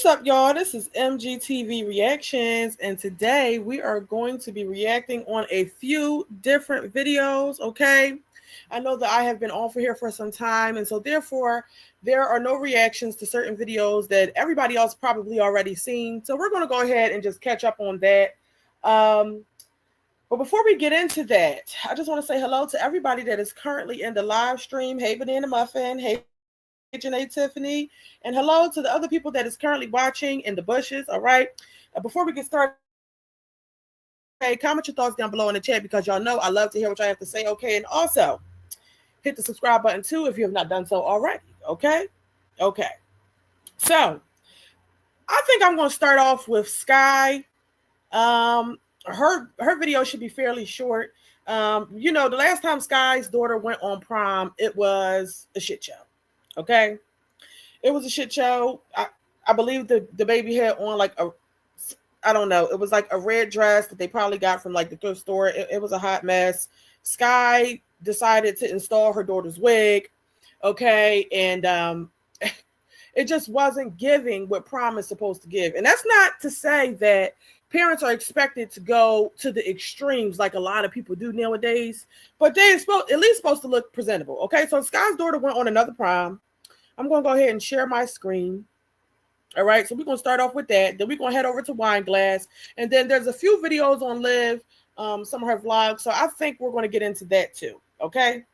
What's up, y'all? This is MGTV Reactions, and today we are going to be reacting on a few different videos, okay? I know that I have been off of here for some time, and so therefore there are no reactions to certain videos that everybody else probably already seen. So we're going to go ahead and just catch up on that. But before we get into that, I just want to say hello to everybody that is currently in the live stream. Hey, Banana Muffin. Hey, Janae Tiffany. And hello to the other people that is currently watching in the bushes. All right. Before we get started, hey, comment your thoughts down below in the chat because y'all know I love to hear what y'all have to say. Okay. And also hit the subscribe button too if you have not done so already. Okay. Okay. So I think I'm going to start off with Skye. Her video should be fairly short. You know, the last time Skye's daughter went on prom, it was a shit show. Okay, it was a shit show. I believe the baby had on like I don't know, it was like a red dress that they probably got from like the thrift store. It was a hot mess. Skye decided to install her daughter's wig. Okay, and it just wasn't giving what prom is supposed to give. And that's not to say that parents are expected to go to the extremes like a lot of people do nowadays, but they're at least supposed to look presentable. Okay, so Skye's daughter went on another prom. I'm going to go ahead and share my screen. All right, so we're going to start off with that. Then we're going to head over to Wine Glass. And then there's a few videos on Liv, some of her vlogs. So I think we're going to get into that too. Okay.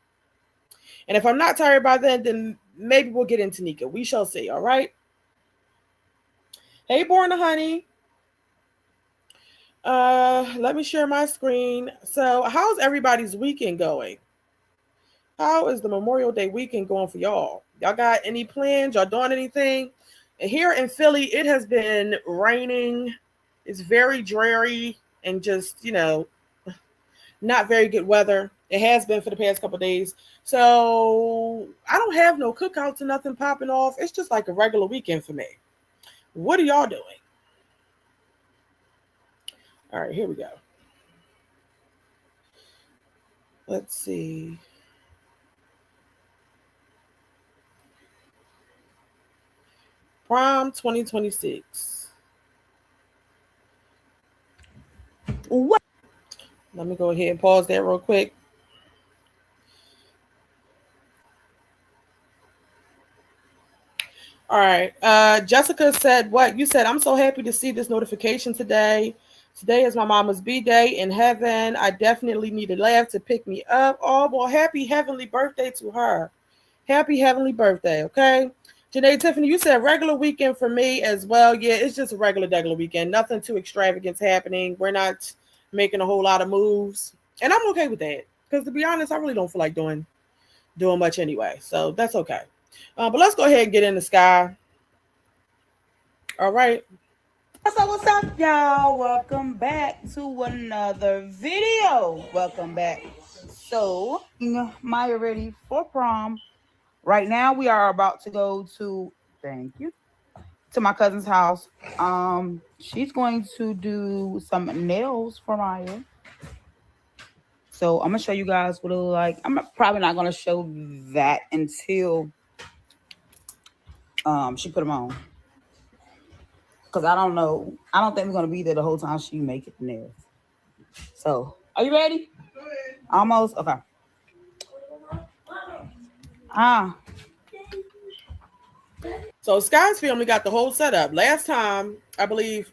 And if I'm not tired by then maybe we'll get into Nika. We shall see. All right. Hey, Born the Honey. Let me share my screen. So how's everybody's weekend going? How is the Memorial Day weekend going for y'all? Y'all got any plans? Y'all doing anything? And here in Philly, it has been raining. It's very dreary and just, you know, not very good weather. It has been for the past couple of days. So I don't have no cookouts and nothing popping off. It's just like a regular weekend for me. What are y'all doing? All right, here we go. Let's see. Prom 2026. What? Let me go ahead and pause that real quick. All right. Jessica said, what? You said, I'm so happy to see this notification today. Today is my mama's B-day in heaven. I definitely need a laugh to pick me up. Oh, well, happy heavenly birthday to her. Happy heavenly birthday, okay? Janae Tiffany, you said regular weekend for me as well. Yeah, it's just a regular weekend. Nothing too extravagant happening. We're not making a whole lot of moves. And I'm okay with that. Because to be honest, I really don't feel like doing much anyway. So that's okay. But let's go ahead and get in the Skye. All right. What's up, y'all? Welcome back to another video. Welcome back. So, Maya ready for prom. Right now, we are about to go to, to my cousin's house. She's going to do some nails for Maya. So I'm gonna show you guys what it looks like. I'm probably not gonna show that until she put them on. Because I don't know. I don't think we're going to be there the whole time she make it nails. So, are you ready? Almost? Okay. So Skye's family got the whole setup. Last time, I believe,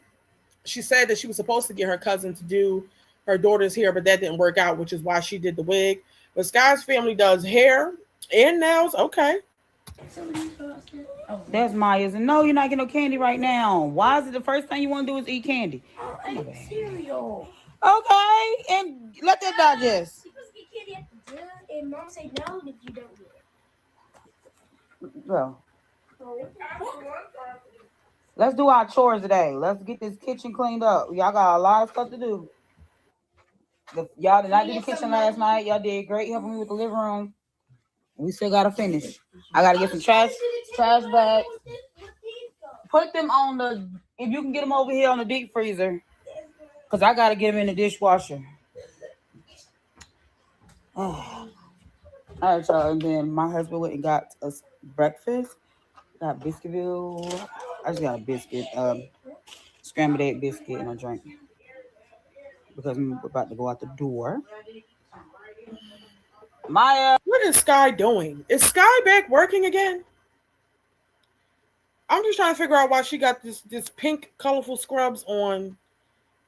she said that she was supposed to get her cousin to do her daughter's hair, but that didn't work out, which is why she did the wig. But Skye's family does hair and nails. Okay. That's Maya's. And no, you're not getting no candy right now. Why is it the first thing you want to do is eat candy? I ate cereal. Okay, and let that digest. You're supposed to get candy after dinner, and Mom said no if you don't get it. Well, let's do our chores today. Let's get this kitchen cleaned up. Y'all got a lot of stuff to do. Y'all did not do the kitchen last night. Y'all did great helping me with the living room. We still gotta finish. I gotta get some trash bags. Put them on the, if you can get them over here on the deep freezer, because I gotta get them in the dishwasher. Oh. All right, y'all. And then my husband went and got us breakfast. Got Biscuitville I just got a biscuit, scrambled egg biscuit and a drink because I'm about to go out the door. Maya. What is Skye doing? Is Skye back working again? I'm just trying to figure out why she got this pink colorful scrubs on,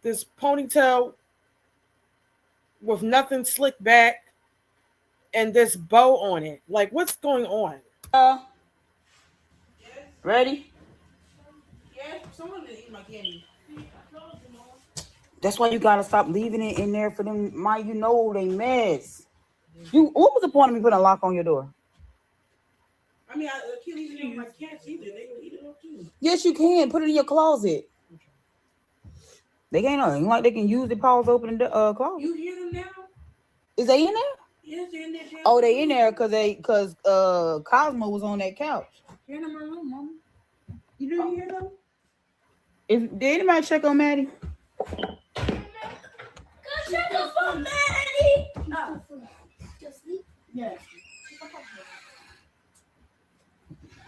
this ponytail with nothing slicked back, and this bow on it. Like, what's going on? Ready? That's why you gotta stop leaving it in there for them. You know they mess. What was the point of me putting a lock on your door? I mean, I can't leave it in my cats either. They gonna eat it up too. Yes, you can. Put it in your closet. They ain't like they can use the paws open the closet. You hear them now? Is they in there? Yes, they're in there. Oh, they in there because Cosmo was on that couch. They're in my room, Mama. You didn't hear them? Did anybody check on Maddie? Check up on Maddie. Oh, just sleep. Yes.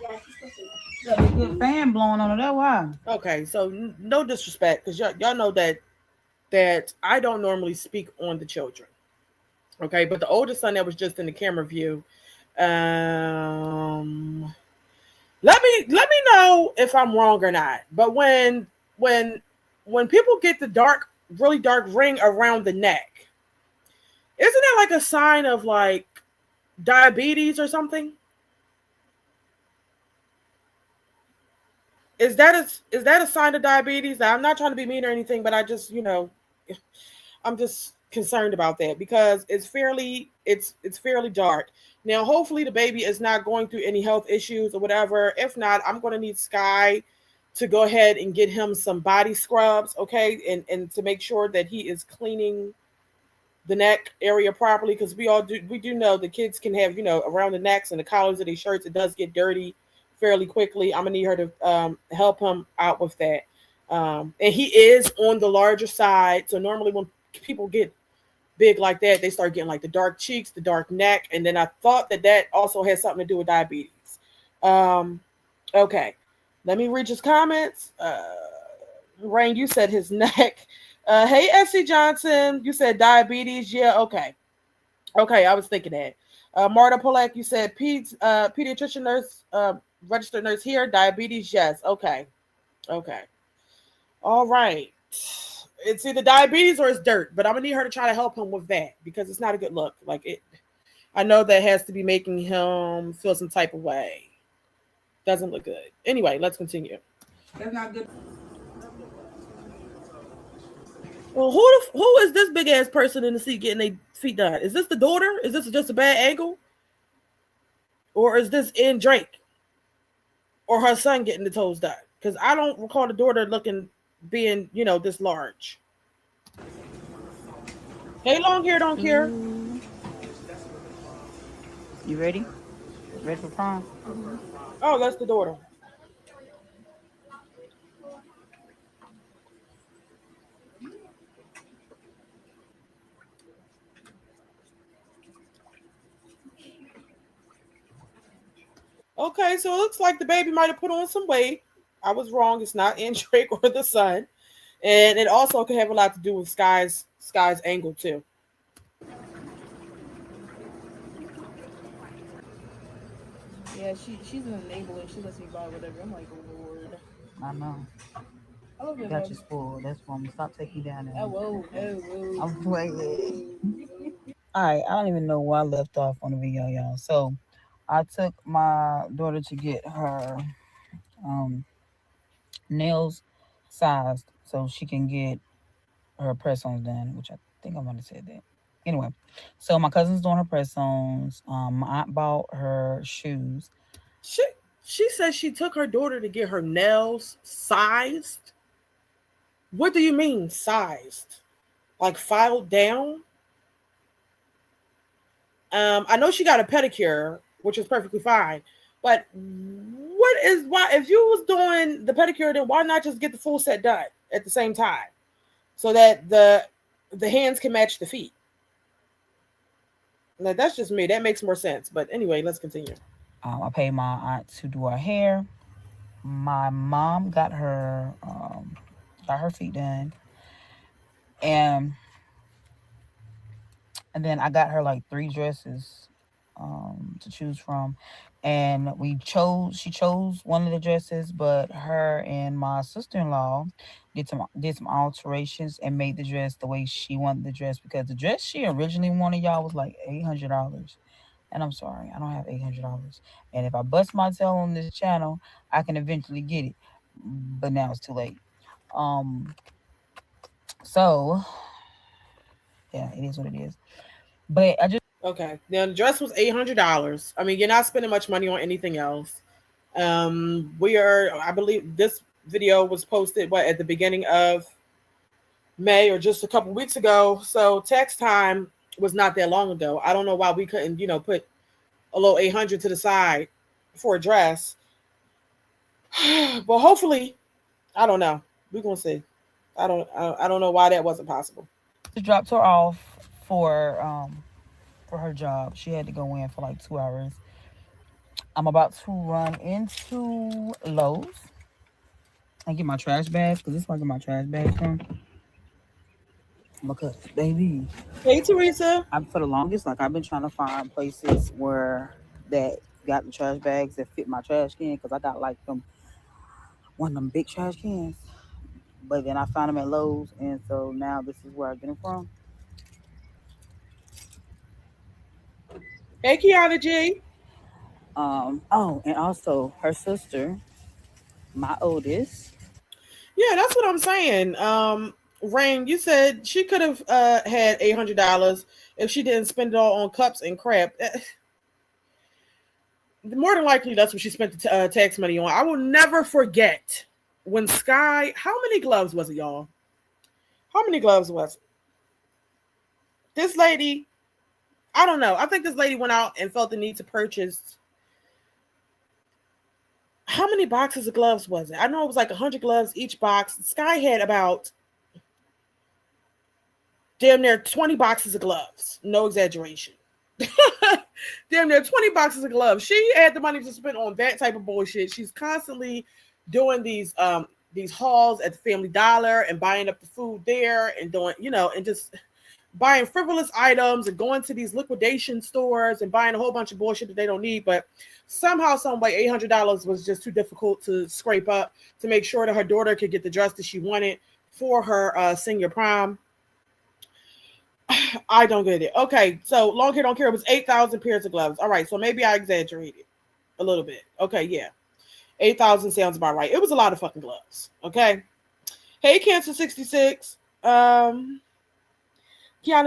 Yeah, she's supposed to. Got a good fan blowing on her. That's why. Okay, so no disrespect, because y'all know that I don't normally speak on the children. Okay, but the oldest son that was just in the camera view, let me know if I'm wrong or not. But when people get the really dark ring around the neck, isn't that like a sign of like diabetes or something? Is that a sign of diabetes? Now, I'm not trying to be mean or anything, but I just, I'm just concerned about that because it's fairly dark. Now, hopefully the baby is not going through any health issues or whatever. If not, I'm going to need Skye to go ahead and get him some body scrubs, okay? And to make sure that he is cleaning the neck area properly, because we do know the kids can have, around the necks and the collars of their shirts, it does get dirty fairly quickly. I'm gonna need her to help him out with that. And he is on the larger side, so normally when people get big like that, they start getting like the dark cheeks, the dark neck, and then I thought that also has something to do with diabetes. Okay, let me read his comments. Rain, you said his neck. Hey, Essie Johnson, you said diabetes. Yeah, okay, I was thinking that. Marta Polak, you said pediatrician nurse, registered nurse here. Diabetes, yes. Okay. All right. It's either diabetes or it's dirt, but I'm gonna need her to try to help him with that because it's not a good look. Like it, I know that has to be making him feel some type of way. Doesn't look good. Anyway, let's continue. That's not good. Well, who is this big ass person in the seat getting their feet done? Is this the daughter? Is this just a bad angle? Or is this in Drake? Or her son getting the toes done? Because I don't recall the daughter being, this large. Hey, long hair, don't care. You ready? Ready for prom? Mm-hmm. Oh, that's the daughter. Okay, so it looks like the baby might have put on some weight. I was wrong. It's not in Drake or the son. And it also could have a lot to do with Skye's angle too. Yeah, she's an enabler. She lets me buy whatever. I'm like, oh Lord. I know. I love You that. got you spoiled. That's why I'm gonna stop taking you down there. Oh, whoa. I'm playing. All right, I don't even know where I left off on the video, y'all. So I took my daughter to get her nails sized so she can get her press-ons done, which I think I might have said that. Anyway, so my cousin's doing her press-ons. My aunt bought her shoes. She says she took her daughter to get her nails sized. What do you mean sized? Like filed down? I know she got a pedicure, which is perfectly fine. But why if you was doing the pedicure, then why not just get the full set done at the same time? So that the hands can match the feet. Now, that's just me. That makes more sense. But anyway, let's continue. I paid my aunt to do her hair. My mom got her feet done, and then I got her like three dresses to choose from, and she chose one of the dresses, but her and my sister-in-law did some alterations and made the dress the way she wanted the dress, because the dress she originally wanted, y'all, was like $800. And I'm sorry, I don't have $800. And if I bust my tail on this channel, I can eventually get it, but now it's too late. So yeah, it is what it is. But I just Okay. Now the dress was $800. I mean, you're not spending much money on anything else. We are. I believe this video was posted at the beginning of May or just a couple weeks ago. So tax time was not that long ago. I don't know why we couldn't, put a little 800 to the side for a dress. But hopefully, I don't know. We're gonna see. I don't know why that wasn't possible. dropped her off for her job. She had to go in for like 2 hours. I'm about to run into Lowe's and get my trash bags, because this is where I get my trash bags from. Because baby, Hey Teresa. for the longest, like, I've been trying to find places where that got the trash bags that fit my trash can, because I got like one of them big trash cans. But then I found them at Lowe's, and so now this is where I get them from. Hey Kiana G. Oh, and also her sister, my oldest. Yeah, that's what I'm saying. Rain, you said she could have had $800 if she didn't spend it all on cups and crap. More than likely, that's what she spent the tax money on. I will never forget when Skye. How many gloves was it, y'all? How many gloves was it? This lady, I don't know. I think this lady went out and felt the need to purchase. How many boxes of gloves was it? I know it was like 100 gloves each box. Skye had about damn near 20 boxes of gloves. No exaggeration. Damn near 20 boxes of gloves. She had the money to spend on that type of bullshit. She's constantly doing these hauls at the Family Dollar and buying up the food there and doing, and just buying frivolous items and going to these liquidation stores and buying a whole bunch of bullshit that they don't need. But somehow, some way, $800 was just too difficult to scrape up to make sure that her daughter could get the dress that she wanted for her senior prom. I don't get it. Okay, so long hair don't care. It was 8,000 pairs of gloves. All right, so maybe I exaggerated a little bit. Okay, yeah, 8,000 sounds about right. It was a lot of fucking gloves. Okay. Hey, Cancer 66. Kiana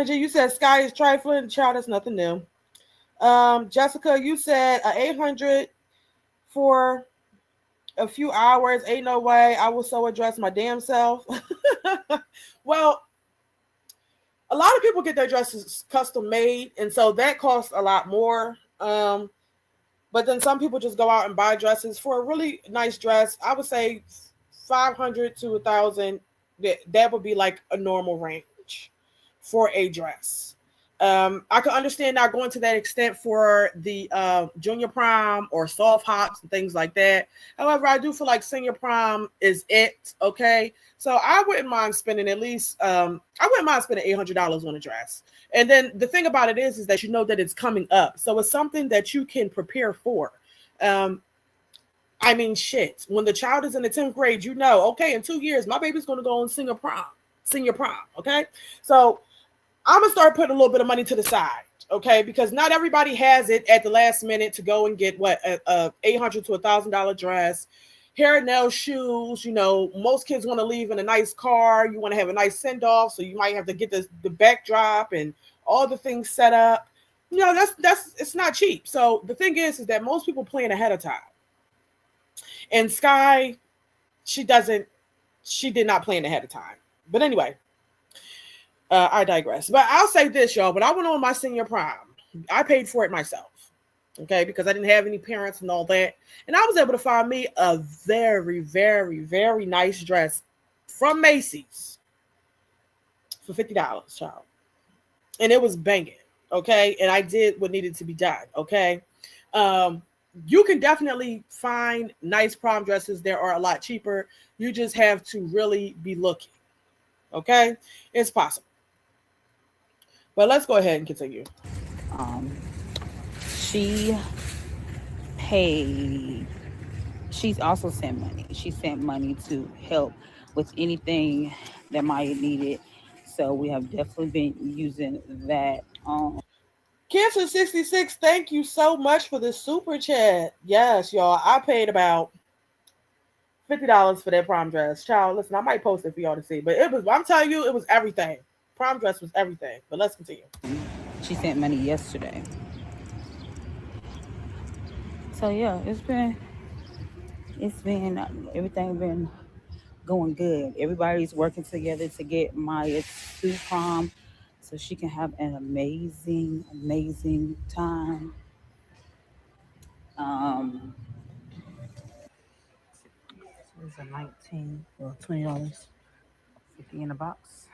G, you said Skye is trifling. Child, that's nothing new. Jessica, you said 800 for a few hours. Ain't no way I will so address my damn self. Well, a lot of people get their dresses custom made, and so that costs a lot more. But then some people just go out and buy dresses for a really nice dress. I would say 500 to 1,000. That would be like a normal range for a dress. I can understand not going to that extent for the junior prom or soft hops and things like that. However, I do feel like senior prom is it. Okay, so I wouldn't mind spending at least I wouldn't mind spending $800 on a dress. And then the thing about it is that you know that it's coming up, so it's something that you can prepare for. I mean, shit. When the child is in the 10th grade, okay, in 2 years, my baby's going to go on senior prom. Okay, so I'm going to start putting a little bit of money to the side, okay? Because not everybody has it at the last minute to go and get a $800 to $1,000 dress, hair, nails, shoes. Most kids want to leave in a nice car. You want to have a nice send-off, so you might have to get the backdrop and all the things set up. That's it's not cheap. So the thing is that most people plan ahead of time. And Skye, she did not plan ahead of time. But anyway, I digress. But I'll say this, y'all. When I went on my senior prom, I paid for it myself. Okay, because I didn't have any parents and all that. And I was able to find me a very, very, very nice dress from Macy's for $50, child. And it was banging. Okay. And I did what needed to be done. Okay. you can definitely find nice prom dresses. There are a lot cheaper. You just have to really be looking. Okay, it's possible. But let's go ahead and continue. Um, she paid. She's also sent money. She sent money to help with anything that Maya needed. So we have definitely been using that. Cancer 66, thank you so much for the super chat. Yes, y'all. I paid about $50 for that prom dress. Child, listen, I might post it for y'all to see. But it was, I'm telling you, it was everything. Prom dress was everything. But let's continue. She sent money yesterday. So yeah, it's been everything been going good. Everybody's working together to get Maya to prom so she can have an amazing, amazing time. Um, it's a 19 or $20, 50 in a box.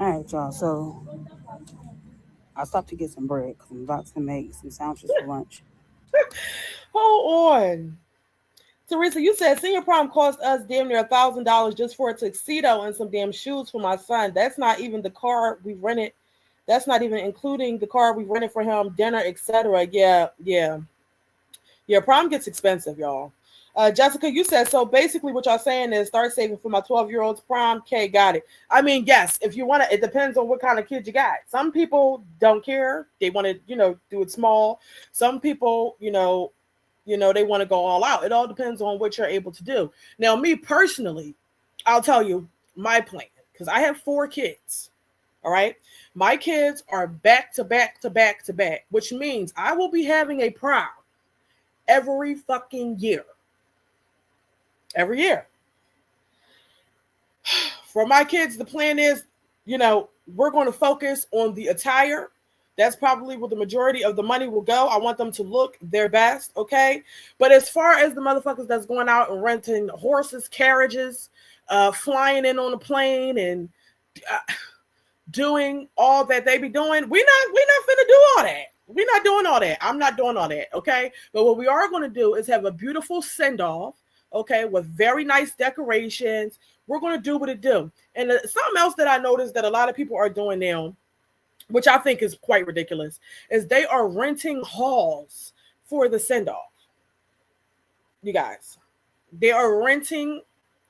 All right, y'all. So I stopped to get some bread because I'm about to make some sandwiches for lunch. Hold on. Teresa, you said senior prom cost us damn near $1,000 just for a tuxedo and some damn shoes for my son. That's not even the car we rented. That's not even including the car we rented for him, dinner, etc. Yeah, yeah. Yeah, prom gets expensive, y'all. Jessica, you said so. Basically, what y'all saying is start saving for my 12-year-old's prom. Okay, got it. I mean, yes, if you want to, it depends on what kind of kid you got. Some people don't care; they want to, do it small. Some people, they want to go all out. It all depends on what you're able to do. Now, me personally, I'll tell you my plan because I have 4 kids. All right, my kids are back to back to back to back, which means I will be having a prom every fucking year. Every year. For my kids, the plan is, we're going to focus on the attire. That's probably where the majority of the money will go. I want them to look their best, okay? But as far as the motherfuckers that's going out and renting horses, carriages, flying in on a plane, and doing all that they be doing, we not finna do all that. We're not doing all that. I'm not doing all that, okay? But what we are going to do is have a beautiful send-off, okay, with very nice decorations. We're going to do what it do. And something else that I noticed that a lot of people are doing now, which I think is quite ridiculous, is they are renting halls for the send-off. You guys, they are renting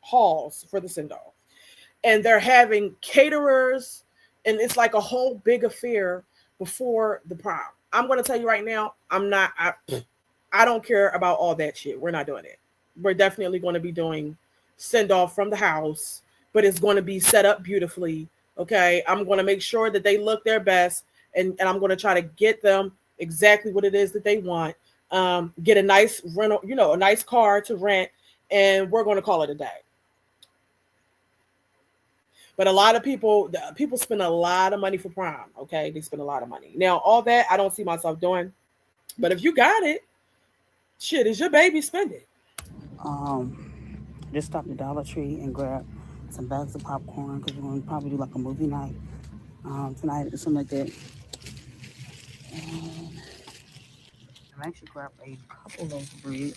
halls for the send-off. And they're having caterers, and it's like a whole big affair before the prom. I'm going to tell you right now, I don't care about all that shit. We're not doing it. We're definitely going to be doing send off from the house, but it's going to be set up beautifully. Okay. I'm going to make sure that they look their best, and I'm going to try to get them exactly what it is that they want. Get a nice rental, a nice car to rent, and we're going to call it a day. But a lot of people spend a lot of money for prom. Okay. They spend a lot of money. Now, all that I don't see myself doing. But if you got it, shit, it's your baby, spend it. Just stopped at Dollar Tree and grabbed some bags of popcorn because we're going to probably do like a movie night tonight or something like that. And I actually grabbed a couple loaves of bread.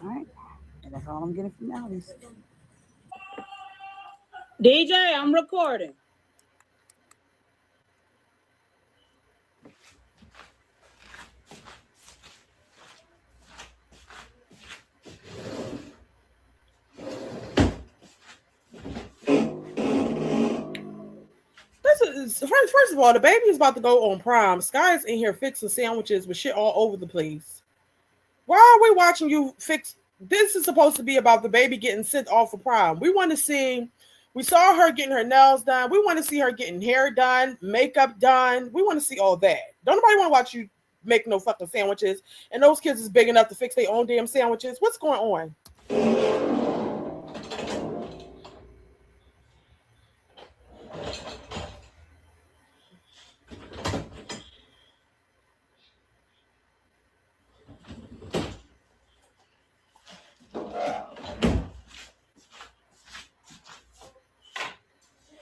All right. And that's all I'm getting from Aldi's. DJ, I'm recording. First of all, the baby is about to go on prom. Skye's in here fixing sandwiches with shit all over the place. Why are we watching you fix? This is supposed to be about the baby getting sent off for prom. We want to see. We saw her getting her nails done. We want to see her getting hair done, makeup done. We want to see all that. Don't nobody want to watch you make no fucking sandwiches. And those kids is big enough to fix their own damn sandwiches. What's going on?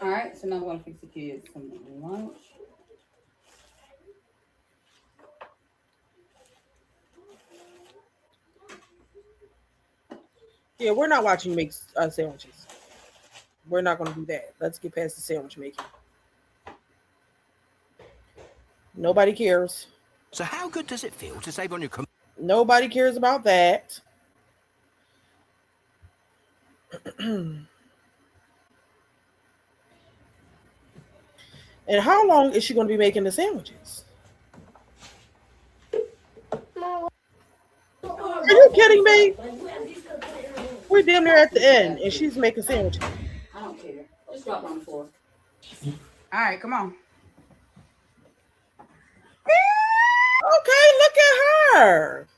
All right, so now we're gonna fix the kids some lunch. Yeah, we're not watching make sandwiches. We're not going to do that. Let's get past the sandwich making. Nobody cares. So how good does it feel to save on your... Nobody cares about that. And how long is she going to be making the sandwiches? Are you kidding me? We're damn near at the end, and she's making sandwiches. I don't care. Just drop on the floor. All right, come on. Okay, look at her.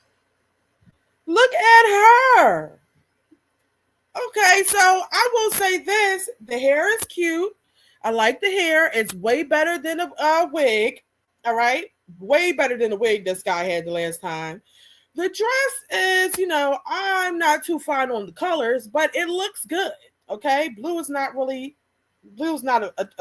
Look at her. Okay, so I will say this. The hair is cute. I like the hair. It's way better than a wig. All right? Way better than the wig that Skye had the last time. The dress is, I'm not too fine on the colors, but it looks good. Okay? Blue is not a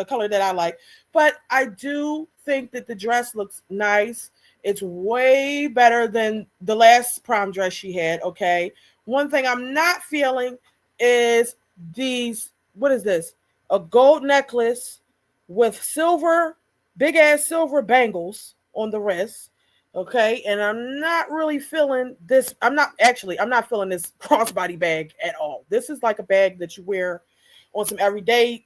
color that I like, but I do think that the dress looks nice. It's way better than the last prom dress she had. Okay. One thing I'm not feeling is these, what is this? A gold necklace with big ass silver bangles on the wrist. Okay. And I'm not really feeling this. I'm not feeling this crossbody bag at all. This is like a bag that you wear on some everyday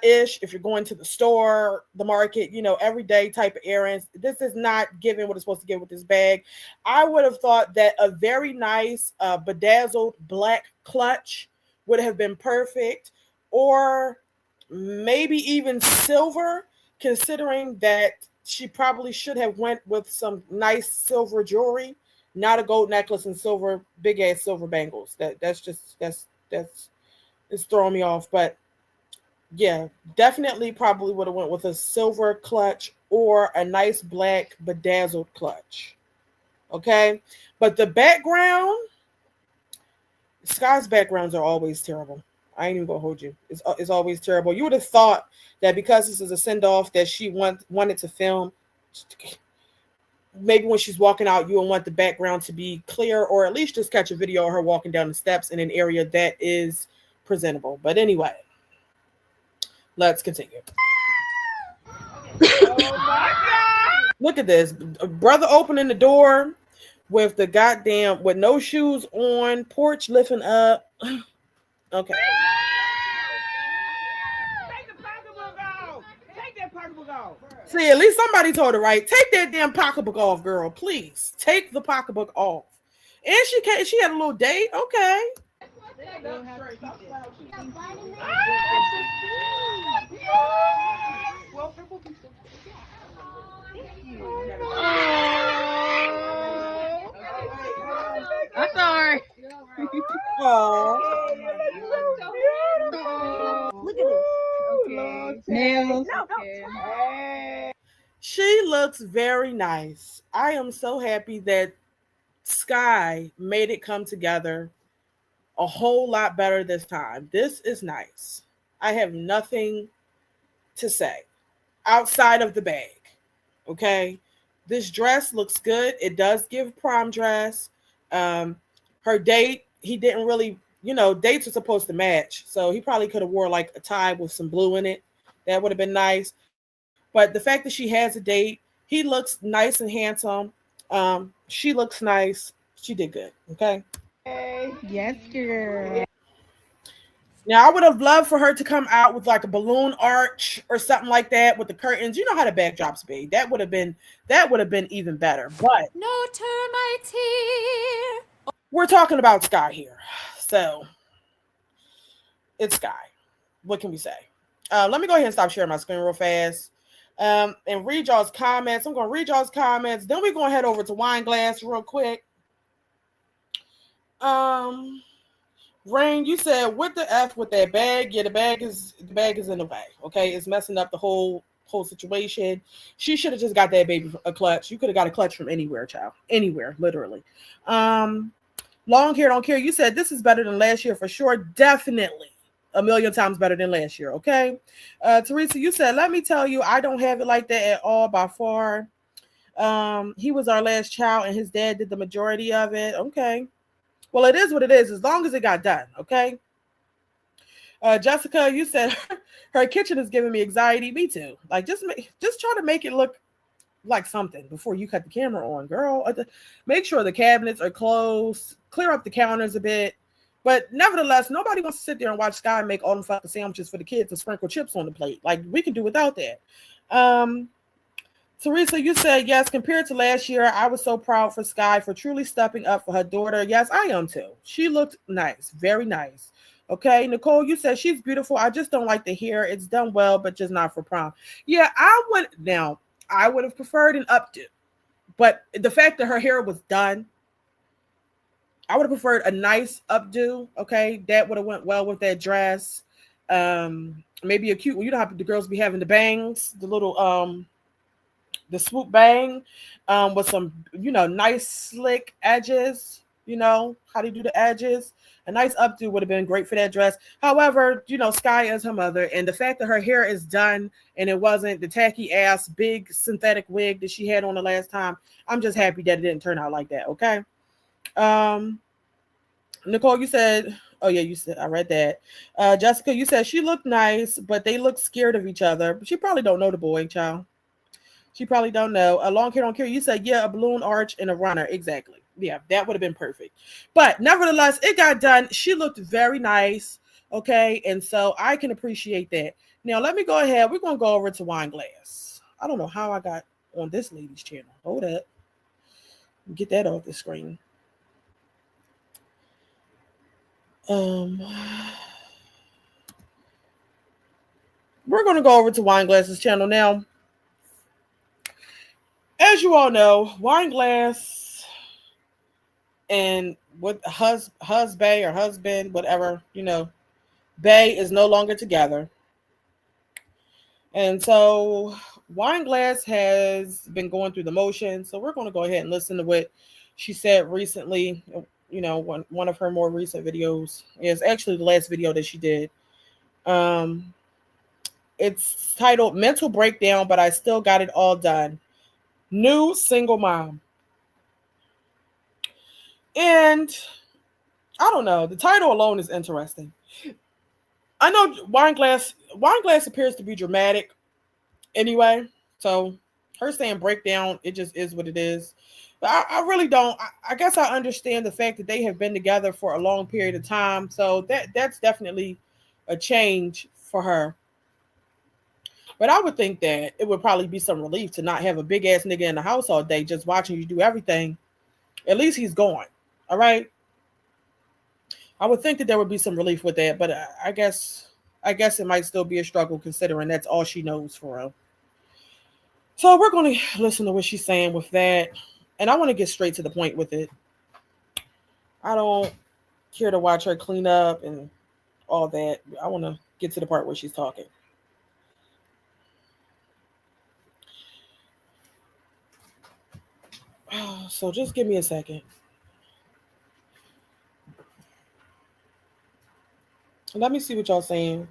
ish, if you're going to the store, the market, everyday type of errands. This is not giving what it's supposed to give with this bag. I would have thought that a very nice bedazzled black clutch would have been perfect, or maybe even silver, considering that she probably should have went with some nice silver jewelry, not a gold necklace and big ass silver bangles. That's it's throwing me off. But yeah, definitely probably would have went with a silver clutch or a nice black bedazzled clutch. Okay. But the background, Skye's backgrounds are always terrible. I ain't even gonna hold you. It's always terrible. You would have thought that because this is a send-off that she wanted to film, maybe when she's walking out, you would want the background to be clear, or at least just catch a video of her walking down the steps in an area that is presentable. But anyway, let's continue. Oh my God. Look at this. Brother opening the door with with no shoes on, porch lifting up. Okay. Take the pocketbook off. Take that pocketbook off. See, at least somebody told her, right? Take that damn pocketbook off, girl. Please. Take the pocketbook off. And she had a little date. Okay. I'm sorry. Oh. Look at this. Okay. Nails. Okay. She looks very nice. I am so happy that Skye made it come together a whole lot better this time. This is nice. I have nothing to say outside of the bag. Okay. This dress looks good. It does give prom dress. Her date, he didn't really, dates are supposed to match. So he probably could have wore like a tie with some blue in it. That would have been nice. But the fact that she has a date, he looks nice and handsome. She looks nice. She did good. Okay. Yes, girl. Now, I would have loved for her to come out with like a balloon arch or something like that with the curtains. You know how the backdrops be. That would have been even better. But no termites here. We're talking about Skye here. So it's Skye. What can we say? Let me go ahead and stop sharing my screen real fast. And read y'all's comments. I'm going to read y'all's comments. Then we're going to head over to Wine Glass real quick. Rain, you said, what the F with that bag? Yeah, the bag is in the way. Okay, it's messing up the whole situation. She should have just got that baby a clutch. You could have got a clutch from anywhere, child. Anywhere, literally. Long hair, don't care. You said this is better than last year for sure. Definitely. a million times better than last year. Okay. Teresa, you said, let me tell you, I don't have it like that at all by far. He was our last child and his dad did the majority of it. Okay. Well, it is what it is as long as it got done. Okay. Jessica, you said her kitchen is giving me anxiety. Me too. Like just try to make it look like something before you cut the camera on, girl. Make sure the cabinets are closed, clear up the counters a bit. But nevertheless, nobody wants to sit there and watch Skye make all them fucking sandwiches for the kids and sprinkle chips on the plate. Like, we can do without that. Um, Teresa, you said, yes, compared to last year, I was so proud for Skye for truly stepping up for her daughter. Yes, I am too. She looked nice, very nice. Okay, Nicole, you said she's beautiful. I just don't like the hair. It's done well, but just not for prom. Yeah, I would have preferred an updo, but the fact that her hair was done, I would have preferred a nice updo. Okay, that would have went well with that dress. Maybe a cute one. You don't have the girls be having the bangs, the little the swoop bang, with some nice slick edges. You know how to do the edges. A nice updo would have been great for that dress. However, Skye is her mother, and the fact that her hair is done and it wasn't the tacky ass big synthetic wig that she had on the last time, I'm just happy that it didn't turn out like that. Okay. Nicole, you said, oh yeah, you said, I read that. Jessica, you said she looked nice, but they look scared of each other. She probably don't know the boy, child. She probably don't know. A long hair don't care. You said, yeah, a balloon arch and a runner. Exactly. Yeah, that would have been perfect. But nevertheless, it got done. She looked very nice. Okay. And so I can appreciate that. Now, let me go ahead. We're going to go over to Wine Glass. I don't know how I got on this lady's channel. Hold up. Get that off the screen. We're going to go over to Wine Glass's channel now. As you all know, Wine Glass and what husband or husband, whatever, Bay is no longer together. And so Wine Glass has been going through the motions. So we're going to go ahead and listen to what she said recently. One of her more recent videos is actually the last video that she did. It's titled Mental Breakdown, but I Still Got It All Done. New single mom. And I don't know, the title alone is interesting. I know Wine Glass appears to be dramatic anyway. So her saying breakdown, it just is what it is. But I really don't. I guess I understand the fact that they have been together for a long period of time. So that's definitely a change for her. But I would think that it would probably be some relief to not have a big ass nigga in the house all day just watching you do everything. At least he's gone. All right. I would think that there would be some relief with that, but I guess it might still be a struggle considering that's all she knows for real. So we're going to listen to what she's saying with that. And I want to get straight to the point with it. I don't care to watch her clean up and all that. I want to get to the part where she's talking. So just give me a second. Let me see what y'all saying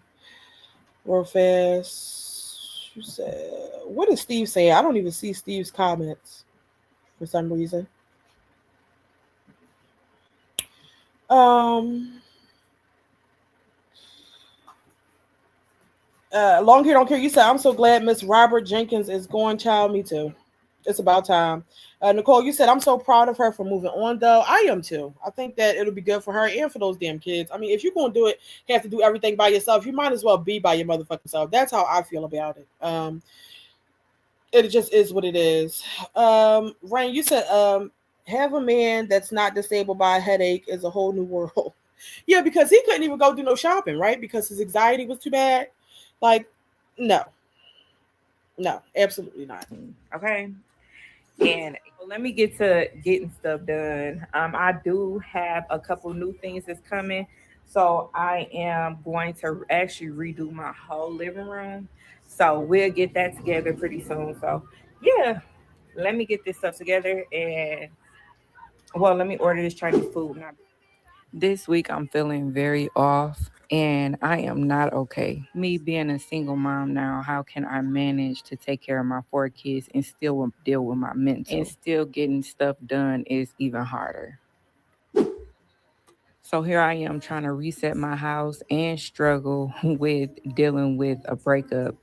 real fast. You said, what is Steve saying? I don't even see Steve's comments for some reason. Long hair don't care. You said, I'm so glad Miss Robert Jenkins is going, child. Me too. It's about time. Nicole, you said, I'm so proud of her for moving on, though. I am, too. I think that it'll be good for her and for those damn kids. I mean, if you're going to do it, have to do everything by yourself, you might as well be by your motherfucking self. That's how I feel about it. It just is what it is. Rain, you said, have a man that's not disabled by a headache is a whole new world. Yeah, because he couldn't even go do no shopping, right? Because his anxiety was too bad. Like, no, absolutely not. Okay. And let me get to getting stuff done. I do have a couple new things that's coming. So I am going to actually redo my whole living room. So we'll get that together pretty soon. So yeah, let me get this stuff together and let me order this Chinese food. This week I'm feeling very off And I am not okay. Me being a single mom now, how can I manage to take care of my 4 kids and still deal with my mental? And still getting stuff done is even harder. So here I am trying to reset my house and struggle with dealing with a breakup.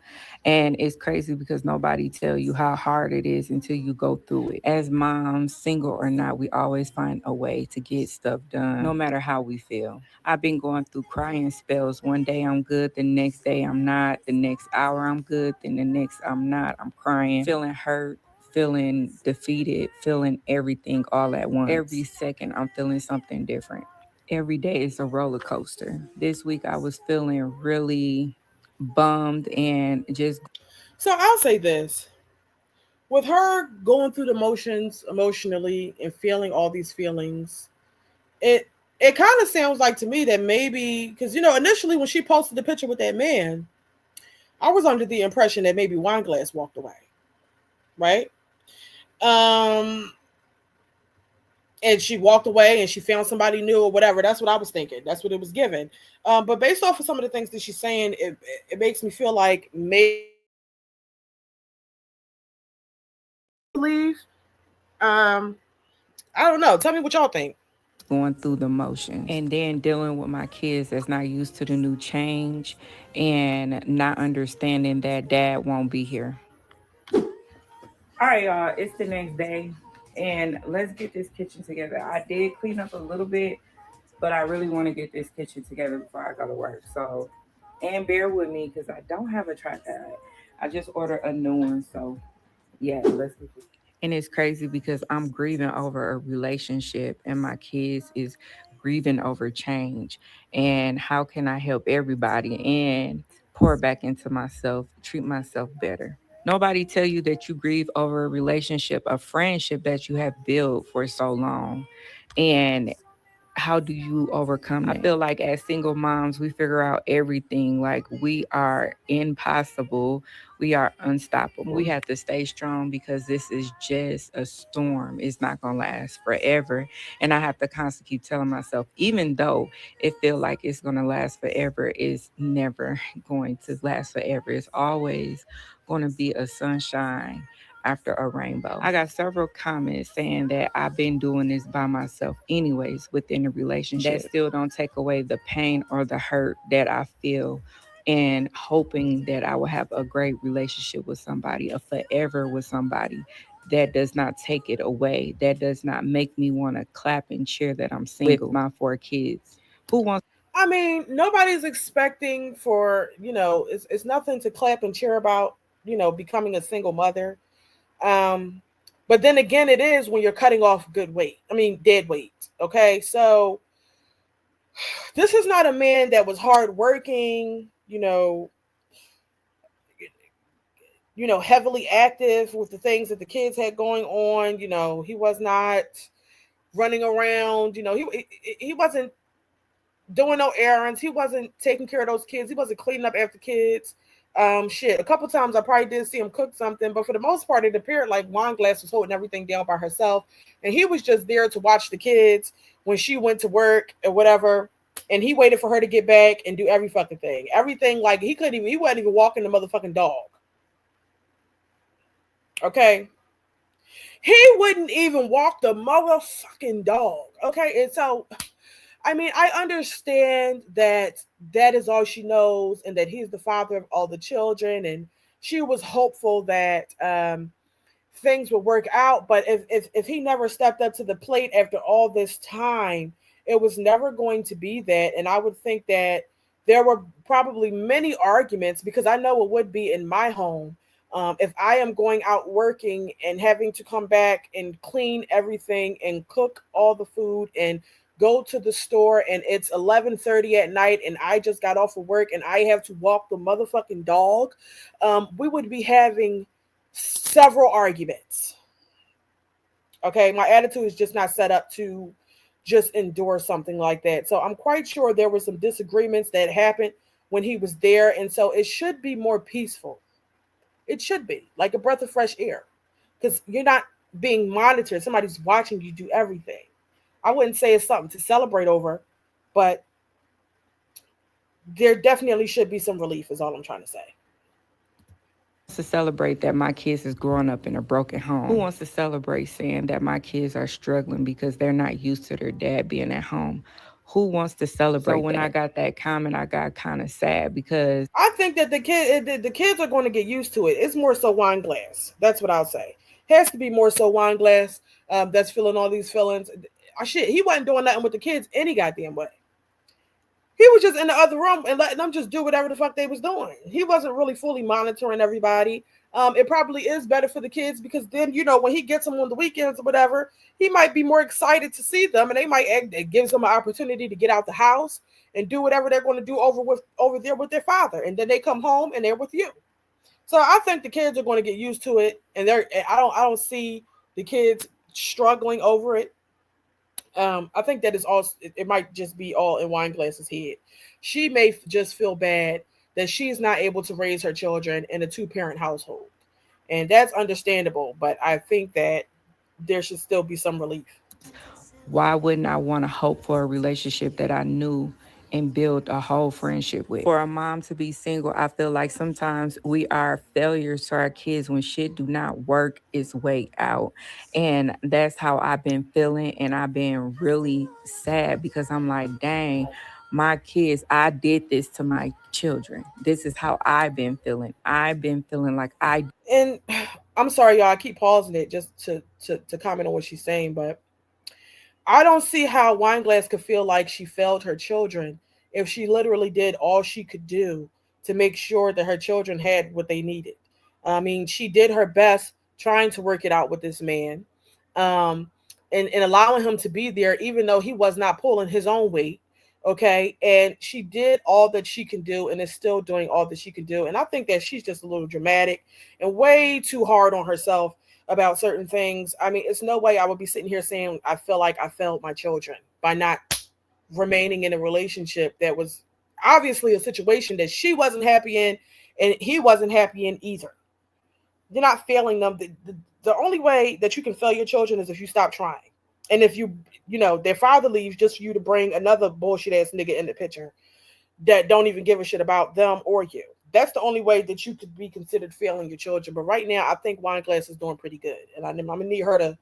And it's crazy because nobody tell you how hard it is until you go through it. As moms, single or not, we always find a way to get stuff done, no matter how we feel. I've been going through crying spells. One day I'm good, the next day I'm not. The next hour I'm good, then the next I'm not. I'm crying, feeling hurt, feeling defeated, feeling everything all at once. Every second I'm feeling something different. Every day is a roller coaster. This week I was feeling really bummed and just So I'll say this. With her going through the motions emotionally and feeling all these feelings, it it kind of sounds like to me that maybe because initially when she posted the picture with that man, I was under the impression that maybe Wine Glass walked away, right? Um, and she walked away and she found somebody new or whatever. That's what I was thinking. That's what it was given. But based off of some of the things that she's saying, it makes me feel like maybe leave. Um, I don't know. Tell me what y'all think. going through the motions and then dealing with my kids that's not used to the new change and not understanding that dad won't be here. All right, y'all, it's the next day and let's get this kitchen together. I did clean up a little bit, but I really want to get this kitchen together before I go to work. So, and bear with me because I don't have a tripod. I just ordered a new one. So, yeah, let's get this. And it's crazy because I'm grieving over a relationship and my kids is grieving over change. And how can I help everybody and pour back into myself, treat myself better? Nobody tell you that you grieve over a relationship, a friendship that you have built for so long. And how do you overcome that? I feel like as single moms, we figure out everything. Like we are impossible. We are unstoppable. We have to stay strong because this is just a storm. It's not gonna last forever. And I have to constantly keep telling myself, even though it feel like it's gonna last forever, it's never going to last forever. It's always gonna be a sunshine after a rainbow. I got several comments saying that I've been doing this by myself anyways within a relationship. That still don't take away the pain or the hurt that I feel and hoping that I will have a great relationship with somebody, a forever with somebody. That does not take it away. That does not make me want to clap and cheer that I'm single with my 4 kids. Who wants I mean, nobody's expecting for it's nothing to clap and cheer about. Becoming a single mother. Um, but then again, it is when you're cutting off good weight. I mean, dead weight. Okay, so this is not a man that was hardworking. Heavily active with the things that the kids had going on. He was not running around. He wasn't doing no errands. He wasn't taking care of those kids. He wasn't cleaning up after kids. Shit. A couple times I probably did see him cook something, but for the most part, it appeared like Wine Glass was holding everything down by herself, and he was just there to watch the kids when she went to work or whatever. And he waited for her to get back and do every fucking thing. Everything like he wasn't even walking the motherfucking dog. Okay. He wouldn't even walk the motherfucking dog. Okay. And so I mean, I understand that that is all she knows and that he's the father of all the children. And she was hopeful that things would work out. But if he never stepped up to the plate after all this time, it was never going to be that. And I would think that there were probably many arguments because I know it would be in my home. If I am going out working and having to come back and clean everything and cook all the food and go to the store and it's 11:30 at night and I just got off of work and I have to walk the motherfucking dog, we would be having several arguments. Okay, my attitude is just not set up to just endure something like that. So I'm quite sure there were some disagreements that happened when he was there, and so it should be more peaceful. It should be like a breath of fresh air because you're not being monitored. Somebody's watching you do everything. I wouldn't say it's something to celebrate over, but there definitely should be some relief, is all I'm trying to say. To celebrate that my kids is growing up in a broken home? Who wants to celebrate saying that my kids are struggling because they're not used to their dad being at home? Who wants to celebrate? So when I got that comment, I got kind of sad because I think that the kids are going to get used to it. It's more so Wine Glass. That's what I'll say. Has to be more so Wine Glass. That's feeling all these feelings. Shit, he wasn't doing nothing with the kids any goddamn way. He was just in the other room and letting them just do whatever the fuck they was doing. He wasn't really fully monitoring everybody. It probably is better for the kids because then, when he gets them on the weekends or whatever, he might be more excited to see them, and they might it gives them an opportunity to get out the house and do whatever they're going to do over there with their father, and then they come home and they're with you. So I think the kids are going to get used to it, and I don't see the kids struggling over it. I think that is all. It might just be all in Wine Glass's head. She may just feel bad that she's not able to raise her children in a two-parent household, and that's understandable. But I think that there should still be some relief. why wouldn't I want to hope for a relationship that I knew and build a whole friendship with? For a mom to be single, I feel like sometimes we are failures to our kids when shit do not work its way out. And that's how I've been feeling, and I've been really sad because I'm like, dang, my kids, I did this to my children. This is how I've been feeling. I've been feeling like I. And I'm sorry, y'all. I keep pausing it just to comment on what she's saying, but I don't see how Wineglass could feel like she failed her children if she literally did all she could do to make sure that her children had what they needed. I mean, she did her best trying to work it out with this man, um, and allowing him to be there, even though he was not pulling his own weight. Okay. And she did all that she can do and is still doing all that she can do. And I think that she's just a little dramatic and way too hard on herself about certain things. I mean, it's no way I would be sitting here saying I feel like I failed my children by not remaining in a relationship that was obviously a situation that she wasn't happy in and he wasn't happy in either. You're not failing them. The only way that you can fail your children is if you stop trying. And if their father leaves just for you to bring another bullshit ass nigga in the picture that don't even give a shit about them or you. That's the only way that you could be considered failing your children. But right now, I think Wineglass is doing pretty good, and I'm gonna need her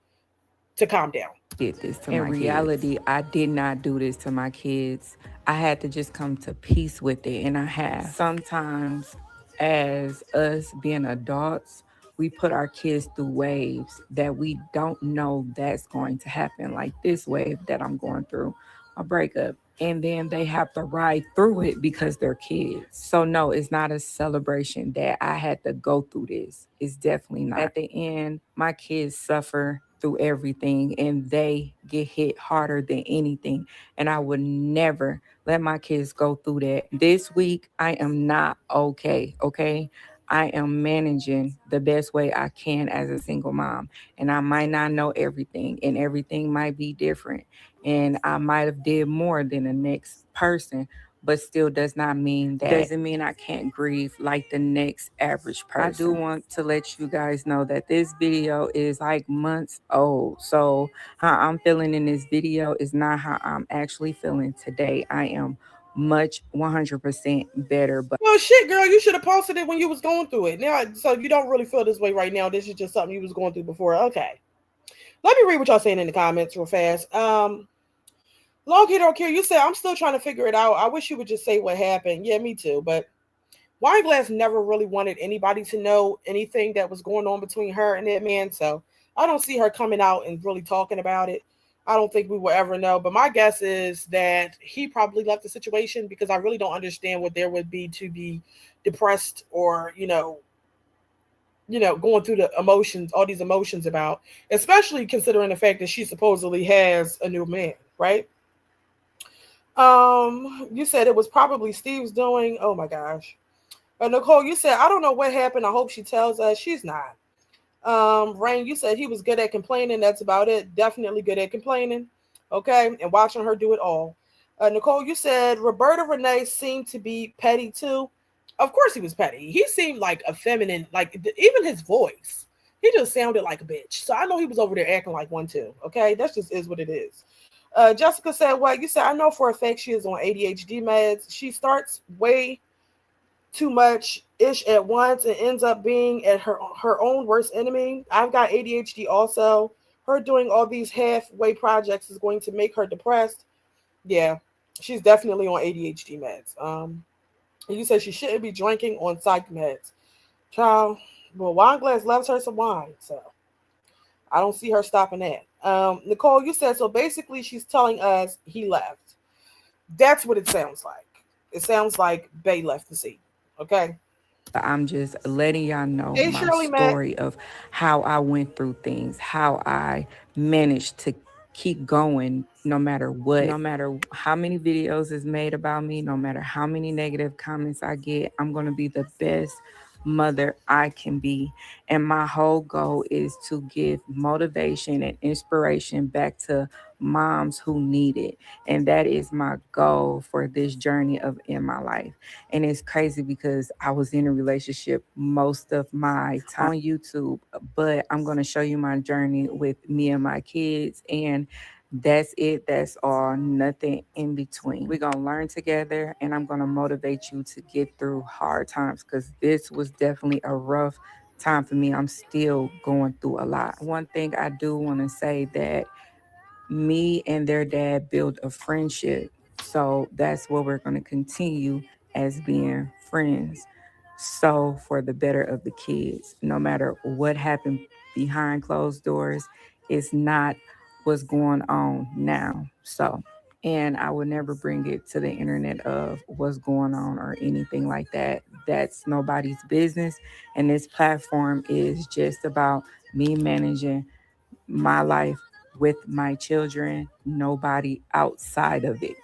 to calm down. Did this to in my reality, kids. I did not do this to my kids. I had to just come to peace with it, and I have. Sometimes, as us being adults, we put our kids through waves that we don't know that's going to happen. Like this wave that I'm going through, a breakup. And then they have to ride through it because they're kids. So no, it's not a celebration that I had to go through this. It's definitely not. At the end, my kids suffer through everything and they get hit harder than anything. And I would never let my kids go through that. This week, I am not okay, okay? I am managing the best way I can as a single mom. And I might not know everything and everything might be different. And I might have did more than the next person, but still doesn't mean I can't grieve like the next average person. I do want to let you guys know that this video is like months old. So how I'm feeling in this video is not how I'm actually feeling today. I am much 100% better. But well, shit, girl, you should have posted it when you was going through it. Now, so you don't really feel this way right now. This is just something you was going through before. Okay. Let me read what y'all saying in the comments real fast. Long Kid don't care. You said, I'm still trying to figure it out. I wish you would just say what happened. Yeah, me too. But Wineglass never really wanted anybody to know anything that was going on between her and that man. So I don't see her coming out and really talking about it. I don't think we will ever know. But my guess is that he probably left the situation because I really don't understand what there would be to be depressed or, going through the emotions, all these emotions about, especially considering the fact that she supposedly has a new man, right? You said it was probably Steve's doing. Oh my gosh. Nicole, you said, I don't know what happened. I hope she tells us. She's not. Rain, you said he was good at complaining. That's about it. Definitely good at complaining. Okay. And watching her do it all. Nicole, you said Roberta Renee seemed to be petty too. Of course he was petty. He seemed like a feminine, like even his voice. He just sounded like a bitch. So I know he was over there acting like one too. Okay. That's just is what it is. Jessica said, "What you said? I know for a fact she is on ADHD meds. She starts way too much ish at once and ends up being at her own worst enemy. I've got ADHD also. Her doing all these halfway projects is going to make her depressed. Yeah, she's definitely on ADHD meds. And you said she shouldn't be drinking on psych meds. Child, well, Wine Glass loves her some wine, so I don't see her stopping that. Nicole, you said so. Basically, she's telling us he left. That's what it sounds like. It sounds like Bay left the scene. Okay. I'm just letting y'all know Hey, my Shirley Mac. story of how I went through things, how I managed to keep going no matter what, no matter how many videos is made about me, no matter how many negative comments I get, I'm going to be the best mother I can be. And my whole goal is to give motivation and inspiration back to moms who need it. And that is my goal for this journey of in my life. And it's crazy because I was in a relationship most of my time on YouTube, but I'm going to show you my journey with me and my kids. And that's it. That's all. Nothing in between. We're going to learn together, and I'm going to motivate you to get through hard times because this was definitely a rough time for me. I'm still going through a lot. One thing I do want to say that me and their dad built a friendship. So that's what we're going to continue as being friends. So for the better of the kids, no matter what happened behind closed doors, it's not what's going on now. So, and I would never bring it to the internet of what's going on or anything like that. That's nobody's business. And this platform is just about me managing my life with my children, nobody outside of it.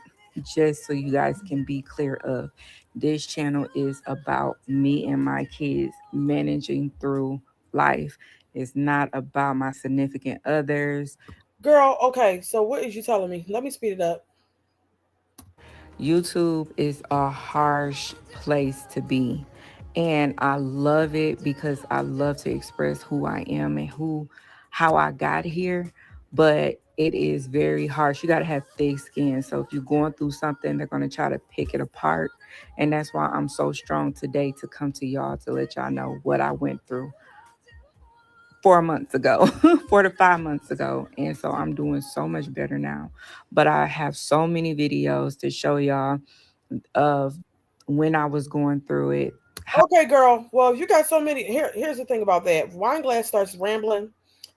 Just so you guys can be clear of this channel is about me and my kids managing through life. It's not about my significant others. Girl, okay, so what is you telling me? Let me speed it up. YouTube is a harsh place to be. And I love it because I love to express who I am and how I got here. But it is very harsh. You got to have thick skin. So if you're going through something, they're going to try to pick it apart. And that's why I'm so strong today to come to y'all to let y'all know what I went through 4 months ago, 4 to 5 months ago. And so I'm doing so much better now. But I have so many videos to show y'all of when I was going through it. Okay, girl. Well, if you got so many, here's the thing about that. If Wine Glass starts rambling,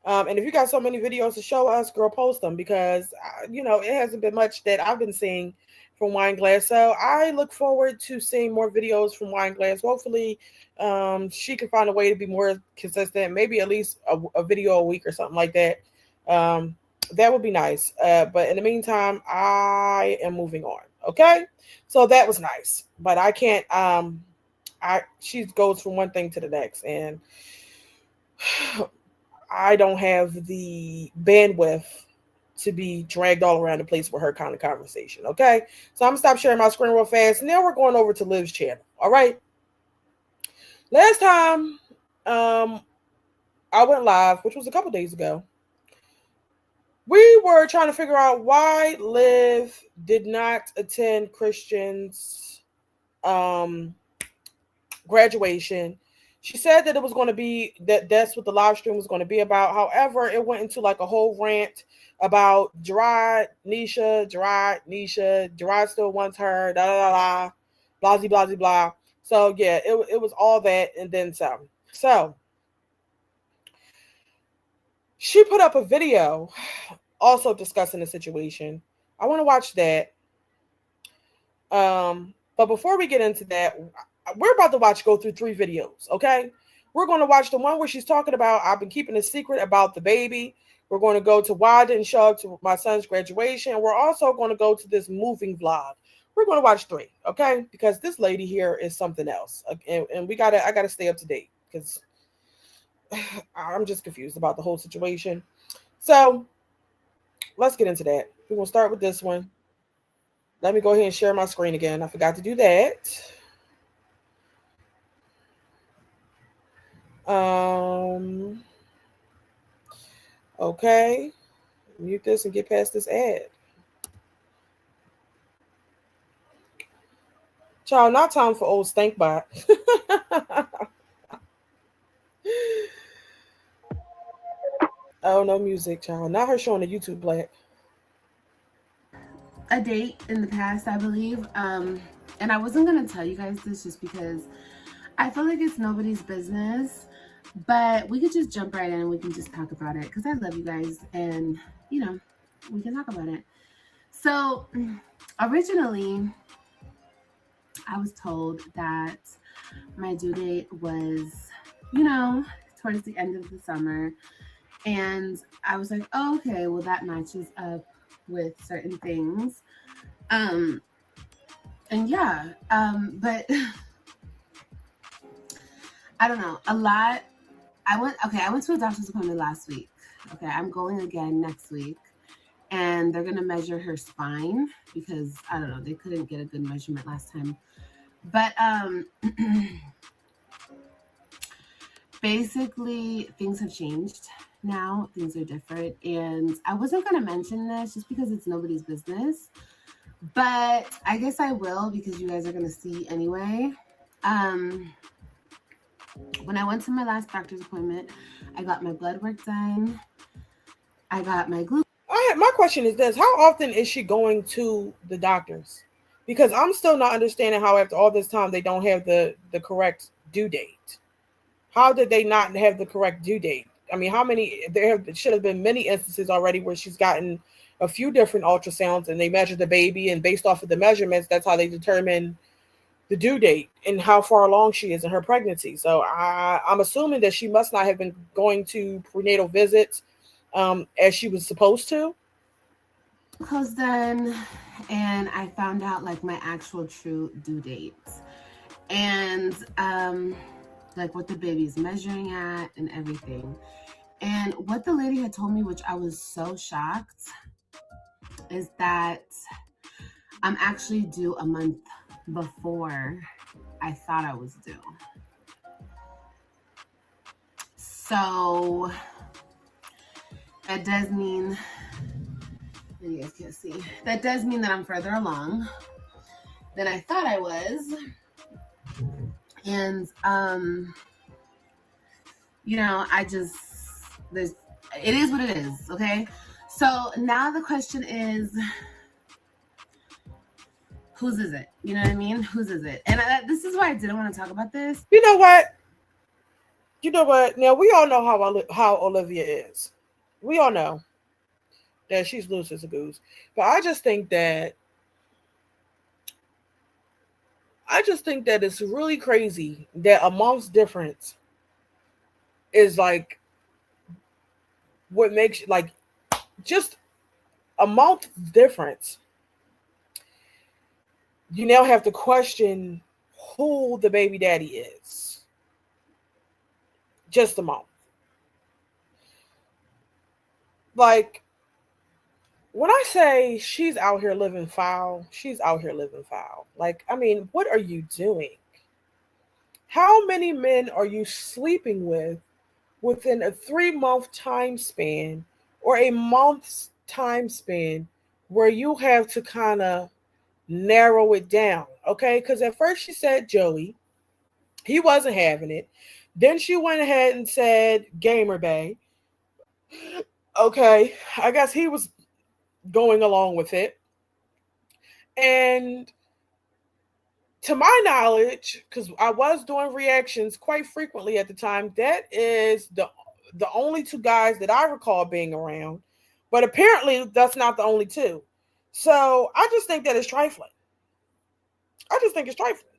and if you got so many videos to show us, girl, post them because it hasn't been much that I've been seeing from Wine Glass. So I look forward to seeing more videos from Wine Glass. Hopefully, she can find a way to be more consistent. Maybe at least a video a week or something like that. That would be nice. But in the meantime, I am moving on. Okay, so that was nice, but I can't. She goes from one thing to the next, and I don't have the bandwidth to be dragged all around the place with her kind of conversation. Okay, so I'm gonna stop sharing my screen real fast. Now we're going over to Liv's channel. All right. Last time, I went live, which was a couple days ago. We were trying to figure out why Liv did not attend Christian's graduation. She said that it was going to be that's what the live stream was going to be about. However, it went into like a whole rant about Gerard, Nisha, Gerard still wants her, da da da, blah blah blah blah. So yeah, it was all that and then some. So she put up a video also discussing the situation. I want to watch that. But before we get into that, we're about to go through 3 videos, okay? We're going to watch the one where she's talking about I've been keeping a secret about the baby. We're going to go to why I didn't show up to my son's graduation. We're also going to go to this moving vlog. We're going to watch 3, okay? Because this lady here is something else. And I gotta stay up to date because I'm just confused about the whole situation. So let's get into that. We're going to start with this one. Let me go ahead and share my screen again. I forgot to do that. Okay. Mute this and get past this ad. Child, not time for old stank bot. Oh, no music, child. Not her showing the YouTube black. A date in the past, I believe. And I wasn't gonna tell you guys this just because I feel like it's nobody's business, but we could just jump right in and we can just talk about it because I love you guys and you know, we can talk about it. So originally I was told that my due date was, you know, towards the end of the summer. And I was like, oh, okay, well, that matches up with certain things. And yeah, but I don't know, a lot. I went to a doctor's appointment last week. Okay, I'm going again next week. And they're going to measure her spine because, I don't know, they couldn't get a good measurement last time. But basically, things have changed now. Things are different. And I wasn't going to mention this just because it's nobody's business. But I guess I will because you guys are going to see anyway. When I went to my last doctor's appointment, I got my blood work done. I got my glucose. My question is this: how often is she going to the doctors? Because I'm still not understanding how after all this time they don't have the correct due date. How did they not have the correct due date? I mean, how many? Should have been many instances already where she's gotten a few different ultrasounds and they measure the baby, and based off of the measurements, that's how they determine the due date and how far along she is in her pregnancy. So I'm assuming that she must not have been going to prenatal visits as she was supposed to. Glucose done, and I found out like my actual true due dates and like what the baby's measuring at and everything. And what the lady had told me, which I was so shocked, is that I'm actually due a month before I thought I was due. So that does mean, and you guys can't see, that does mean that I'm further along than I thought I was. And you know, it is what it is, okay? So now the question is, whose is it? You know what I mean? Whose is it? And this is why I didn't want to talk about this. You know what? Now we all know how Olivia is. We all know that she's loose as a goose. But I just think that it's really crazy that a month's difference is like what makes like just a month difference. You now have to question who the baby daddy is. Just a month. Like, when I say she's out here living foul, she's out here living foul. Like, I mean, what are you doing? How many men are you sleeping with within a 3-month time span or a month's time span where you have to kind of narrow it down, okay? Because at first she said Joey. He wasn't having it. Then she went ahead and said Gamer Bay. Okay, I guess he was going along with it. And to my knowledge, because I was doing reactions quite frequently at the time, that is the only two guys that I recall being around. But apparently that's not the only two. So I just think that it's trifling. I just think it's trifling,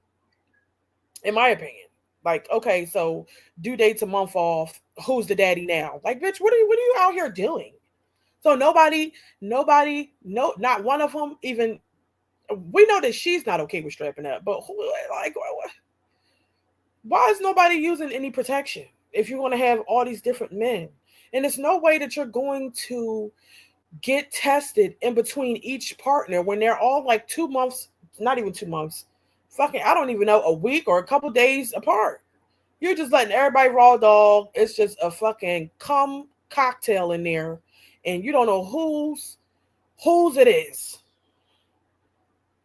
in my opinion. Like, okay, so due date's a month off. Who's the daddy now? Like, bitch, what are you out here doing? So nobody, no, not one of them even. We know that she's not okay with strapping up, but why is nobody using any protection if you're going to have all these different men? And there's no way that you're going to get tested in between each partner when they're all like 2 months, not even 2 months, fucking, I don't even know, a week or a couple days apart. You're just letting everybody raw dog. It's just a fucking cum cocktail in there, and you don't know whose it is.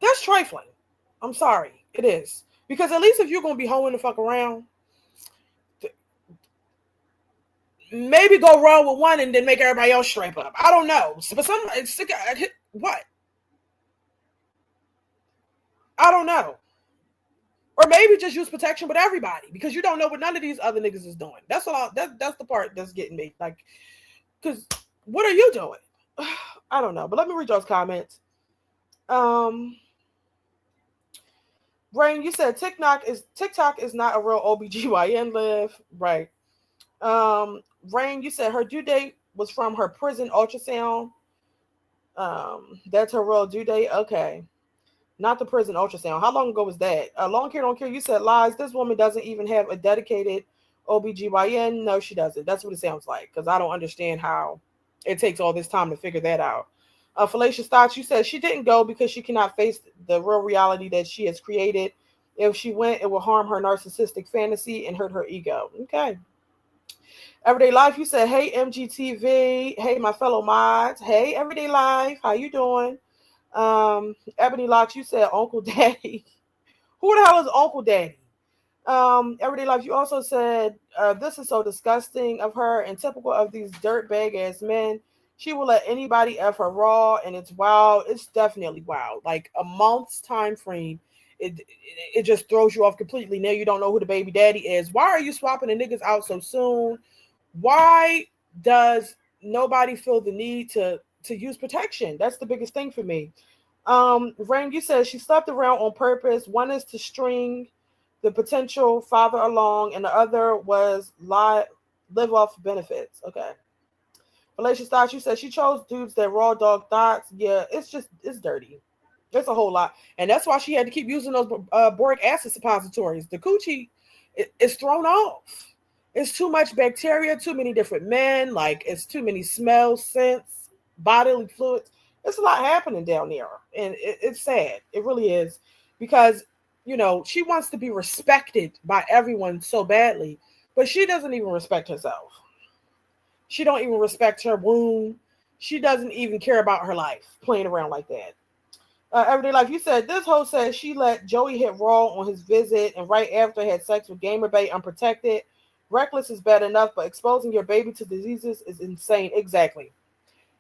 That's trifling. I'm sorry. It is. Because at least if you're gonna be hoeing the fuck around, maybe go wrong with one and then make everybody else straight up. I don't know. But some what? I don't know. Or maybe just use protection with everybody because you don't know what none of these other niggas is doing. That's all. That's the part that's getting me. Like, because what are you doing? I don't know. But let me read those comments. Rain, you said TikTok is not a real OBGYN live. Right. Rain, you said her due date was from her prison ultrasound. That's her real due date. Okay. Not the prison ultrasound. How long ago was that? Long care don't care. You said lies. This woman doesn't even have a dedicated OBGYN. No, she doesn't. That's what it sounds like. Because I don't understand how it takes all this time to figure that out. Fallacious thoughts. You said she didn't go because she cannot face the real reality that she has created. If she went, it will harm her narcissistic fantasy and hurt her ego. Okay. Everyday life. You said, hey, MGTV. Hey, my fellow mods. Hey, everyday life. How you doing? Ebony Locks, you said Uncle Daddy. Who the hell is Uncle Daddy? Everyday Life, you also said this is so disgusting of her and typical of these dirtbag ass men. She will let anybody F her raw, and it's wild. It's definitely wild. Like a month's time frame, it just throws you off completely. Now you don't know who the baby daddy is. Why are you swapping the niggas out so soon? Why does nobody feel the need to use protection? That's the biggest thing for me. Rain, you said she slept around on purpose. One is to string the potential father along, and the other was live off benefits. Okay. Fallacious thoughts, you said she chose dudes that raw dog thoughts. Yeah, it's dirty. It's a whole lot. And that's why she had to keep using those boric acid suppositories. The coochie is thrown off. It's too much bacteria, too many different men, like it's too many smells, scents, bodily fluids. It's a lot happening down there. And it's sad. It really is. Because, she wants to be respected by everyone so badly, but she doesn't even respect herself. She don't even respect her womb. She doesn't even care about her life, playing around like that. Everyday life, you said this hoe said she let Joey hit raw on his visit and right after had sex with Gamer Bay unprotected. Reckless is bad enough, but exposing your baby to diseases is insane. Exactly.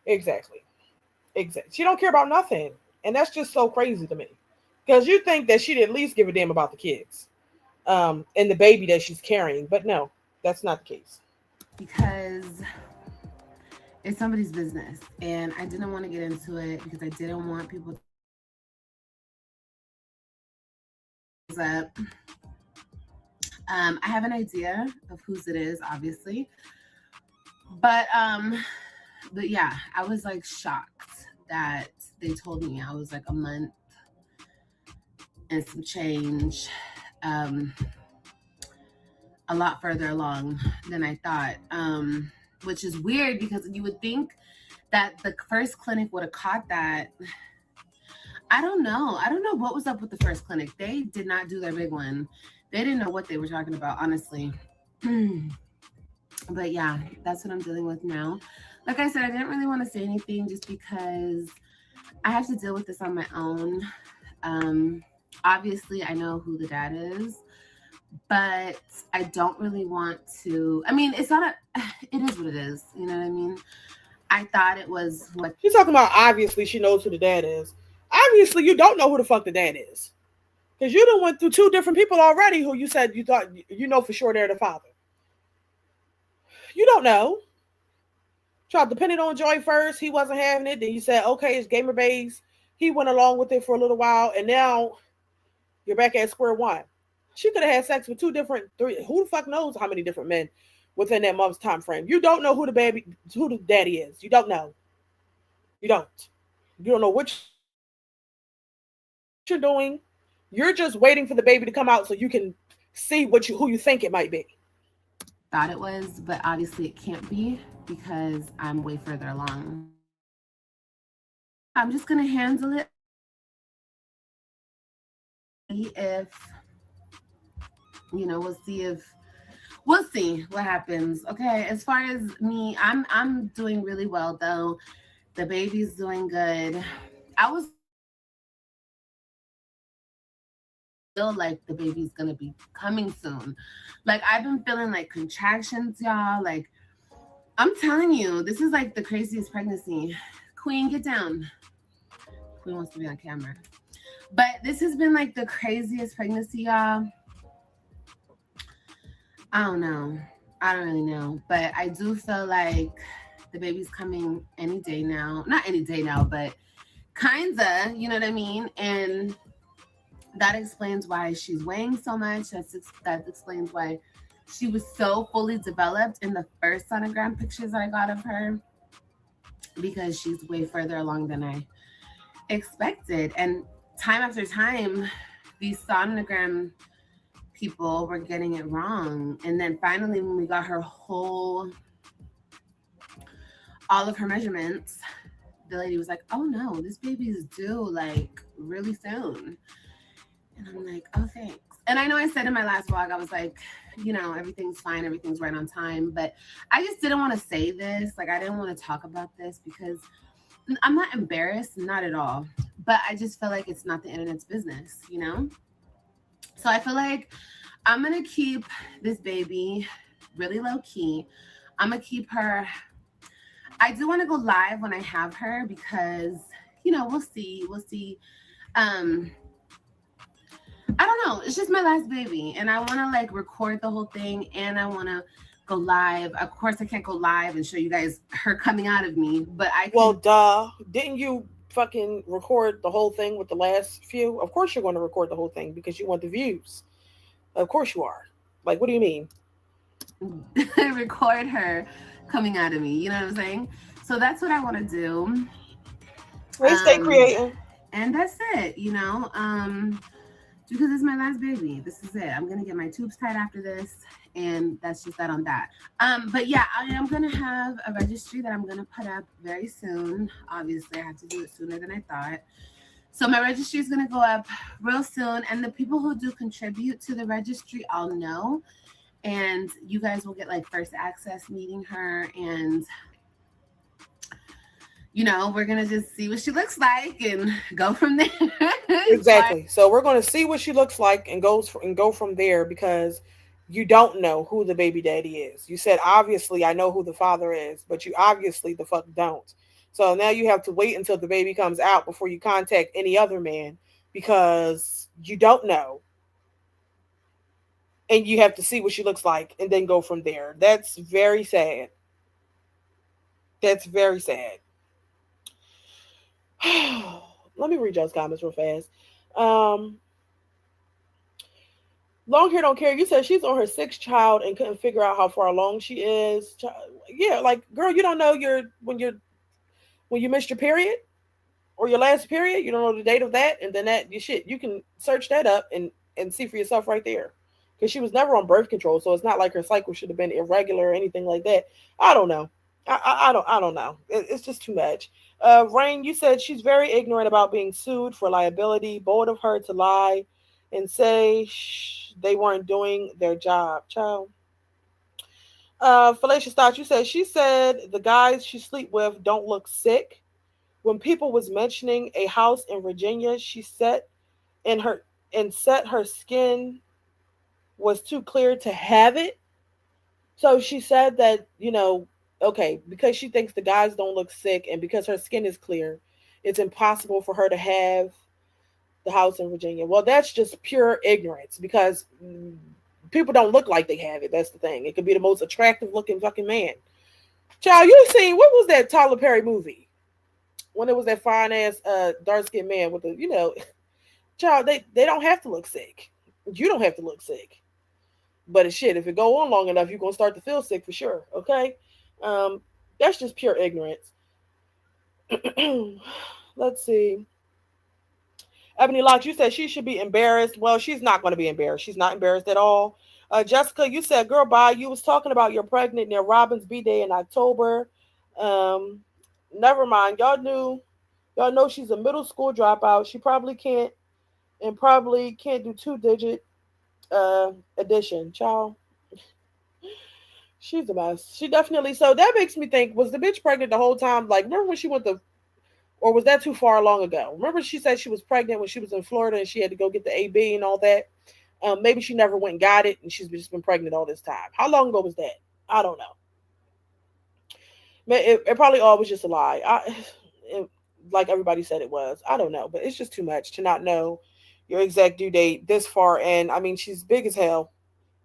She don't care about nothing. And that's just so crazy to me. Because you think that she'd at least give a damn about the kids and the baby that she's carrying. But no, that's not the case. Because it's somebody's business. And I didn't want to get into it because I didn't want people to up. I have an idea of whose it is, obviously. But yeah, I was like shocked that they told me I was like a month and some change, a lot further along than I thought, which is weird because you would think that the first clinic would have caught that. I don't know what was up with the first clinic. They did not do their big one. They didn't know what they were talking about, honestly. But yeah, that's what I'm dealing with now. Like I said, I didn't really want to say anything just because I have to deal with this on my own. Obviously, I know who the dad is, but I don't really want to. I mean, it is what it is. You know what I mean? I thought it was what she's talking about. Obviously, she knows who the dad is. Obviously, you don't know who the fuck the dad is. Because you done went through two different people already who you said you thought for sure they're the father. You don't know. Tried depending on Joy first. He wasn't having it. Then you said, okay, it's Gamer Base. He went along with it for a little while. And now you're back at square one. She could have had sex with three. Who the fuck knows how many different men within that month's time frame? You don't know who the daddy is. You don't know. You don't. You don't know what you're doing. You're just waiting for the baby to come out so you can see who you think it might be. Thought it was, but obviously it can't be because I'm way further along. I'm just gonna handle it. If we'll see what happens. Okay, as far as me, I'm doing really well though. The baby's doing good. I was feel like the baby's gonna be coming soon. Like I've been feeling like contractions, y'all. Like I'm telling you, this is like the craziest pregnancy. Queen, get down. Queen wants to be on camera. But this has been like the craziest pregnancy, y'all. I don't know. I don't really know. But I do feel like the baby's coming any day now. Not any day now, but kinda, you know what I mean? And that explains why she's weighing so much. That explains why she was so fully developed in the first sonogram pictures I got of her, because she's way further along than I expected. And time after time, these sonogram people were getting it wrong. And then finally, when we got all of her measurements, the lady was like, oh no, this baby's due like really soon. And I'm like, oh, thanks. And I know I said in my last vlog, I was like, you know, everything's fine, everything's right on time. But I just didn't want to say this. Like, I didn't want to talk about this because I'm not embarrassed, not at all. But I just feel like it's not the internet's business, you know? So I feel like I'm going to keep this baby really low key. I'm going to keep her. I do want to go live when I have her because, you know, we'll see. We'll see. I don't know. It's just my last baby. And I want to like record the whole thing and I want to go live. Of course, I can't go live and show you guys her coming out of me, but I can. Well, duh. Didn't you fucking record the whole thing with the last few? Of course you're going to record the whole thing because you want the views. Of course you are. Like, what do you mean? Record her coming out of me. You know what I'm saying? So that's what I want to do. We stay creating. And that's it, you know? Because it's my last baby. This is it. I'm gonna get my tubes tied after this, and that's just that on that. But yeah, I am gonna have a registry that I'm gonna put up very soon. Obviously, I have to do it sooner than I thought. So my registry is gonna go up real soon, and the people who do contribute to the registry, I'll know, and you guys will get like first access meeting her, and you know, we're gonna just see what she looks like and go from there. Exactly. So we're going to see what she looks like and go from there because you don't know who the baby daddy is. You said obviously I know who the father is, but you obviously the fuck don't. So now you have to wait until the baby comes out before you contact any other man because you don't know. And you have to see what she looks like and then go from there. That's very sad. That's very sad. Let me read y'all's comments real fast. Long hair don't care. You said she's on her sixth child and couldn't figure out how far along she is. Yeah, like girl, you don't know when you missed your period or your last period. You don't know the date of that, and then that you shit. You can search that up and see for yourself right there. Because she was never on birth control, so it's not like her cycle should have been irregular or anything like that. I don't know. I don't know. It's just too much. Rain, you said she's very ignorant about being sued for liability. Bold of her to lie and say they weren't doing their job. Child. Fallacious thoughts. You said she said the guys she sleep with don't look sick. When people was mentioning a house in Virginia, she said said her skin was too clear to have it. So she said that, okay, because she thinks the guys don't look sick and because her skin is clear, it's impossible for her to have the house in Virginia. Well, that's just pure ignorance because people don't look like they have it. That's the thing. It could be the most attractive looking fucking man. Child, you seen, what was that Tyler Perry movie? When it was that fine ass dark skinned man with the, child, they don't have to look sick. You don't have to look sick. But shit, if it go on long enough, you're gonna start to feel sick for sure. Okay, that's just pure ignorance. Let's see. Ebony Locke, you said she should be embarrassed. Well, she's not going to be embarrassed. She's not embarrassed at all. Jessica, you said, girl, bye. You was talking about you're pregnant near Robin's B-Day in October. Never mind. Y'all know she's a middle school dropout. She probably can't do 2-digit addition, child. She's a mess. She definitely. So that makes me think: was the bitch pregnant the whole time? Like, remember when she went to Or was that too far long ago? Remember, she said she was pregnant when she was in Florida and she had to go get the AB and all that. Maybe she never went and got it, and she's just been pregnant all this time. How long ago was that? I don't know. It probably all was just a lie. Like everybody said it was. I don't know, but it's just too much to not know your exact due date this far. And I mean, she's big as hell.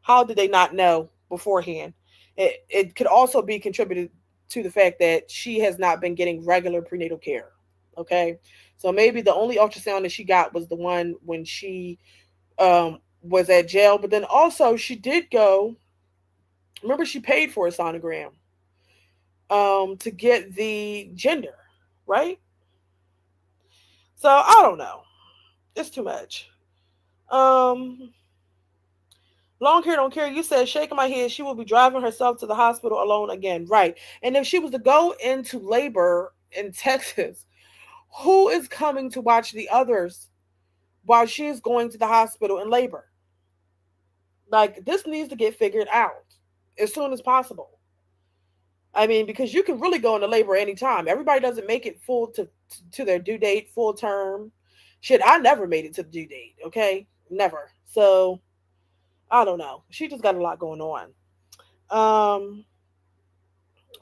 How did they not know beforehand? It could also be contributed to the fact that she has not been getting regular prenatal care. Okay, so maybe the only ultrasound that she got was the one when she was at jail. But then also she did go. Remember, she paid for a sonogram to get the gender, right? So I don't know. It's too much. Um, Long hair don't care. You said shaking my head. She will be driving herself to the hospital alone again, right? And if she was to go into labor in Texas, who is coming to watch the others while she is going to the hospital in labor? Like, this needs to get figured out as soon as possible. I mean, because you can really go into labor anytime. Everybody doesn't make it full to their due date, full term. Shit, I never made it to the due date, okay? Never. So, I don't know. She just got a lot going on.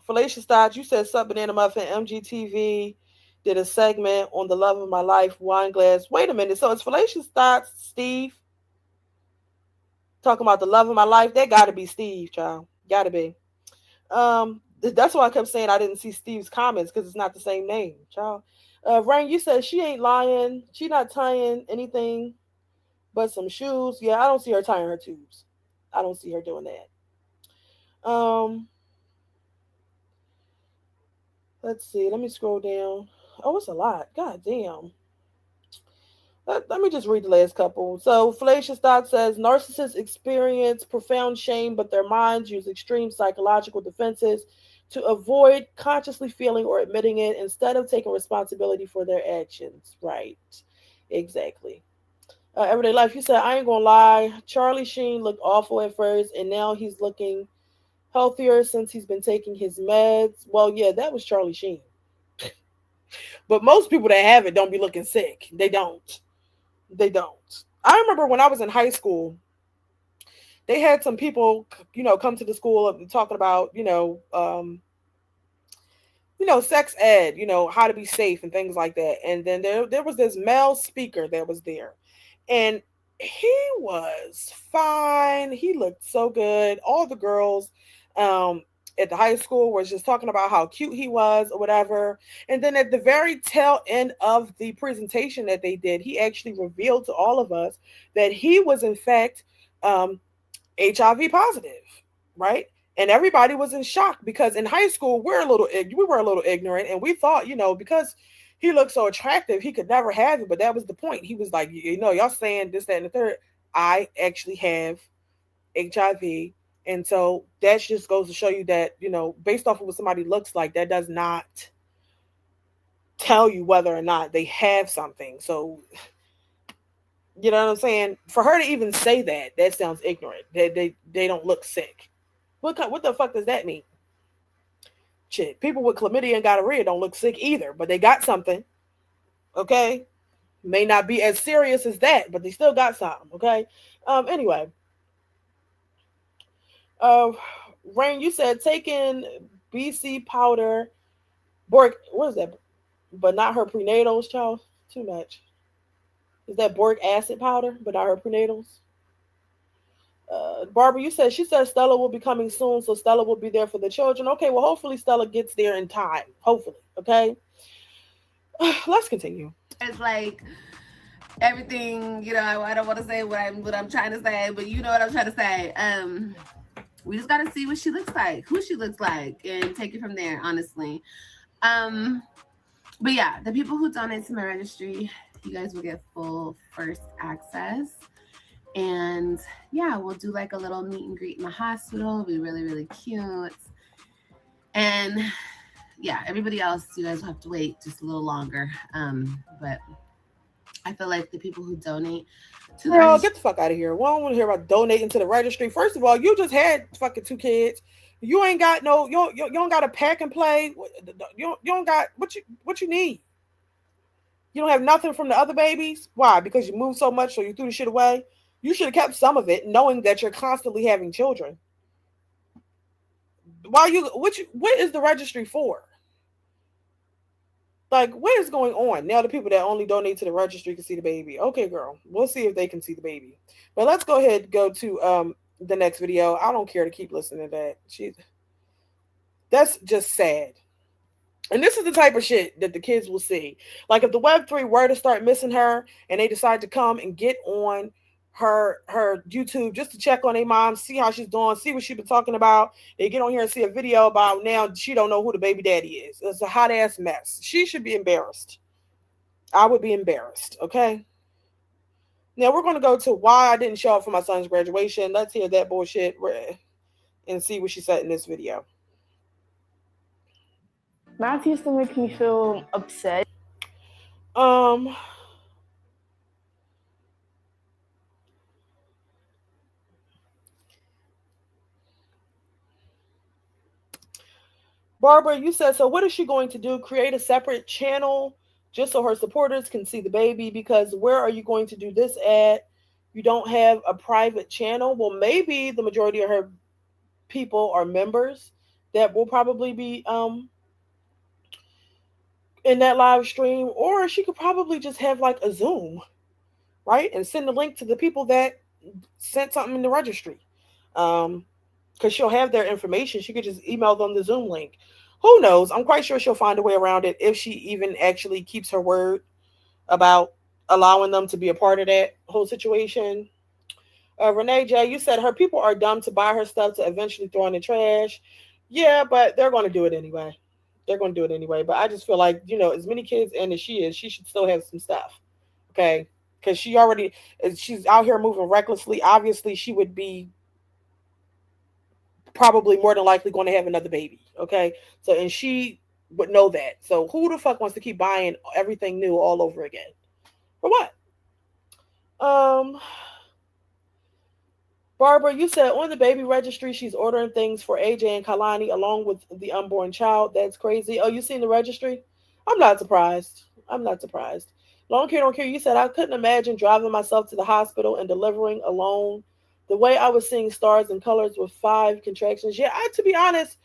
Fallacious Thoughts, you said Sub Banana Muffin, MGTV did a segment on the love of my life, Wine Glass. Wait a minute. So it's Fallacious Thoughts, Steve, talking about the love of my life. That got to be Steve, child. Got to be. That's why I kept saying I didn't see Steve's comments, because it's not the same name, child. Rain, you said she ain't lying. She not tying anything but some shoes. Yeah, I don't see her tying her tubes. I don't see her doing that. Let's see. Let me scroll down. Oh, it's a lot. God damn. Let me just read the last couple. So, Fallacious Doc says narcissists experience profound shame, but their minds use extreme psychological defenses to avoid consciously feeling or admitting it instead of taking responsibility for their actions. Right. Exactly. Everyday Life, you said, I ain't gonna lie. Charlie Sheen looked awful at first, and now he's looking healthier since he's been taking his meds. Well, yeah, that was Charlie Sheen. But most people that have it don't be looking sick. They don't. They don't. I remember when I was in high school, they had some people, come to the school talking about, sex ed, how to be safe and things like that. And then there was this male speaker that was there, and he was fine. He looked so good. All the girls at the high school was just talking about how cute he was or whatever. And then at the very tail end of the presentation that they did, he actually revealed to all of us that he was in fact HIV positive, right? And everybody was in shock, because in high school we were a little ignorant, and we thought, because he looked so attractive, he could never have it. But that was the point. He was like, y'all saying this, that, and the third. I actually have HIV. And so that just goes to show you that, based off of what somebody looks like, that does not tell you whether or not they have something. So, you know what I'm saying? For her to even say that sounds ignorant. They don't look sick. What the fuck does that mean? Shit, people with chlamydia and gonorrhea don't look sick either, but they got something. Okay? May not be as serious as that, but they still got something. Okay? Anyway. Rain, you said taking BC powder, boric, what is that? But not her prenatals, child. Too much. Is that boric acid powder, but not her prenatals? Barbara, she said Stella will be coming soon, so Stella will be there for the children. Okay, well, hopefully Stella gets there in time. Hopefully, okay? Let's continue. It's like everything, I don't want to say what I'm trying to say, but you know what I'm trying to say. We just got to see what she looks like, who she looks like, and take it from there, honestly. But yeah, the people who donate to my registry, you guys will get full first access. And yeah, we'll do like a little meet and greet in the hospital. It'll be really, really cute. And yeah, everybody else, you guys will have to wait just a little longer. But I feel like the people who donate to the Girl, get the fuck out of here. We don't want to hear about donating to the registry. First of all, you just had fucking 2 kids. You ain't got you don't got a pack and play. You don't got what you need. You don't have nothing from the other babies. Why? Because you moved so much, so you threw the shit away. You should have kept some of it, knowing that you're constantly having children. Why you? What is the registry for? Like, what is going on? Now the people that only donate to the registry can see the baby. Okay, girl, we'll see if they can see the baby. But let's go ahead and go to the next video. I don't care to keep listening to that. That's just sad. And this is the type of shit that the kids will see. Like if the Web3 were to start missing her and they decide to come and get on her YouTube just to check on their mom, see how she's doing, see what she's been talking about. They get on here and see a video about now she don't know who the baby daddy is. It's a hot ass mess. She should be embarrassed. I would be embarrassed. Okay. Now we're going to go to why I didn't show up for my son's graduation. Let's hear that bullshit and see what she said in this video. Math used to make me feel upset. Barbara, you said, so what is she going to do? Create a separate channel just so her supporters can see the baby? Because where are you going to do this at? You don't have a private channel. Well, maybe the majority of her people are members that will probably be in that live stream, or she could probably just have like a Zoom, right? And send the link to the people that sent something in the registry. Because she'll have their information. She could just email them the Zoom link. Who knows? I'm quite sure she'll find a way around it if she even actually keeps her word about allowing them to be a part of that whole situation. Renee J, you said her people are dumb to buy her stuff to eventually throw in the trash. Yeah, but they're going to do it anyway. They're going to do it anyway. But I just feel like, as many kids and as she is, she should still have some stuff. Okay? Because she's out here moving recklessly. Obviously, she would be probably more than likely going to have another baby. Okay? So, and she would know that. So who the fuck wants to keep buying everything new all over again? For what? Barbara, you said on the baby registry, she's ordering things for AJ and Kalani along with the unborn child. That's crazy. Oh, you seen the registry? I'm not surprised. I'm not surprised. Long care, don't care. You said I couldn't imagine driving myself to the hospital and delivering alone. The way I was seeing stars and colors with 5 contractions. Yeah, to be honest,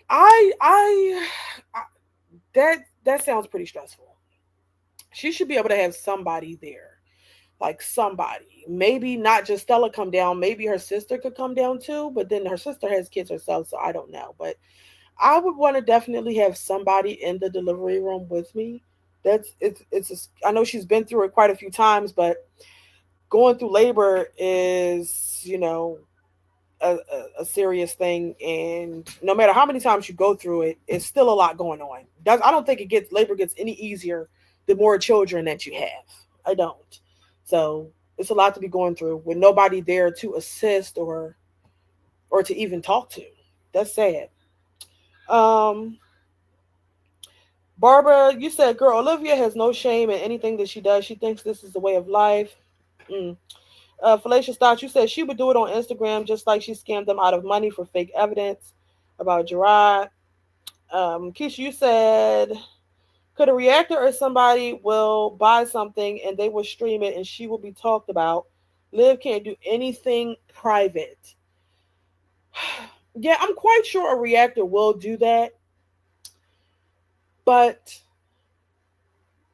I that sounds pretty stressful. She should be able to have somebody there. Like somebody, maybe not just Stella come down, maybe her sister could come down too, but then her sister has kids herself, so I don't know. But I would want to definitely have somebody in the delivery room with me. I know she's been through it quite a few times, but going through labor is, a serious thing, and no matter how many times you go through it, it's still a lot going on. I don't think labor gets any easier the more children that you have. I don't. So it's a lot to be going through with nobody there to assist or to even talk to. That's sad. Barbara, you said, girl, Olivia has no shame in anything that she does. She thinks this is the way of life. Fallacious Thoughts, you said she would do it on Instagram just like she scammed them out of money for fake evidence about Gerard. Keisha, you said, could a reactor or somebody will buy something and they will stream it and she will be talked about? Liv can't do anything private. Yeah, I'm quite sure a reactor will do that. But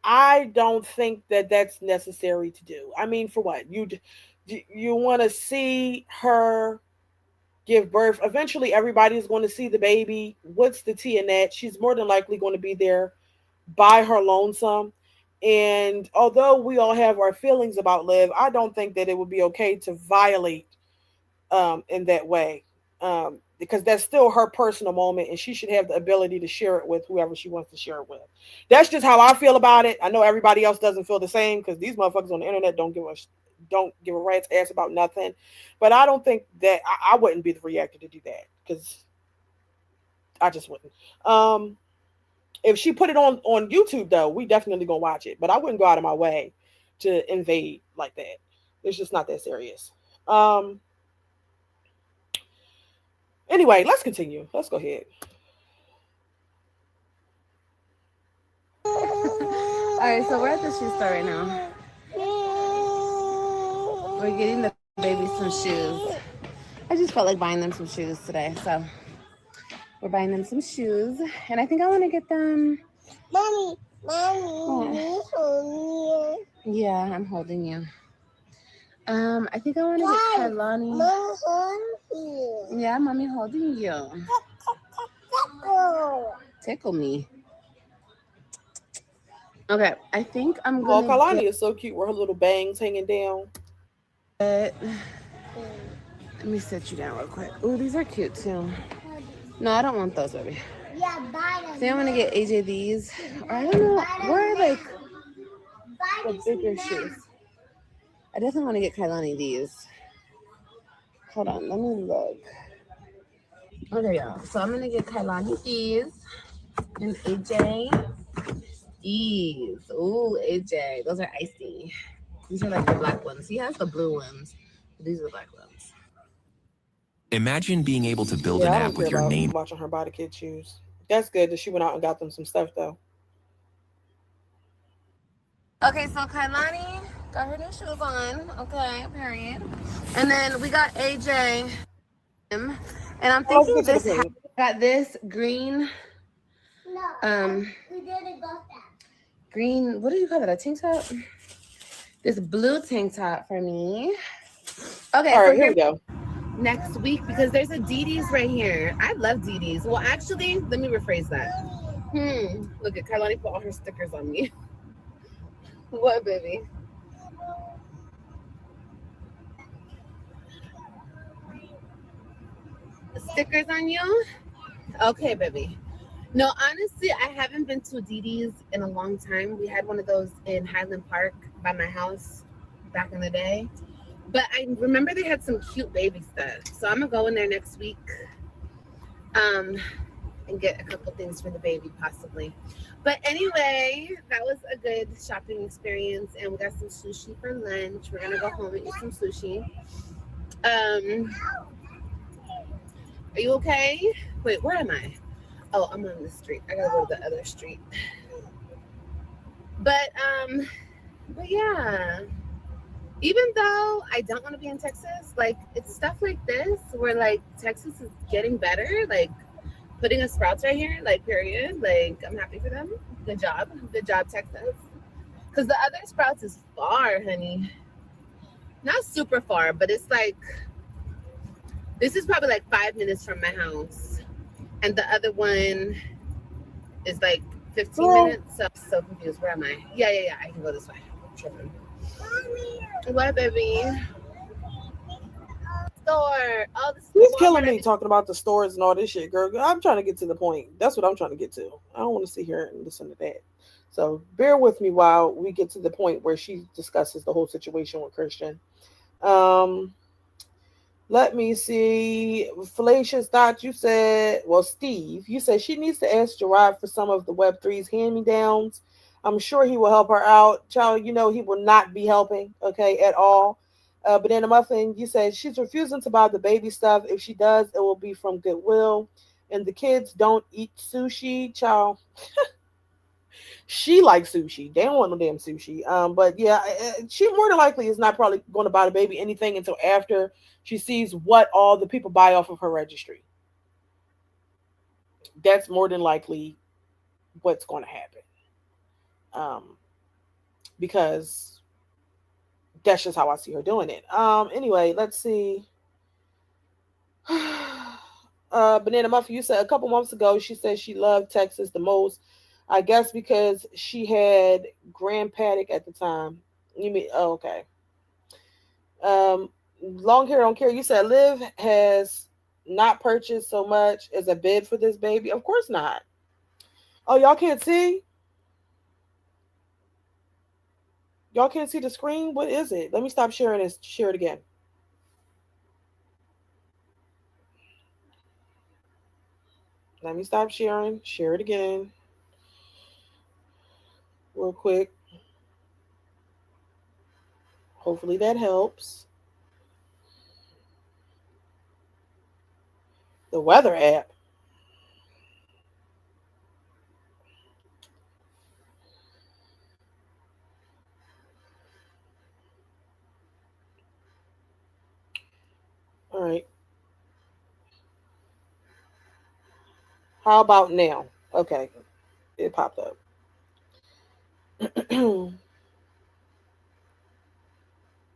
I don't think that that's necessary to do. I mean, for what? You want to see her give birth. Eventually, everybody's going to see the baby. What's the tea in that? She's more than likely going to be there by her lonesome. And although we all have our feelings about Liv, I don't think that it would be okay to violate in that way. Because that's still her personal moment and she should have the ability to share it with whoever she wants to share it with. That's just how I feel about it. I know everybody else doesn't feel the same because these motherfuckers on the internet don't give a rat's ass about nothing. But I don't think that I wouldn't be the reactor to do that because I just wouldn't. If she put it on YouTube though, we definitely gonna watch it. But I wouldn't go out of my way to invade like that. It's just not that serious. Anyway, let's continue. Let's go ahead. right, so we're at the shoe store right now. We're getting the baby some shoes. I just felt like buying them some shoes today, so we're buying them some shoes, and I think I want to get them. Mommy, hold me. Yeah, I'm holding you. I think I want to get Kailani. Mommy holding you. Yeah, mommy holding you. Tickle me. Okay, I think I'm Oh, gonna Kalani get. is so cute with her little bangs hanging down. Let me set you down real quick. Ooh, these are cute too. No, I don't want those, baby. Yeah, buy them. I think I'm gonna get AJ these. Or I don't know. Where are like the bigger shoes? I definitely want to get Kailani these. Hold on, let me look. Okay, y'all. So I'm gonna get Kailani these and AJ these. Ooh, AJ, those are icy. These are like the black ones. He has the blue ones. These are the black ones. Imagine being able to build Yeah, an I app don't care with your about name. watching her buy the kid shoes. That's good that she went out and got them some stuff though. Okay, so Kailani got her new shoes on. Okay, period. And then we got AJ. And I'm Well, let's thinking get to the this point. got this green. We didn't got that. Green. What do you call that? A tank top? This blue tank top for me. Okay, All so right, here here we go. next week because there's a DD's right here. I love DD's. Well, actually, let me rephrase that. Look at Kailani put all her stickers on me. What, baby? Stickers on you? Okay, baby. No, honestly, I haven't been to DD's in a long time. We had one of those in Highland Park by my house back in the day. But I remember they had some cute baby stuff. So I'm gonna go in there next week. And get a couple things for the baby possibly. But anyway, that was a good shopping experience and we got some sushi for lunch. We're gonna go home and eat some sushi. Um are you okay? Wait, where am I? Oh, I'm on the street. I gotta go to the other street. But but yeah. Even though I don't want to be in Texas, like it's stuff like this where like Texas is getting better, like putting a Sprouts right here, like period. Like I'm happy for them. Good job, Texas. Because the other Sprouts is far, honey. Not super far, but it's like this is probably like 5 minutes from my house, and the other one is like 15 Girl, minutes. So I'm so confused. Where am I? Yeah. I can go this way. I'm tripping. What, baby? Store. Oh, this is he's Walmart. killing me talking about the stores and all this shit, girl. I'm trying to get to the point. That's what I'm trying to get to. I don't want to sit here and listen to that. So bear with me while we get to the point where she discusses the whole situation with Christian. Um, Let me see. Fallacious Dot, you said, well, Steve, you said she needs to ask Gerard for some of the Web3's hand me downs. I'm sure he will help her out. Child, you know he will not be helping, okay, at all. Banana Muffin, you said she's refusing to buy the baby stuff. If she does, it will be from Goodwill. And the kids don't eat sushi, child. She likes sushi. They don't want no damn sushi. But yeah, she more than likely is not probably going to buy the baby anything until after she sees what all the people buy off of her registry. That's more than likely what's going to happen. Um, because that's just how I see her doing it. Anyway, let's see. Banana Muffin, you said a couple months ago she said she loved Texas the most. I guess because she had Grand Paddock at the time. You mean, oh, okay. Long hair don't care. You said Liv has not purchased so much as a bid for this baby. Of course not. Oh, y'all can't see? Y'all can't see the screen? What is it? Let me stop sharing and share it again. Let me stop sharing. Share it again. Real quick. Hopefully that helps. The weather app. How about now? Okay, it popped up.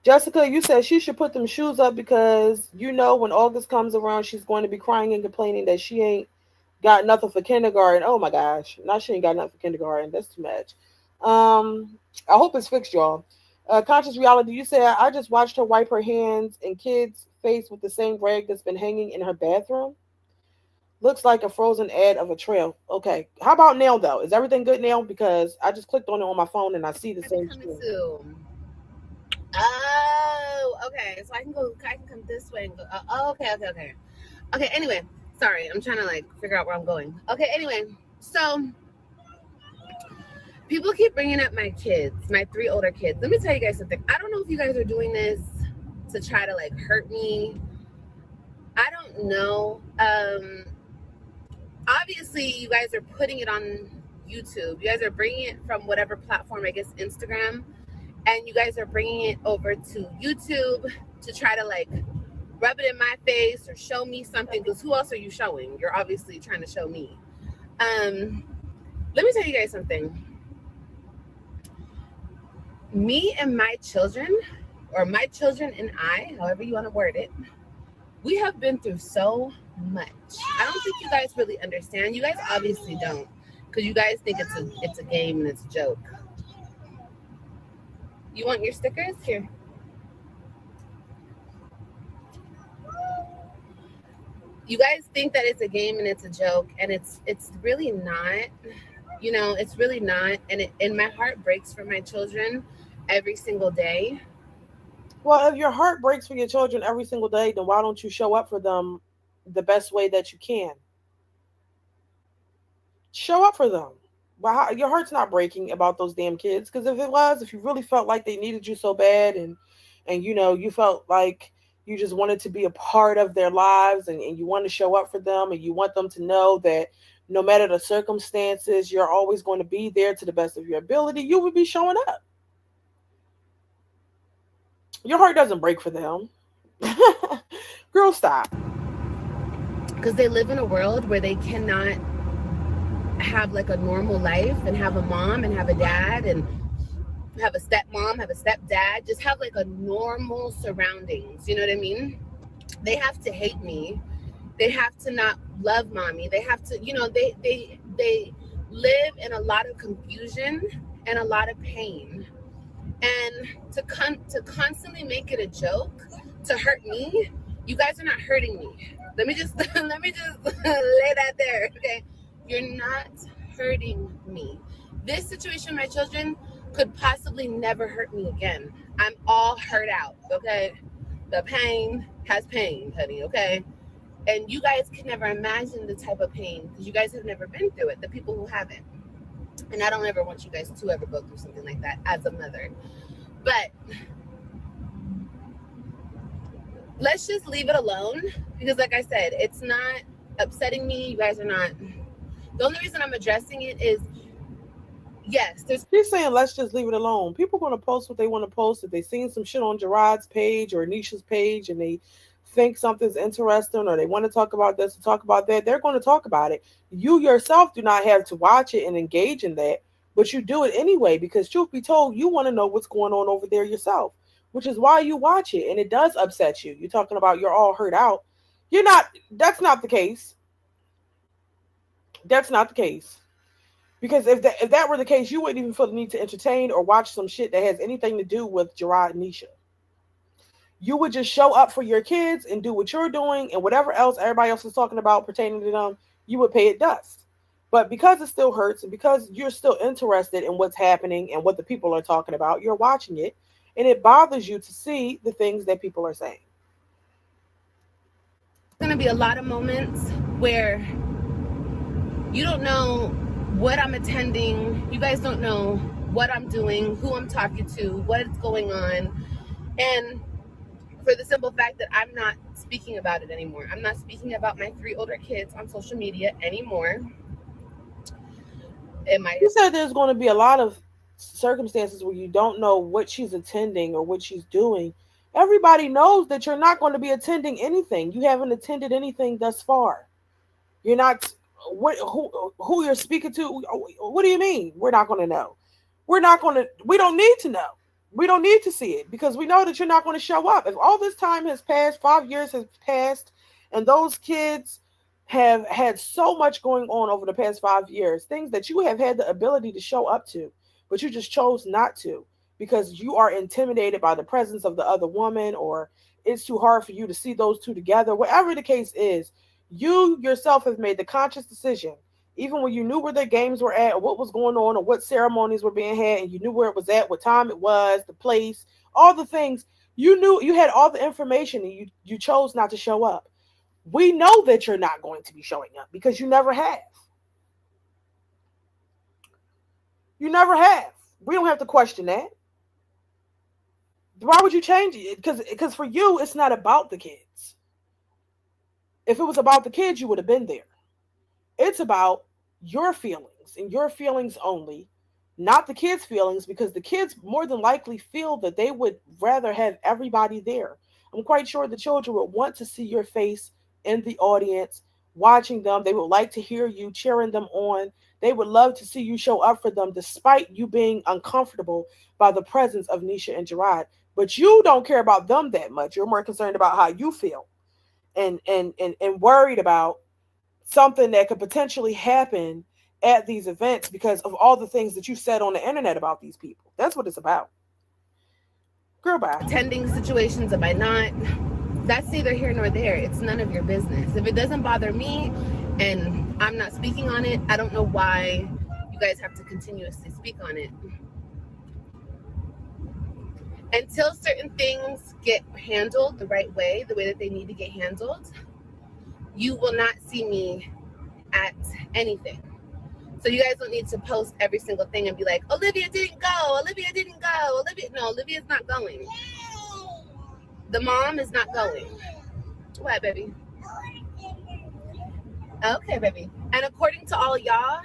Jessica, you said she should put them shoes up because you know when August comes around, she's going to be crying and complaining that she ain't got nothing for kindergarten. Oh my gosh, now she ain't got nothing for kindergarten. That's too much. I hope it's fixed, y'all. Conscious reality, you said I just watched her wipe her hands and kids' face with the same rag that's been hanging in her bathroom. Looks like a frozen ad of a trail. Okay, how about now though? Is everything good now? Because I just clicked on it on my phone and I see the same Coming screen. soon. Oh, okay. So I can go. I can come this way and go. Oh, okay, okay, okay. Okay. Anyway, sorry. I'm trying to like figure out where I'm going. Okay. Anyway, so people keep bringing up my kids, my 3 older kids. Let me tell you guys something. I don't know if you guys are doing this to try to like hurt me. I don't know. Obviously, you guys are putting it on YouTube. You guys are bringing it from whatever platform, I guess Instagram, and you guys are bringing it over to YouTube to try to like rub it in my face or show me something. Because who else are you showing? You're obviously trying to show me. Let me tell you guys something. Me and my children, or my children and I, however you want to word it, we have been through so much. I don't think you guys really understand. You guys obviously don't, because you guys think it's a game and it's a joke. You want your stickers? Here. You guys think that it's a game and it's a joke, and it's really not. You know, it's really not. And my heart breaks for my children every single day. Well, if your heart breaks for your children every single day, then why don't you show up for them the best way that you can? Show up for them. Well, your heart's not breaking about those damn kids. Because if it was, if you really felt like they needed you so bad, and you know you felt like you just wanted to be a part of their lives, and you want to show up for them, and you want them to know that no matter the circumstances, you're always going to be there to the best of your ability, you would be showing up. Your heart doesn't break for them. Girl, stop. Because they live in a world where they cannot have like a normal life and have a mom and have a dad and have a stepmom, have a stepdad, just have like a normal surroundings. You know what I mean? They have to hate me. They have to not love mommy. They have to, you know, they live in a lot of confusion and a lot of pain. And to constantly make it a joke, to hurt me, you guys are not hurting me. Let me just lay that there, okay? You're not hurting me. This situation, my children, could possibly never hurt me again. I'm all hurt out, okay? The pain has pain, honey, okay? And you guys can never imagine the type of pain because you guys have never been through it, the people who haven't. And I don't ever want you guys to ever go through something like that as a mother. But let's just leave it alone because, like I said, it's not upsetting me. You guys are not. The only reason I'm addressing it is, yes, there's. She's saying let's just leave it alone. People are going to post what they want to post. If they seen some shit on Gerard's page or Anisha's page and they think something's interesting or they want to talk about this or talk about that, they're going to talk about it. You yourself do not have to watch it and engage in that, but you do it anyway because truth be told, you want to know what's going on over there yourself, which is why you watch it, and it does upset you. You're talking about you're all hurt out. You're not. That's not the case. That's not the case. Because if that were the case, you wouldn't even feel the need to entertain or watch some shit that has anything to do with Gerard and Nisha. You would just show up for your kids and do what you're doing, and whatever else everybody else is talking about pertaining to them, you would pay it dust. But because it still hurts and because you're still interested in what's happening and what the people are talking about, you're watching it, and it bothers you to see the things that people are saying. There's going to be a lot of moments where you don't know what I'm attending. You guys don't know what I'm doing, who I'm talking to, what is going on. And for the simple fact that I'm not speaking about it anymore. I'm not speaking about my 3 older kids on social media anymore. You said there's going to be a lot of circumstances where you don't know what she's attending or what she's doing. Everybody knows that you're not going to be attending anything. You haven't attended anything thus far. You're not. who you're speaking to. What do you mean? We're not going to know. We're not going to. We don't need to know. We don't need to see it because we know that you're not going to show up. If all this time has passed, 5 years has passed, and those kids have had so much going on over the past 5 years, things that you have had the ability to show up to, but you just chose not to because you are intimidated by the presence of the other woman, or it's too hard for you to see those two together. Whatever the case is, you yourself have made the conscious decision, even when you knew where the games were at, or what was going on, or what ceremonies were being had, and you knew where it was at, what time it was, the place, all the things. You knew you had all the information, and you chose not to show up. We know that you're not going to be showing up because you never have. You never have. We don't have to question that. Why would you change it? Because for you, it's not about the kids. If it was about the kids, you would have been there. It's about your feelings and your feelings only, not the kids' feelings, because the kids more than likely feel that they would rather have everybody there. I'm quite sure the children would want to see your face in the audience, watching them. They would like to hear you cheering them on. They would love to see you show up for them despite you being uncomfortable by the presence of Nisha and Gerard. But you don't care about them that much. You're more concerned about how you feel and worried about something that could potentially happen at these events because of all the things that you said on the internet about these people. That's what it's about. Girl, bye. Attending situations, am I not? That's neither here nor there. It's none of your business. If it doesn't bother me and I'm not speaking on it, I don't know why you guys have to continuously speak on it. Until certain things get handled the right way, the way that they need to get handled, you will not see me at anything. So you guys don't need to post every single thing and be like, Olivia didn't go, Olivia didn't go, No, Olivia's not going. The mom is not going. What, baby? Okay, baby. And according to all y'all,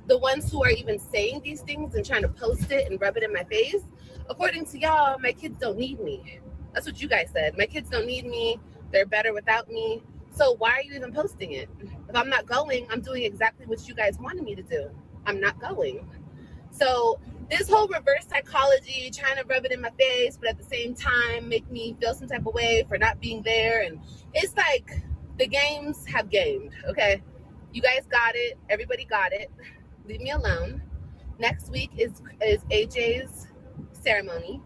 the ones who are even saying these things and trying to post it and rub it in my face, according to y'all, my kids don't need me. That's what you guys said. My kids don't need me. They're better without me. So why are you even posting it? If I'm not going, I'm doing exactly what you guys wanted me to do. I'm not going. So this whole reverse psychology, trying to rub it in my face, but at the same time make me feel some type of way for not being there. And it's like the games have gamed, okay? You guys got it. Everybody got it. Leave me alone. Next week is AJ's ceremony.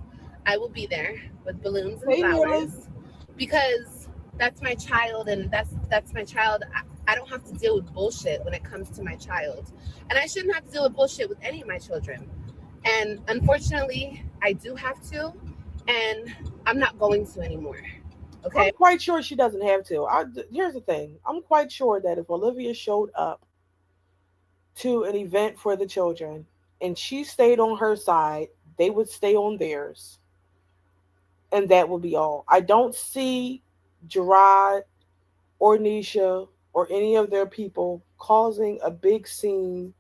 I will be there with balloons and flowers because that's my child, and that's my child. I don't have to deal with bullshit when it comes to my child. And I shouldn't have to deal with bullshit with any of my children. And unfortunately, I do have to, and I'm not going to anymore. Okay? I'm quite sure she doesn't have to. Here's the thing. I'm quite sure that if Olivia showed up to an event for the children and she stayed on her side, they would stay on theirs. And that would be all. I don't see Gerard or Nisha or any of their people causing a big scene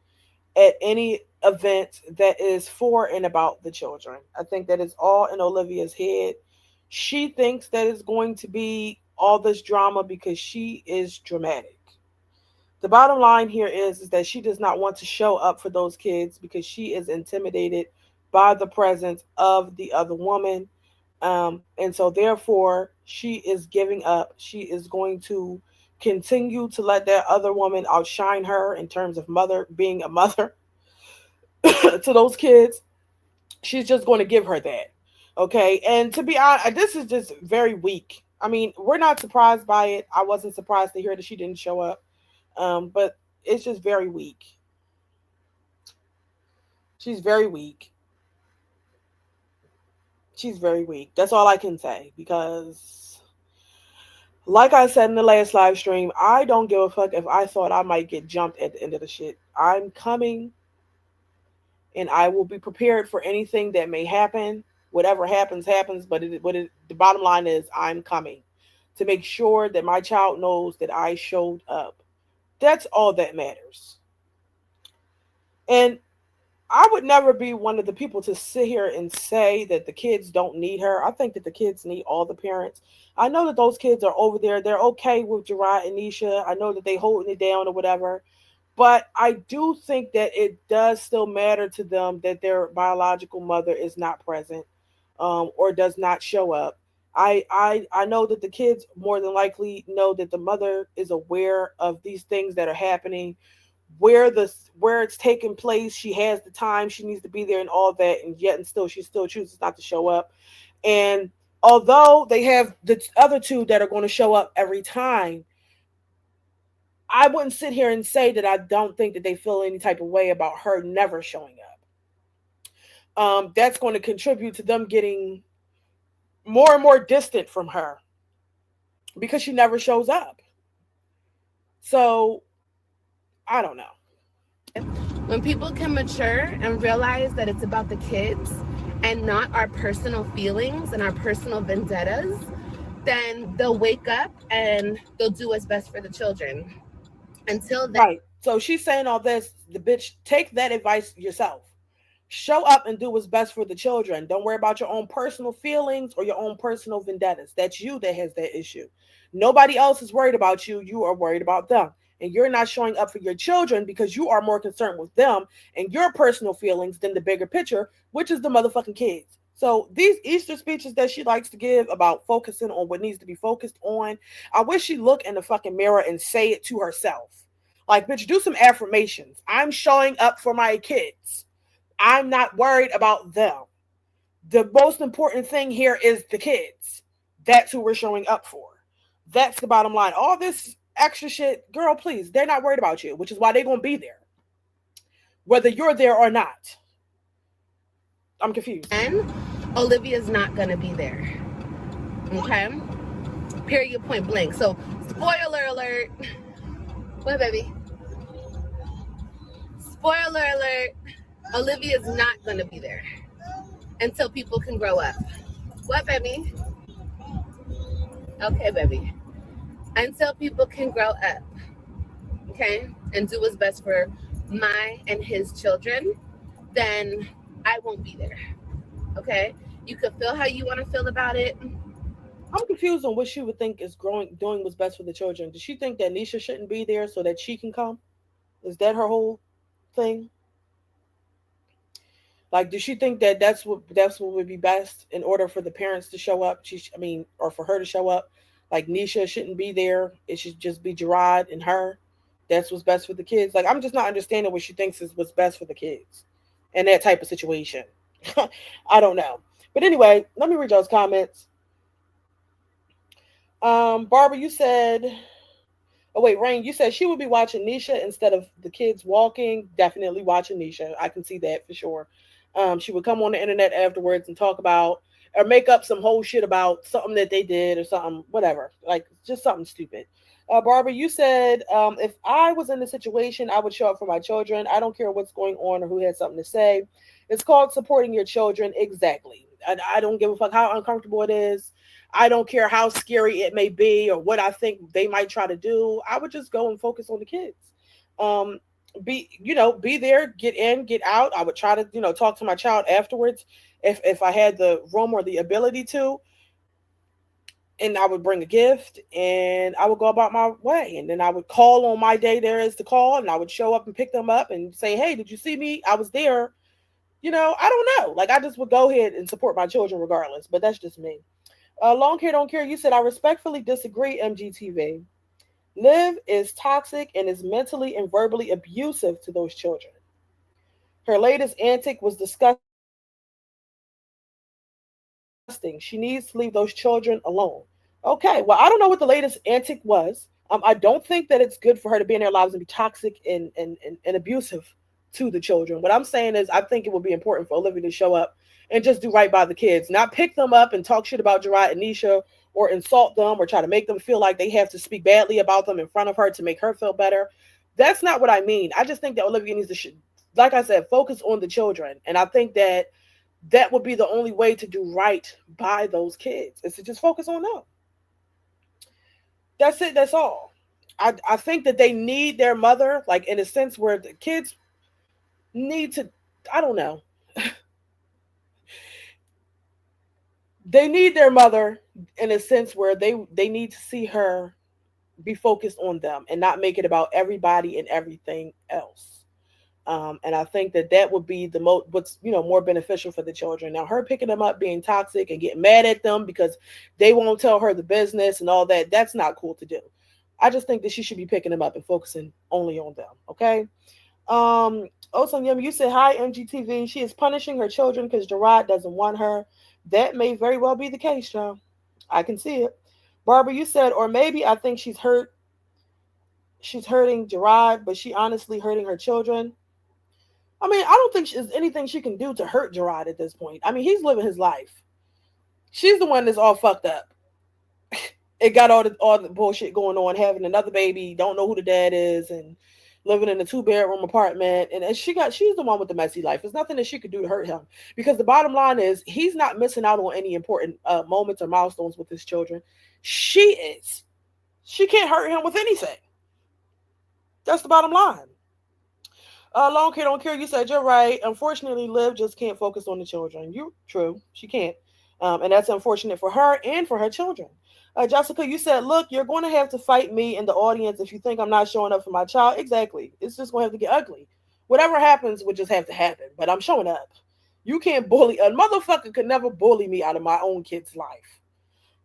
at any event that is for and about the children. I think that is all in Olivia's head. She thinks that it's going to be all this drama because she is dramatic. The bottom line here is that she does not want to show up for those kids because she is intimidated by the presence of the other woman. And so therefore she is giving up. She is going to continue to let that other woman outshine her in terms of being a mother to those kids. She's just going to give her that. Okay. And to be honest, this is just very weak. I mean, we're not surprised by it. I wasn't surprised to hear that she didn't show up. But it's just very weak. She's very weak. She's very weak. That's all I can say because, like I said in the last live stream, I don't give a fuck if I thought I might get jumped at the end of the shit. I'm coming and I will be prepared for anything that may happen. Whatever happens, happens. But the bottom line is I'm coming to make sure that my child knows that I showed up. That's all that matters. And I would never be one of the people to sit here and say that the kids don't need her. I think that the kids need all the parents. I know that those kids are over there. They're okay with Gerard and Nisha. I know that they holding it down or whatever. But I do think that it does still matter to them that their biological mother is not present, or does not show up. I know that the kids more than likely know that the mother is aware of these things that are happening, where it's taking place. She has the time, she needs to be there and all that, and yet and still she still chooses not to show up. And although they have the other two that are going to show up every time, I wouldn't sit here and say that I don't think that they feel any type of way about her never showing up. That's going to contribute to them getting more and more distant from her because she never shows up. So I don't know. When people can mature and realize that it's about the kids and not our personal feelings and our personal vendettas, then they'll wake up and they'll do what's best for the children. Until then, Right. So she's saying all this. The bitch, take that advice yourself. Show up and do what's best for the children. Don't worry about your own personal feelings or your own personal vendettas. That's you that has that issue. Nobody else is worried about you. You are worried about them. And you're not showing up for your children because you are more concerned with them and your personal feelings than the bigger picture, which is the motherfucking kids. So these Easter speeches that she likes to give about focusing on what needs to be focused on, I wish she'd look in the fucking mirror and say it to herself. Like, bitch, do some affirmations. I'm showing up for my kids. I'm not worried about them. The most important thing here is the kids. That's who we're showing up for. That's the bottom line. All this extra shit, girl, please, they're not worried about you, which is why they're going to be there, whether you're there or not. I'm confused. and Olivia's not going to be there. Okay? Period, point blank. So, spoiler alert. What, baby? Spoiler alert. Olivia's not going to be there until people can grow up. What, baby? Okay, baby. Until people can grow up, okay, and do what's best for my and his children, then I won't be there, okay? You can feel how you want to feel about it. I'm confused on what she would think is doing what's best for the children. Does she think that Nisha shouldn't be there so that she can come? Is that her whole thing? Like, does she think that that's what would be best in order for the parents to show up? Or for her to show up. Like, Nisha shouldn't be there. It should just be Gerard and her. That's what's best for the kids. Like, I'm just not understanding what she thinks is what's best for the kids in that type of situation. I don't know. But anyway, let me read y'all's comments. Barbara, you said, oh wait, Rain, you said she would be watching Nisha instead of the kids walking. Definitely watching Nisha. I can see that for sure. She would come on the internet afterwards and talk about or make up some whole shit about something that they did or something, whatever, like just something stupid. Barbara, you said if I was in the situation, I would show up for my children. I don't care what's going on or who has something to say. It's called supporting your children. Exactly. I don't give a fuck how uncomfortable it is. I don't care how scary it may be or what I think they might try to do. I would just go and focus on the kids. Um, be there, get in, get out. I would try to, talk to my child afterwards if I had the room or the ability to, and I would bring a gift and I would go about my way. And then I would call on my day there is to call, and I would show up and pick them up and say, hey, did you see me? I was there. I don't know. Like, I just would go ahead and support my children regardless, but that's just me. Long Hair Don't Care, you said, I respectfully disagree, MGTV. Liv is toxic and is mentally and verbally abusive to those children. Her latest antic was disgusting. She needs to leave those children alone. Okay, well, I don't know what the latest antic was. I don't think that it's good for her to be in their lives and be toxic and abusive to the children. What I'm saying is I think it would be important for Olivia to show up and just do right by the kids, not pick them up and talk shit about Gerard and Nisha or insult them or try to make them feel like they have to speak badly about them in front of her to make her feel better. That's not what I mean. I just think that Olivia needs to, like I said, focus on the children. And I think that would be the only way to do right by those kids is to just focus on them. That's it. That's all. I think that they need their mother, like in a sense where the kids need to, I don't know. They need their mother in a sense where they need to see her be focused on them and not make it about everybody and everything else. And I think that that would be the most what's more beneficial for the children. Now, her picking them up, being toxic and getting mad at them because they won't tell her the business and all that, that's not cool to do. I just think that she should be picking them up and focusing only on them. Okay. Osanyum, you said hi MGTV. She is punishing her children because Gerard doesn't want her. That may very well be the case, Joe. I can see it. Barbara, you said, or maybe I think she's hurt. She's hurting Gerard, but she honestly hurting her children. I mean, I don't think there's anything she can do to hurt Gerard at this point. I mean, he's living his life. She's the one that's all fucked up. It got all the bullshit going on, having another baby, don't know who the dad is, and living in a 2-bedroom apartment. And she's the one with the messy life. There's nothing that she could do to hurt him. Because the bottom line is he's not missing out on any important moments or milestones with his children. She is. She can't hurt him with anything. That's the bottom line. Long Kid Don't Care, you said you're right. Unfortunately, Liv just can't focus on the children. You true. She can't. And that's unfortunate for her and for her children. Jessica, you said, look, you're going to have to fight me in the audience if you think I'm not showing up for my child. Exactly. It's just going to have to get ugly. Whatever happens would just have to happen. But I'm showing up. You can't bully. A motherfucker could never bully me out of my own kid's life.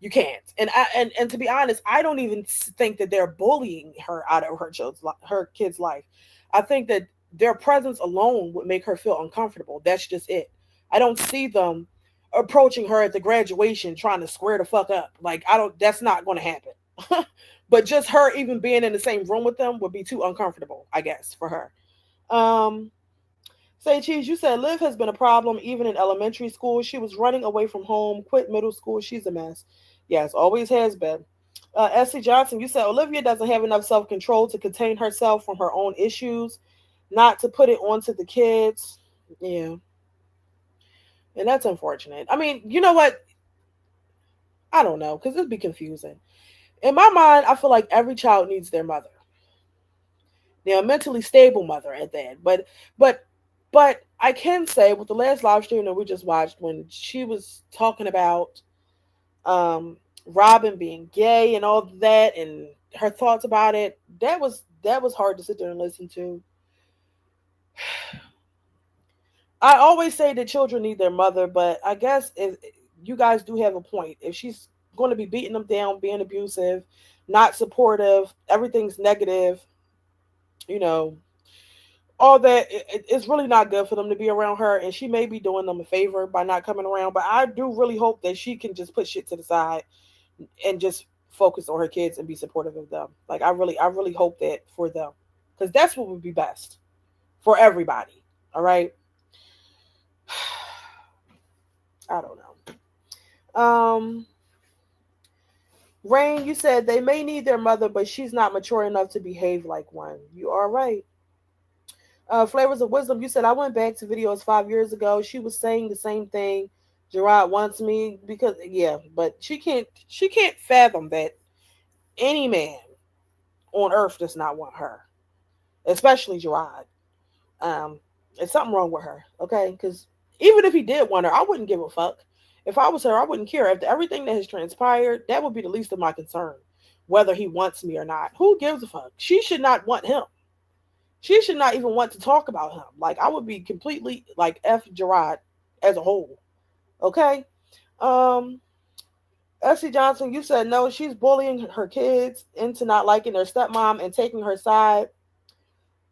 You can't. And to be honest, I don't even think that they're bullying her out of her kid's life. I think that their presence alone would make her feel uncomfortable. That's just it. I don't see them approaching her at the graduation trying to square the fuck up. Like, that's not going to happen. But just her even being in the same room with them would be too uncomfortable, I guess, for her. Say Cheese, you said Liv has been a problem even in elementary school. She was running away from home, quit middle school. She's a mess. Yes, always has been. Essie Johnson, you said Olivia doesn't have enough self-control to contain herself from her own issues, not to put it onto the kids. Yeah. And that's unfortunate. I mean, you know what? I don't know, because it'd be confusing. In my mind, I feel like every child needs their mother. Now, a mentally stable mother at that. But I can say with the last live stream that we just watched, when she was talking about Robin being gay and all that and her thoughts about it, that was hard to sit there and listen to. I always say that children need their mother, but I guess if you guys do have a point. If she's going to be beating them down, being abusive, not supportive, everything's negative, all that, it's really not good for them to be around her, and she may be doing them a favor by not coming around, but I do really hope that she can just put shit to the side and just focus on her kids and be supportive of them. Like, I really hope that for them, because that's what would be best for everybody. All right. I don't know. Rain, you said they may need their mother, but she's not mature enough to behave like one. You are right. Flavors of Wisdom, you said I went back to videos 5 years ago. She was saying the same thing. Gerard wants me because but she can't fathom that any man on earth does not want her, especially Gerard. There's something wrong with her, okay? Because even if he did want her, I wouldn't give a fuck. If I was her, I wouldn't care. After everything that has transpired, that would be the least of my concern, whether he wants me or not. Who gives a fuck? She should not want him. She should not even want to talk about him. Like, I would be completely like F Gerard as a whole. Okay? Essie Johnson, you said no, she's bullying her kids into not liking their stepmom and taking her side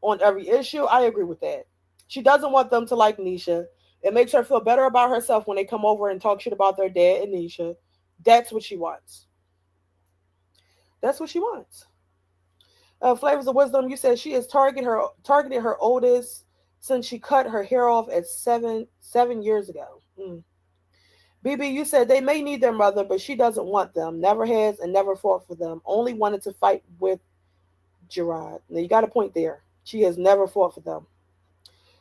on every issue. I agree with that. She doesn't want them to like Nisha. It makes her feel better about herself when they come over and talk shit about their dad and Nisha. That's what she wants. That's what she wants. Flavors of Wisdom, you said she has targeted her oldest since she cut her hair off at 7 years ago. BB, you said they may need their mother, but she doesn't want them. Never has and never fought for them. Only wanted to fight with Gerard. Now, you got a point there. She has never fought for them.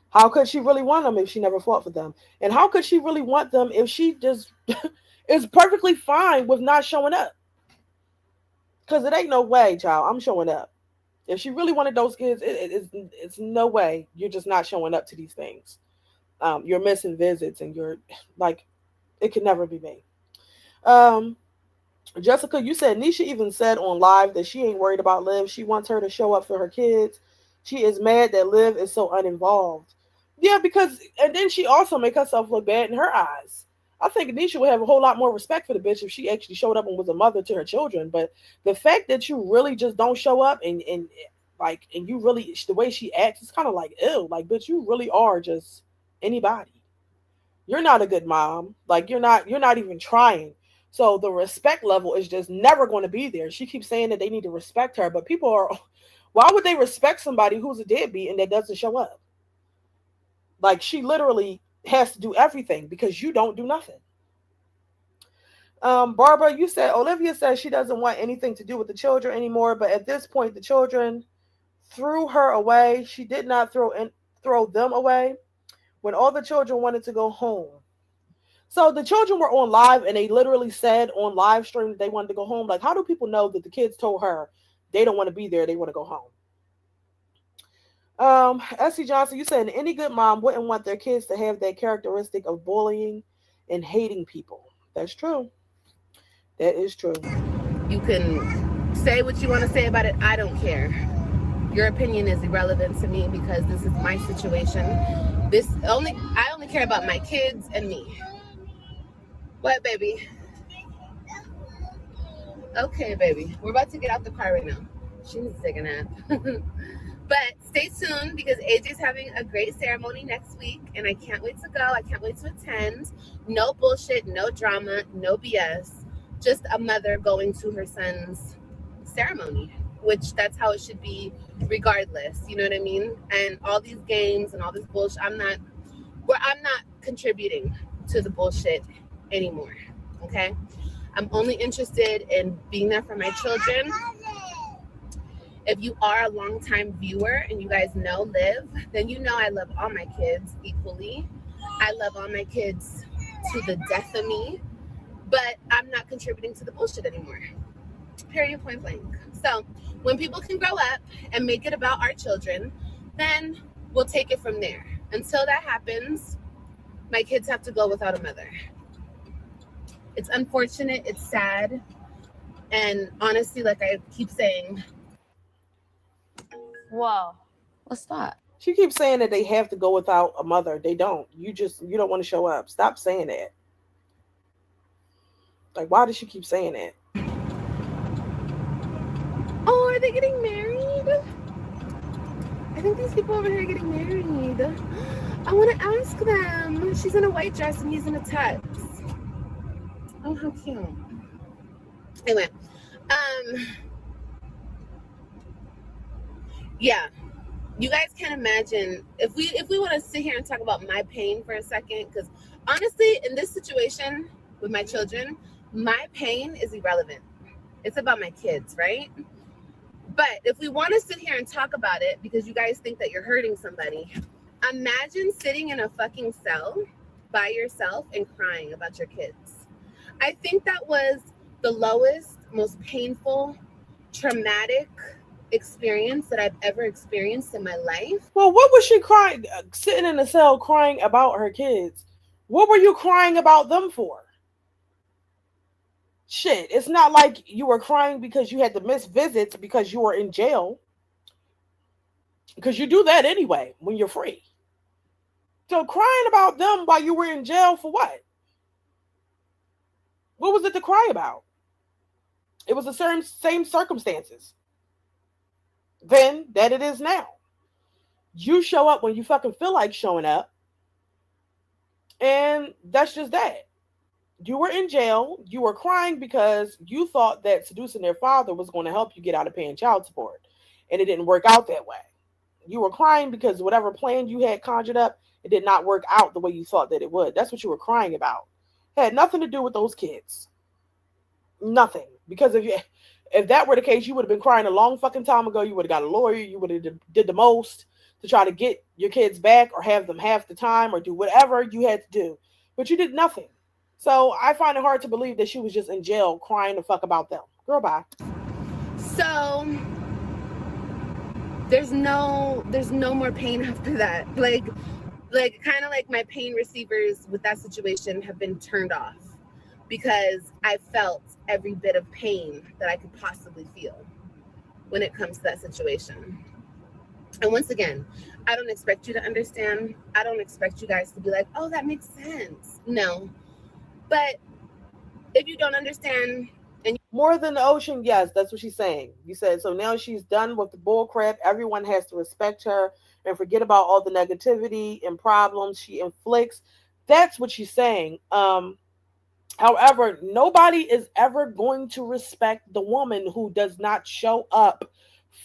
How could she really want them if she never fought for them? And how could she really want them if she just is perfectly fine with not showing up? Because it ain't no way, child, I'm showing up. If she really wanted those kids, it's no way you're just not showing up to these things. You're missing visits and you're like, it could never be me. Jessica, you said Nisha even said on live that she ain't worried about Liv. She wants her to show up for her kids. She is mad that Liv is so uninvolved. Yeah, because and then she also make herself look bad in her eyes. I think Nisha would have a whole lot more respect for the bitch if she actually showed up and was a mother to her children. But the fact that you really just don't show up and like and you really the way she acts, it's kind of like ew. Like, bitch, you really are just anybody. You're not a good mom. Like you're not even trying. So the respect level is just never going to be there. She keeps saying that they need to respect her, but people are why would they respect somebody who's a deadbeat and that doesn't show up? Like she literally has to do everything because you don't do nothing. Barbara, you said Olivia says she doesn't want anything to do with the children anymore, but at this point the children threw her away. She did not throw them away when all the children wanted to go home. So the children were on live and they literally said on live stream that they wanted to go home. Like, how do people know that the kids told her they don't want to be there, they want to go home? Essie Johnson, you said any good mom wouldn't want their kids to have that characteristic of bullying and hating people. That's true. That is true. You can say what you want to say about it. I don't care. Your opinion is irrelevant to me because this is my situation. I only care about my kids and me. What, baby? Okay, baby. We're about to get out the car right now. She needs to take a nap. But stay tuned because AJ's having a great ceremony next week, and I can't wait to go. I can't wait to attend. No bullshit, no drama, no BS. Just a mother going to her son's ceremony, which that's how it should be regardless. You know what I mean? And all these games and all this bullshit, I'm not contributing to the bullshit anymore. Okay? I'm only interested in being there for my children. If you are a longtime viewer and you guys know Liv, then you know I love all my kids equally. I love all my kids to the death of me, but I'm not contributing to the bullshit anymore. Period, point blank. So when people can grow up and make it about our children, then we'll take it from there. Until that happens, my kids have to go without a mother. It's unfortunate, it's sad, and honestly, like I keep saying, Whoa. what's that? She keeps saying that they have to go without a mother. They don't. You don't want to show up. Stop saying that. Like, why does she keep saying that? Oh, are they getting married? I think these people over here are getting married. I want to ask them. She's in a white dress and he's in a tux. Oh, how cute. Anyway, yeah, you guys can imagine if we want to sit here and talk about my pain for a second, because honestly, in this situation with my children, my pain is irrelevant. It's about my kids, right? But if we want to sit here and talk about it because you guys think that you're hurting somebody, imagine sitting in a fucking cell by yourself and crying about your kids. I think that was the lowest, most painful, traumatic experience that I've ever experienced in my life. Well, what was she crying, sitting in a cell crying about her kids? What were you crying about them for? Shit, it's not like you were crying because you had to miss visits because you were in jail. Because you do that anyway when you're free. So crying about them while you were in jail for what? What was it to cry about? It was the same circumstances then that it is now. You show up when you fucking feel like showing up. And that's just that. You were in jail. You were crying because you thought that seducing their father was going to help you get out of paying child support. And it didn't work out that way. You were crying because whatever plan you had conjured up, it did not work out the way you thought that it would. That's what you were crying about. It had nothing to do with those kids. Nothing. Because if that were the case, you would have been crying a long fucking time ago. You would have got a lawyer. You would have did the most to try to get your kids back or have them half the time or do whatever you had to do. But you did nothing. So I find it hard to believe that she was just in jail crying the fuck about them. Girl, bye. So there's no more pain after that. Like kind of like my pain receivers with that situation have been turned off. because I felt every bit of pain that I could possibly feel when it comes to that situation. And once again, I don't expect you to understand. I don't expect you guys to be like, oh, that makes sense. No. But if you don't understand, and More than the ocean, yes, that's what she's saying. You said so now she's done with the bull crap. Everyone has to respect her and forget about all the negativity and problems she inflicts. That's what she's saying. However, nobody is ever going to respect the woman who does not show up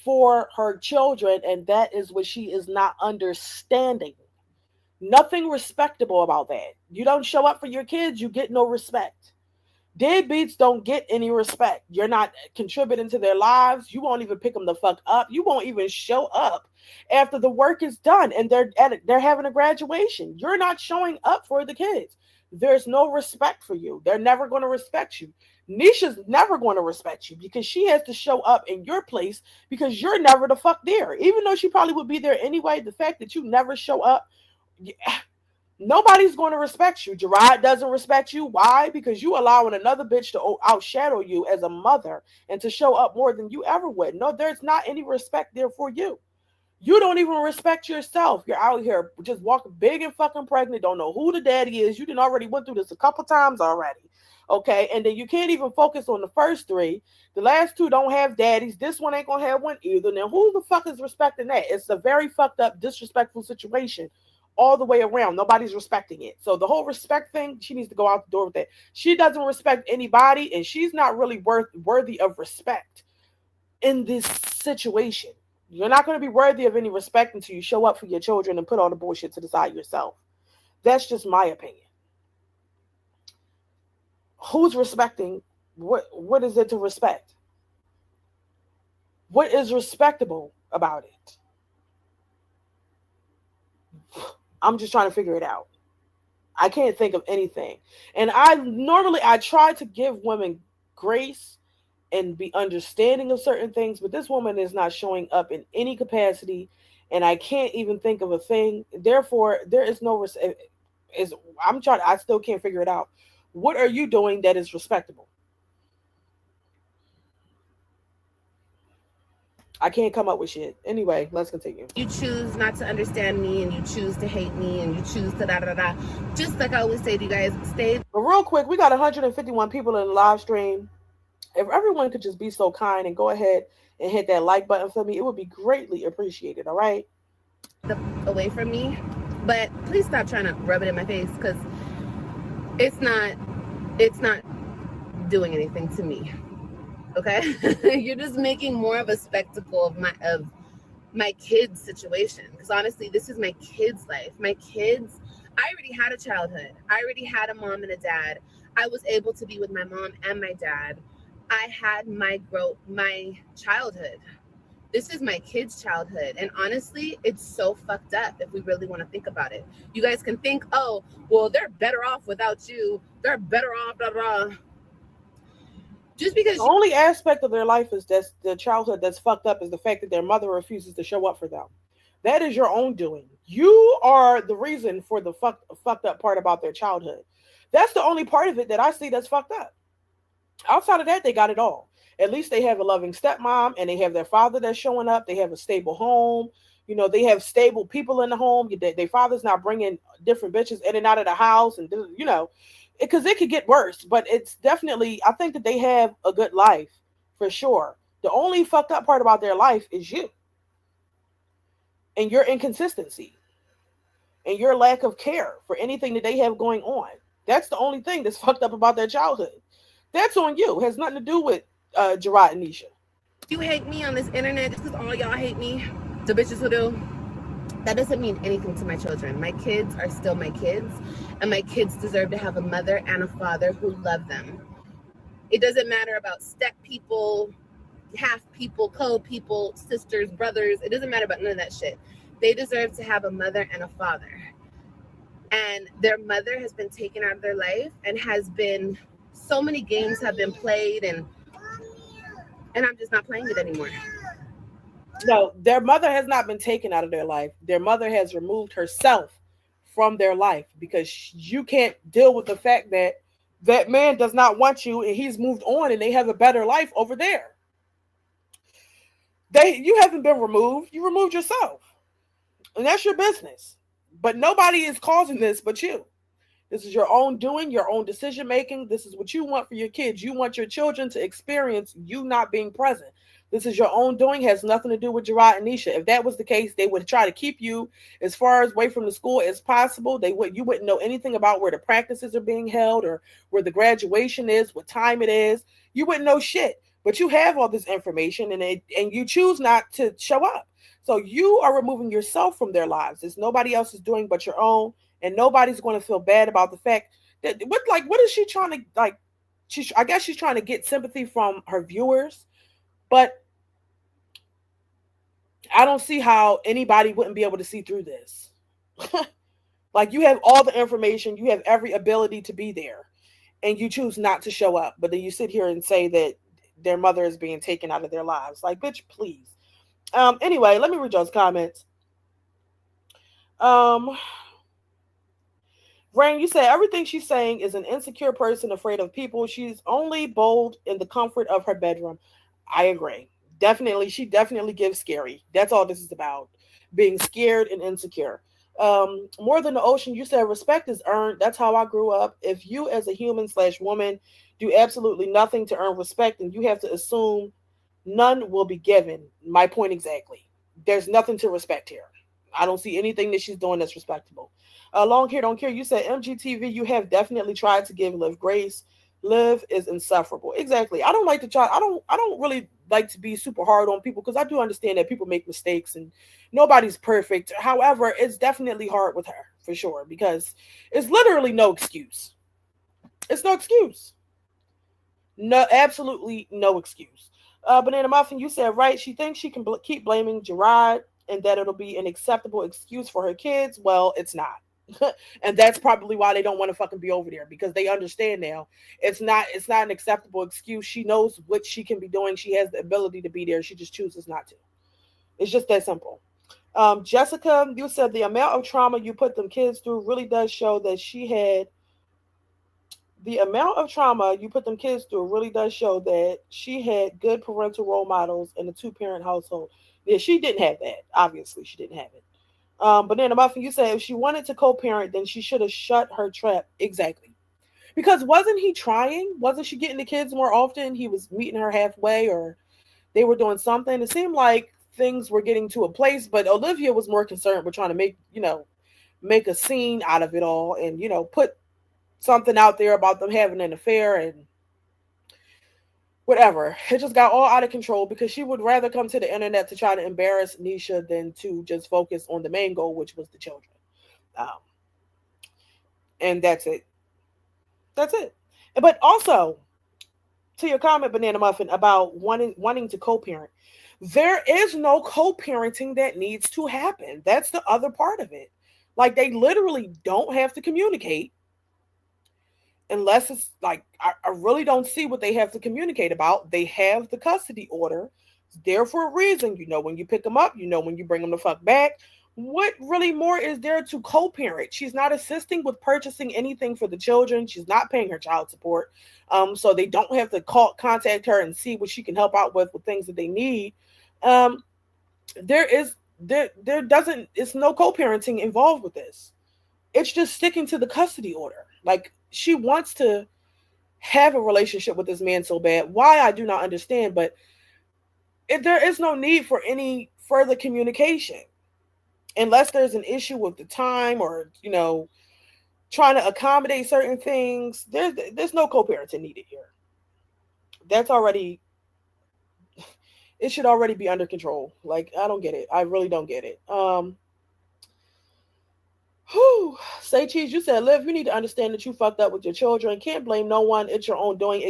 for her children, and that is what she is not understanding. Nothing respectable about that. You don't show up for your kids, you get no respect. Deadbeats don't get any respect. You're not contributing to their lives. You won't even pick them the fuck up. You won't even show up after the work is done and they're having a graduation. You're not showing up for the kids. There's no respect for you. They're never going to respect you. Nisha's never going to respect you because she has to show up in your place because you're never the fuck there. Even though she probably would be there anyway, the fact that you never show up, nobody's going to respect you. Gerard doesn't respect you. Why? Because you allowing another bitch to outshadow you as a mother and to show up more than you ever would. No, there's not any respect there for you. You don't even respect yourself. You're out here just walking big and fucking pregnant. Don't know who the daddy is. You done already went through this a couple times already. Okay. And then you can't even focus on the first three. The last two don't have daddies. This one ain't going to have one either. Now, who the fuck is respecting that? It's a very fucked up, disrespectful situation all the way around. Nobody's respecting it. So the whole respect thing, she needs to go out the door with that. She doesn't respect anybody, and she's not really worthy of respect in this situation. You're not going to be worthy of any respect until you show up for your children and put all the bullshit to the side yourself. That's just my opinion. Who's respecting? What is it to respect? What is respectable about it? I'm just trying to figure it out. I can't think of anything. And I try to give women grace and be understanding of certain things, but this woman is not showing up in any capacity, and I can't even think of a thing. Therefore, there is no I still can't figure it out. What are you doing that is respectable? I can't come up with shit. Anyway, let's continue. you choose not to understand me and you choose to hate me and you choose to da. Just like I always say to you guys, stay. But real quick, we got 151 people in the live stream. If everyone could just be so kind and go ahead and hit that like button for me, it would be greatly appreciated. All right. Away from me, but please stop trying to rub it in my face because it's not doing anything to me. Okay. You're just making more of a spectacle of my kids' situation, because honestly, this is my kids' life. My kids, I already had a childhood. I already had a mom and a dad. I was able to be with my mom and my dad. I had my childhood. This is my kids' childhood. And honestly, it's so fucked up if we really want to think about it. You guys can think, oh, well, they're better off without you. They're better off, blah, blah. Just because the only aspect of their life is that's the childhood that's fucked up is the fact that their mother refuses to show up for them. That is your own doing. You are the reason for the fucked up part about their childhood. That's the only part of it that I see that's fucked up. Outside of that, they got it all. At least they have a loving stepmom and they have their father that's showing up. They have a stable home. You know, they have stable people in the home. Their father's not bringing different bitches in and out of the house. And, you know, because it could get worse. But it's definitely, I think that they have a good life for sure. The only fucked up part about their life is you and your inconsistency and your lack of care for anything that they have going on. That's the only thing that's fucked up about their childhood. That's on you. It has nothing to do with Gerard and Nisha. You hate me on this internet just because all y'all hate me, the bitches who do, that doesn't mean anything to my children. My kids are still my kids, and my kids deserve to have a mother and a father who love them. It doesn't matter about step people, half people, co-people, sisters, brothers. It doesn't matter about none of that shit. They deserve to have a mother and a father. And their mother has been taken out of their life and has been, so many games have been played, and I'm just not playing it anymore. No, their mother has not been taken out of their life. Their mother has removed herself from their life because you can't deal with the fact that That man does not want you and he's moved on and they have a better life over there. You haven't been removed. You removed yourself. And that's your business. But nobody is causing this but you. This is your own doing, your own decision making. This is what you want for your kids. You want your children to experience you not being present. This is your own doing, has nothing to do with Gerard and Nisha. If that was the case, they would try to keep you as far away from the school as possible. You wouldn't know anything about where the practices are being held or where the graduation is, what time it is. You wouldn't know shit. But you have all this information and you choose not to show up. So you are removing yourself from their lives. It's nobody else is doing but your own. And nobody's going to feel bad about the fact that what is she trying to like? I guess she's trying to get sympathy from her viewers, but I don't see how anybody wouldn't be able to see through this. Like you have all the information, you have every ability to be there, and you choose not to show up. But then you sit here and say that their mother is being taken out of their lives. Like, bitch, please. Anyway, let me read y'all's comments. Rain, you said everything she's saying is an insecure person afraid of people. She's only bold in the comfort of her bedroom. I agree. Definitely, she definitely gives scary. That's all this is about. Being scared and insecure. More than the ocean, you said respect is earned. That's how I grew up. If you as a human/woman do absolutely nothing to earn respect, then you have to assume none will be given. My point exactly. There's nothing to respect here. I don't see anything that she's doing that's respectable. Long hair don't care. You said MGTV. You have definitely tried to give Liv grace. Liv is insufferable. Exactly. I don't like to try. I don't really like to be super hard on people because I do understand that people make mistakes and nobody's perfect. However, it's definitely hard with her for sure because it's literally no excuse. It's no excuse. No, absolutely no excuse. Banana Muffin, you said right. She thinks she can keep blaming Gerard and that it'll be an acceptable excuse for her kids. Well, it's not. And that's probably why they don't want to fucking be over there because they understand now it's not an acceptable excuse. She knows what she can be doing. She has the ability to be there. She just chooses not to. It's just that simple. Jessica, you said the amount of trauma you put them kids through really does show that she had the amount of trauma you put them kids through really does show that she had good parental role models in a two-parent household. Yeah, she didn't have that. Obviously, she didn't have it. Banana Muffin, you said if she wanted to co-parent, then she should have shut her trap. Exactly. Because wasn't he trying? Wasn't she getting the kids more often? He was meeting her halfway or they were doing something. It seemed like things were getting to a place, but Olivia was more concerned with trying to make a scene out of it all and, put something out there about them having an affair and whatever. It just got all out of control because she would rather come to the internet to try to embarrass Nisha than to just focus on the main goal, which was the children. And that's it. That's it. But also, to your comment, Banana Muffin, about wanting to co-parent, there is no co-parenting that needs to happen. That's the other part of it. Like, they literally don't have to communicate unless it's like, I really don't see what they have to communicate about. They have the custody order. It's there for a reason. When you pick them up, when you bring them the fuck back. What really more is there to co-parent? She's not assisting with purchasing anything for the children. She's not paying her child support. So they don't have to contact her and see what she can help out with things that they need. It's no co-parenting involved with this. It's just sticking to the custody order. Like, she wants to have a relationship with this man so bad. Why, I do not understand, but there is no need for any further communication unless there's an issue with the time or, trying to accommodate certain things. There's no co-parenting needed here. That's already, it should already be under control. Like, I don't get it. I really don't get it. Say Cheese, you said, Liv, you need to understand that you fucked up with your children. Can't blame no one. It's your own doing.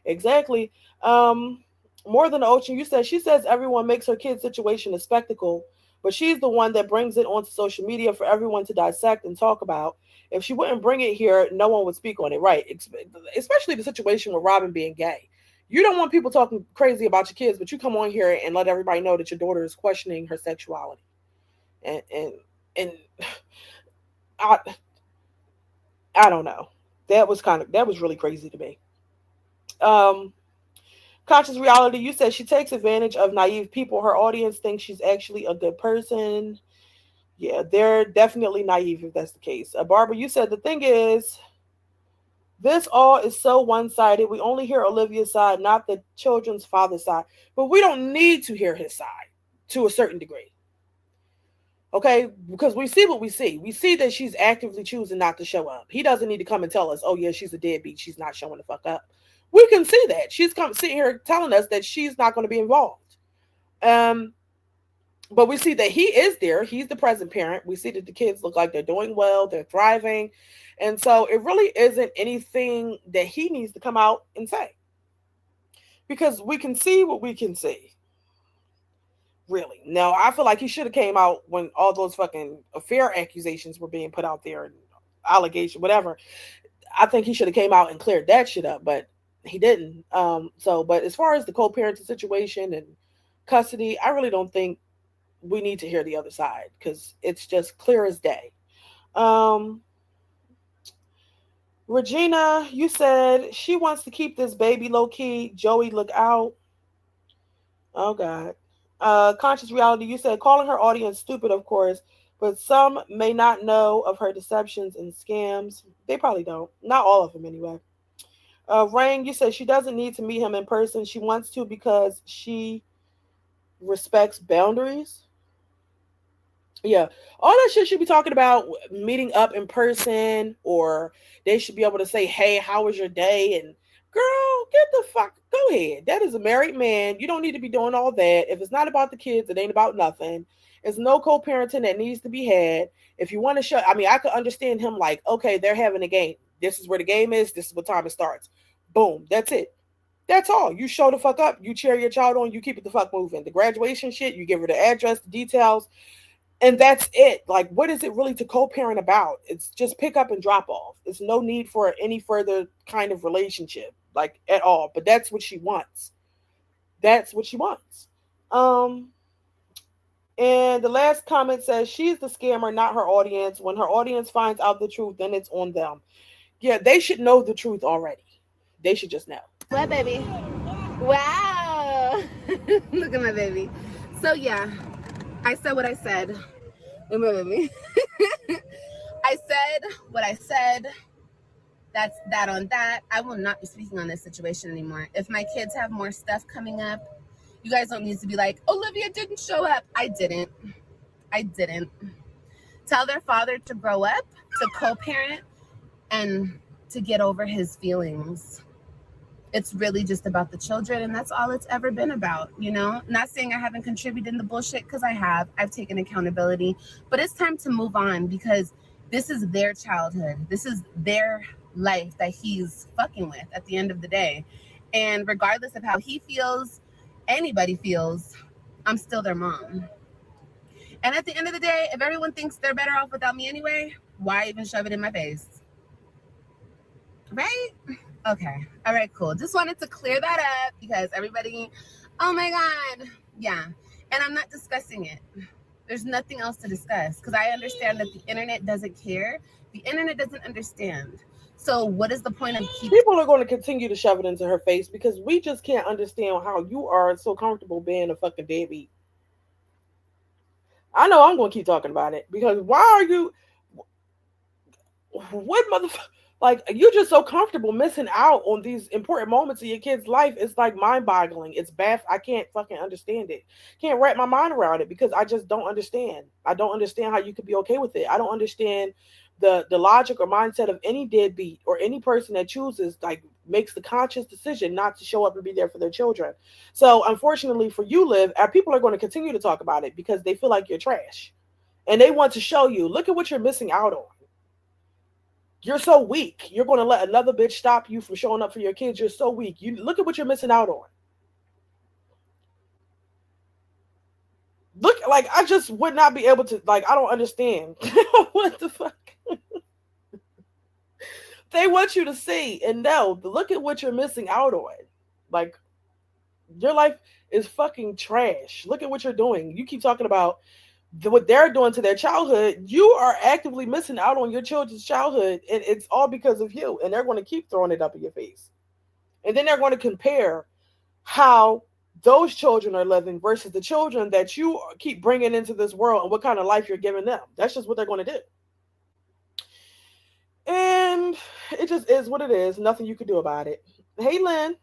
Exactly. More than the ocean, you said, she says everyone makes her kid's situation a spectacle, but she's the one that brings it onto social media for everyone to dissect and talk about. If she wouldn't bring it here, no one would speak on it. Right. Especially the situation with Robin being gay. You don't want people talking crazy about your kids, but you come on here and let everybody know that your daughter is questioning her sexuality. And I don't know. That was really crazy to me. Um, Conscious reality, you said she takes advantage of naive people. Her audience thinks she's actually a good person. Yeah, they're definitely naive if that's the case. Barbara, you said the thing is, this all is so one sided. We only hear Olivia's side, not the children's father's side. But we don't need to hear his side to a certain degree. Okay? Because we see what we see. We see that she's actively choosing not to show up. He doesn't need to come and tell us, oh, yeah, she's a deadbeat. She's not showing the fuck up. We can see that. She's sitting here telling us that she's not going to be involved. Um, but we see that he is there. He's the present parent. We see that the kids look like they're doing well, they're thriving. And so it really isn't anything that he needs to come out and say. Because we can see what we can see. Really. Now, I feel like he should have came out when all those fucking affair accusations were being put out there and allegation, whatever. I think he should have came out and cleared that shit up, but he didn't. But as far as the co-parenting situation and custody, I really don't think we need to hear the other side because it's just clear as day. Regina, you said she wants to keep this baby low key. Joey, look out. Oh God. Conscious reality, you said calling her audience stupid, of course, but some may not know of her deceptions and scams. They probably don't. Not all of them, anyway. Rain, you said she doesn't need to meet him in person. She wants to because she respects boundaries. Yeah, all that shit should be talking about meeting up in person, or they should be able to say, "Hey, how was your day?" And girl, get the fuck, go ahead. That is a married man. You don't need to be doing all that. If it's not about the kids, it ain't about nothing. There's no co-parenting that needs to be had. If you want to show, I mean, I could understand him like, okay, they're having a game. This is where the game is. This is what time it starts. Boom, that's it. That's all. You show the fuck up. You cheer your child on. You keep it the fuck moving. The graduation shit, you give her the address, the details. And that's it. Like, what is it really to co-parent about? It's just pick up and drop off. There's no need for any further kind of relationship, like at all. But that's what she wants. That's what she wants. And the last comment says she's the scammer, not her audience. When her audience finds out the truth, then it's on them. Yeah, they should know the truth already. They should just know. What, baby? Wow. Look at my baby. So yeah, I said what I said. Remember me. I said what I said. That's that on that. I will not be speaking on this situation anymore. If my kids have more stuff coming up, you guys don't need to be like, Olivia didn't show up. I didn't. Tell their father to grow up, to co-parent, and to get over his feelings. It's really just about the children, and that's all it's ever been about, you know? Not saying I haven't contributed in the bullshit, because I have. I've taken accountability. But it's time to move on, because this is their childhood. This is their life that he's fucking with at the end of the day. And regardless of how he feels, anybody feels, I'm still their mom. And at the end of the day, if everyone thinks they're better off without me anyway, why even shove it in my face? Right? Okay. All right, cool. Just wanted to clear that up because everybody, oh my God. Yeah. And I'm not discussing it. There's nothing else to discuss because I understand that the internet doesn't care. The internet doesn't understand. So what is the point of keeping... People are going to continue to shove it into her face because we just can't understand how you are so comfortable being a fucking deadbeat. I know I'm going to keep talking about it because why are you... What motherfucker... Like, you're just so comfortable missing out on these important moments in your kid's life. It's like mind-boggling. It's bad. I can't fucking understand it. Can't wrap my mind around it because I just don't understand. I don't understand how you could be okay with it. I don't understand the logic or mindset of any deadbeat or any person that chooses, like, makes the conscious decision not to show up and be there for their children. So, unfortunately for you, Liv, people are going to continue to talk about it because they feel like you're trash. And they want to show you, look at what you're missing out on. You're so weak. You're going to let another bitch stop you from showing up for your kids. You're so weak. You look at what you're missing out on. Look, like, I just would not be able to, like, I don't understand. What the fuck? They want you to see and know, look at what you're missing out on. Like, your life is fucking trash. Look at what you're doing. You keep talking about what they're doing to their childhood, you are actively missing out on your children's childhood, and it's all because of you. And they're going to keep throwing it up in your face, and then they're going to compare how those children are living versus the children that you keep bringing into this world and what kind of life you're giving them. That's just what they're going to do. And it just is what it is. Nothing you can do about it. Hey, Lynn.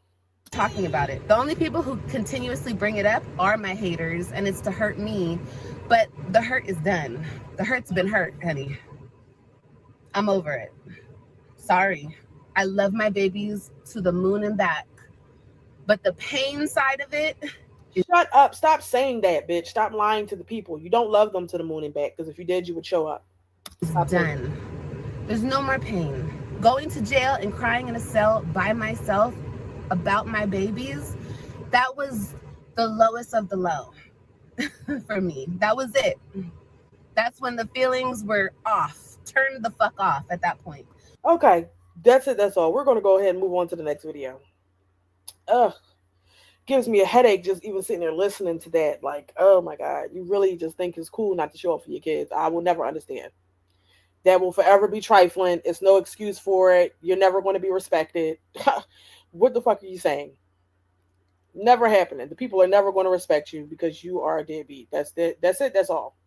Talking about it. The only people who continuously bring it up are my haters, and it's to hurt me. But the hurt is done. The hurt's been hurt, honey. I'm over it. Sorry. I love my babies to the moon and back. But the pain side of it... Shut up. Stop saying that, bitch. Stop lying to the people. You don't love them to the moon and back, because if you did, you would show up. Stop done. There's no more pain. Going to jail and crying in a cell by myself about my babies, that was the lowest of the low for me. That was it. That's when the feelings were off. Turned the fuck off at that point. Okay. That's it. That's all. We're going to go ahead and move on to the next video. Ugh. Gives me a headache just even sitting there listening to that. Like, oh my God. You really just think it's cool not to show up for your kids. I will never understand. That will forever be trifling. It's no excuse for it. You're never going to be respected. What the fuck are you saying? Never happening. The people are never going to respect you because you are a deadbeat. That's it. That's it. That's all.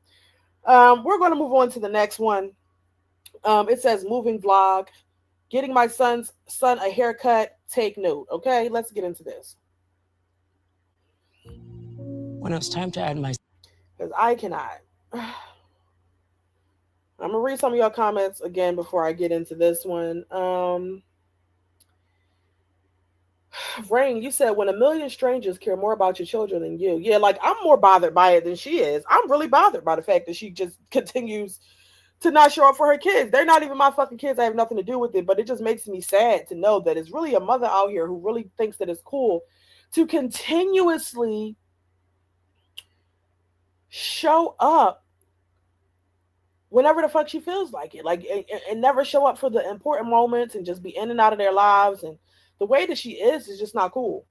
We're going to move on to the next one. It says moving vlog. Getting my son a haircut. Take note. Okay, let's get into this. When it was time to add my... Because I cannot. I'm going to read some of your comments again before I get into this one. Rain, you said when a million strangers care more about your children than you. Yeah, like I'm more bothered by it than she is. I'm really bothered by the fact that she just continues to not show up for her kids. They're not even my fucking kids. I have nothing to do with it, but it just makes me sad to know that it's really a mother out here who really thinks that it's cool to continuously show up whenever the fuck she feels like it. Like, and never show up for the important moments and just be in and out of their lives. And the way that she is just not cool.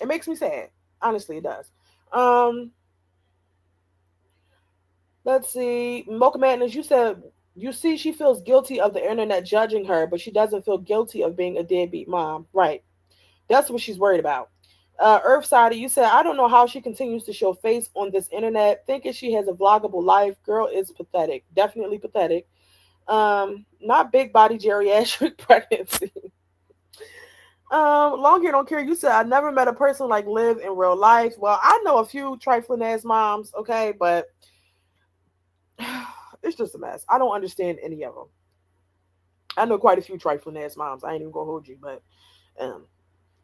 It makes me sad. Honestly, it does. Let's see. Mocha Madness, you said, you see, she feels guilty of the internet judging her, but she doesn't feel guilty of being a deadbeat mom. Right. That's what she's worried about. Earthside, you said, I don't know how she continues to show face on this internet, thinking she has a vloggable life. Girl is pathetic. Definitely pathetic. Not big body geriatric pregnancy. Long hair don't care. You said I never met a person like Liv in real life. Well, I know a few trifling ass moms, okay, but it's just a mess. I don't understand any of them. I know quite a few trifling ass moms. I ain't even gonna hold you, but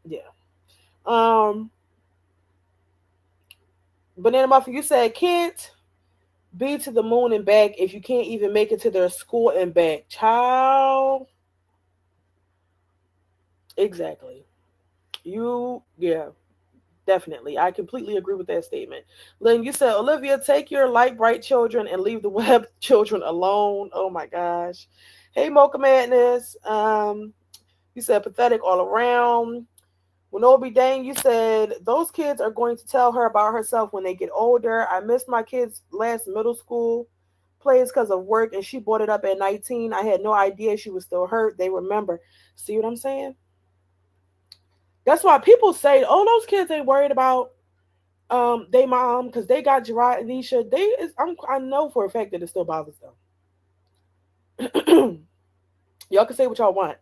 yeah. Banana Muffin, you said can't be to the moon and back if you can't even make it to their school and back. Child. Exactly. Yeah, definitely. I completely agree with that statement. Lynn, you said, Olivia, take your light bright children and leave the web children alone. Oh my gosh. Hey, Mocha Madness. You said pathetic all around. Winobi Dang, you said those kids are going to tell her about herself when they get older. I missed my kids' last middle school plays because of work, and she brought it up at 19. I had no idea she was still hurt. They remember. See what I'm saying? That's why people say, oh, those kids ain't worried about they mom because they got Gerard and Nisha. I know for a fact that it still bothers them. Y'all can say what y'all want.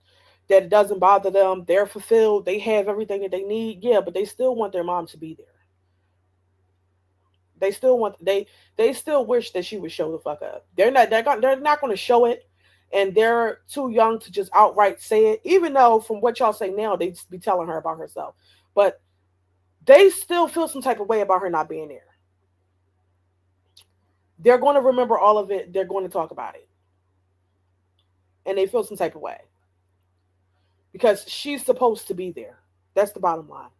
That it doesn't bother them. They're fulfilled. They have everything that they need. Yeah, but they still want their mom to be there. They still wish that she would show the fuck up. They're not going to show it, and they're too young to just outright say it. Even though from what y'all say now, they just be telling her about herself, but they still feel some type of way about her not being there. They're going to remember all of it. They're going to talk about it, and they feel some type of way. Because she's supposed to be there. That's the bottom line.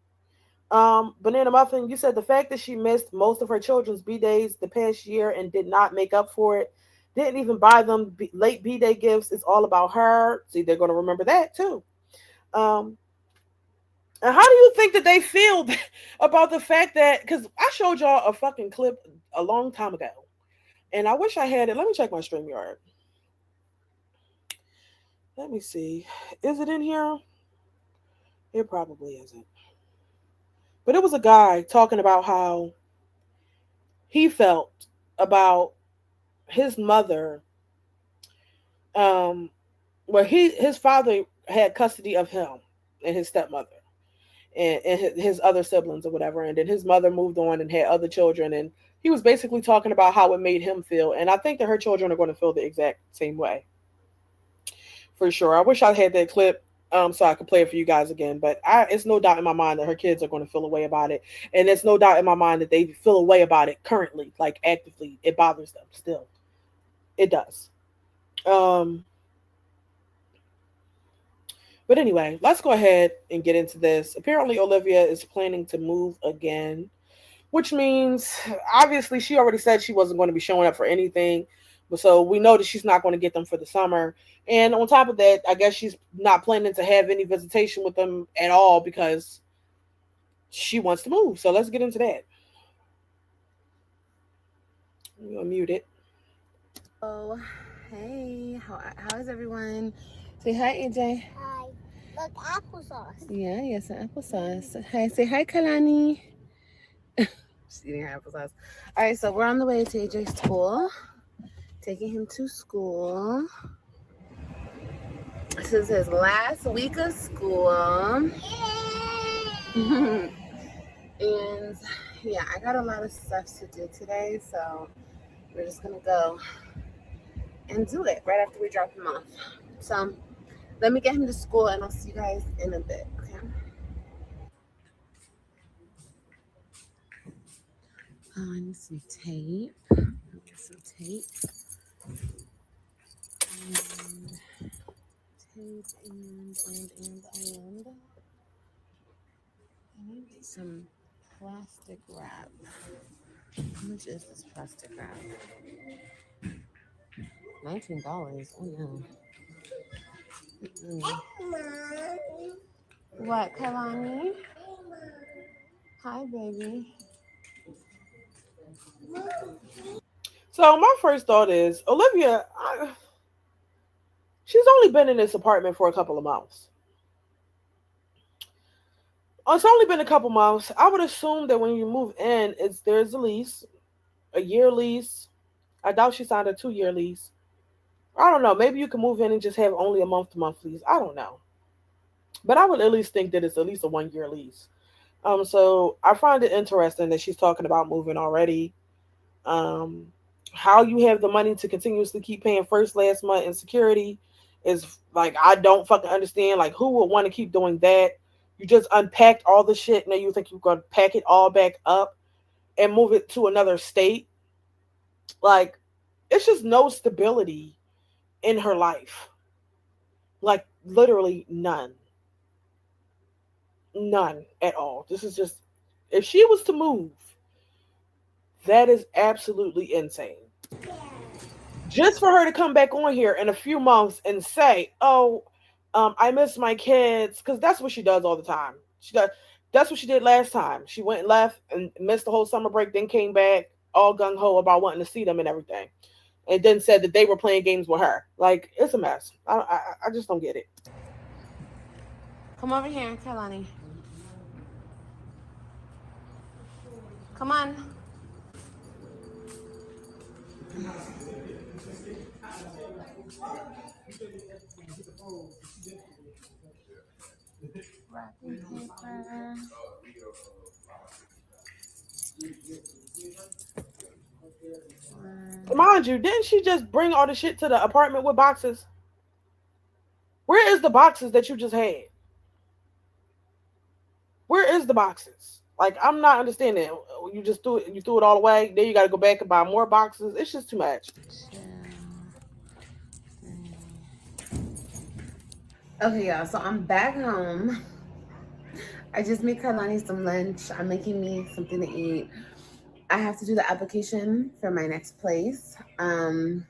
Banana Muffin, you said the fact that she missed most of her children's B-days the past year and did not make up for it, didn't even buy them late B-day gifts, is all about her. See, they're going to remember that too. And how do you think that they feel about the fact that, because I showed y'all a fucking clip a long time ago And I wish I had it. Let me check my StreamYard. Let me see. Is it in here? It probably isn't. But it was a guy talking about how he felt about his mother. Well, his father had custody of him and his stepmother and his other siblings or whatever, and then his mother moved on and had other children, and he was basically talking about how it made him feel, and I think that her children are going to feel the exact same way for sure. I wish I had that clip so I could play it for you guys again. But it's no doubt in my mind that her kids are going to feel a way about it, and it's no doubt in my mind that they feel a way about it currently, like actively. It bothers them still. It does. Um, but anyway, let's go ahead and get into this. Apparently, Olivia is planning to move again, which means obviously she already said she wasn't going to be showing up for anything. So we know that she's not going to get them for the summer. And on top of that, I guess she's not planning to have any visitation with them at all because she wants to move. So let's get into that. I'm going to mute it. Oh, hey, how is everyone? Say hi, AJ. Hi. Look, applesauce. Yeah, yes, some applesauce. Hi, say hi, Kalani. She's eating her applesauce. All right, so we're on the way to AJ's school, taking him to school. This is his last week of school. And yeah, I got a lot of stuff to do today, so we're just gonna go and do it right after we drop him off. So let me get him to school and I'll see you guys in a bit, okay? Oh, I need some tape. Get some tape. And tape and I need some plastic wrap. How much is this plastic wrap? $19. Oh no. What, Kalani? Hi, baby. So my first thought is Olivia, she's only been in this apartment for a couple of months. It's only been a couple months. I would assume that when you move in, there's a lease, a year lease. I doubt she signed a 2-year lease. I don't know. Maybe you can move in and just have only a month-to-month lease. I don't know. But I would at least think that it's at least a 1-year lease. So I find it interesting that she's talking about moving already. How you have the money to continuously keep paying first, last month in security is like, I don't fucking understand. Like, who would want to keep doing that? You just unpacked all the shit. Now you think you're going to pack it all back up and move it to another state. Like, it's just no stability in her life. Like, literally none. None at all. This is just, if she was to move, that is absolutely insane. Just for her to come back on here in a few months and say, "Oh, I miss my kids," because that's what she does all the time. She does. That's what she did last time. She went and left and missed the whole summer break, then came back all gung ho about wanting to see them and everything, and then said that they were playing games with her. Like, it's a mess. I just don't get it. Come over here, Kalani. Come on. Wrapping paper. Mind you, didn't she just bring all the shit to the apartment with boxes? Where is the boxes that you just had? Where is the boxes? Like, I'm not understanding. You just threw it. You threw it all away. Then you got to go back and buy more boxes. It's just too much. Okay, y'all. So I'm back home. I just made Carlani some lunch. I'm making me something to eat. I have to do the application for my next place. I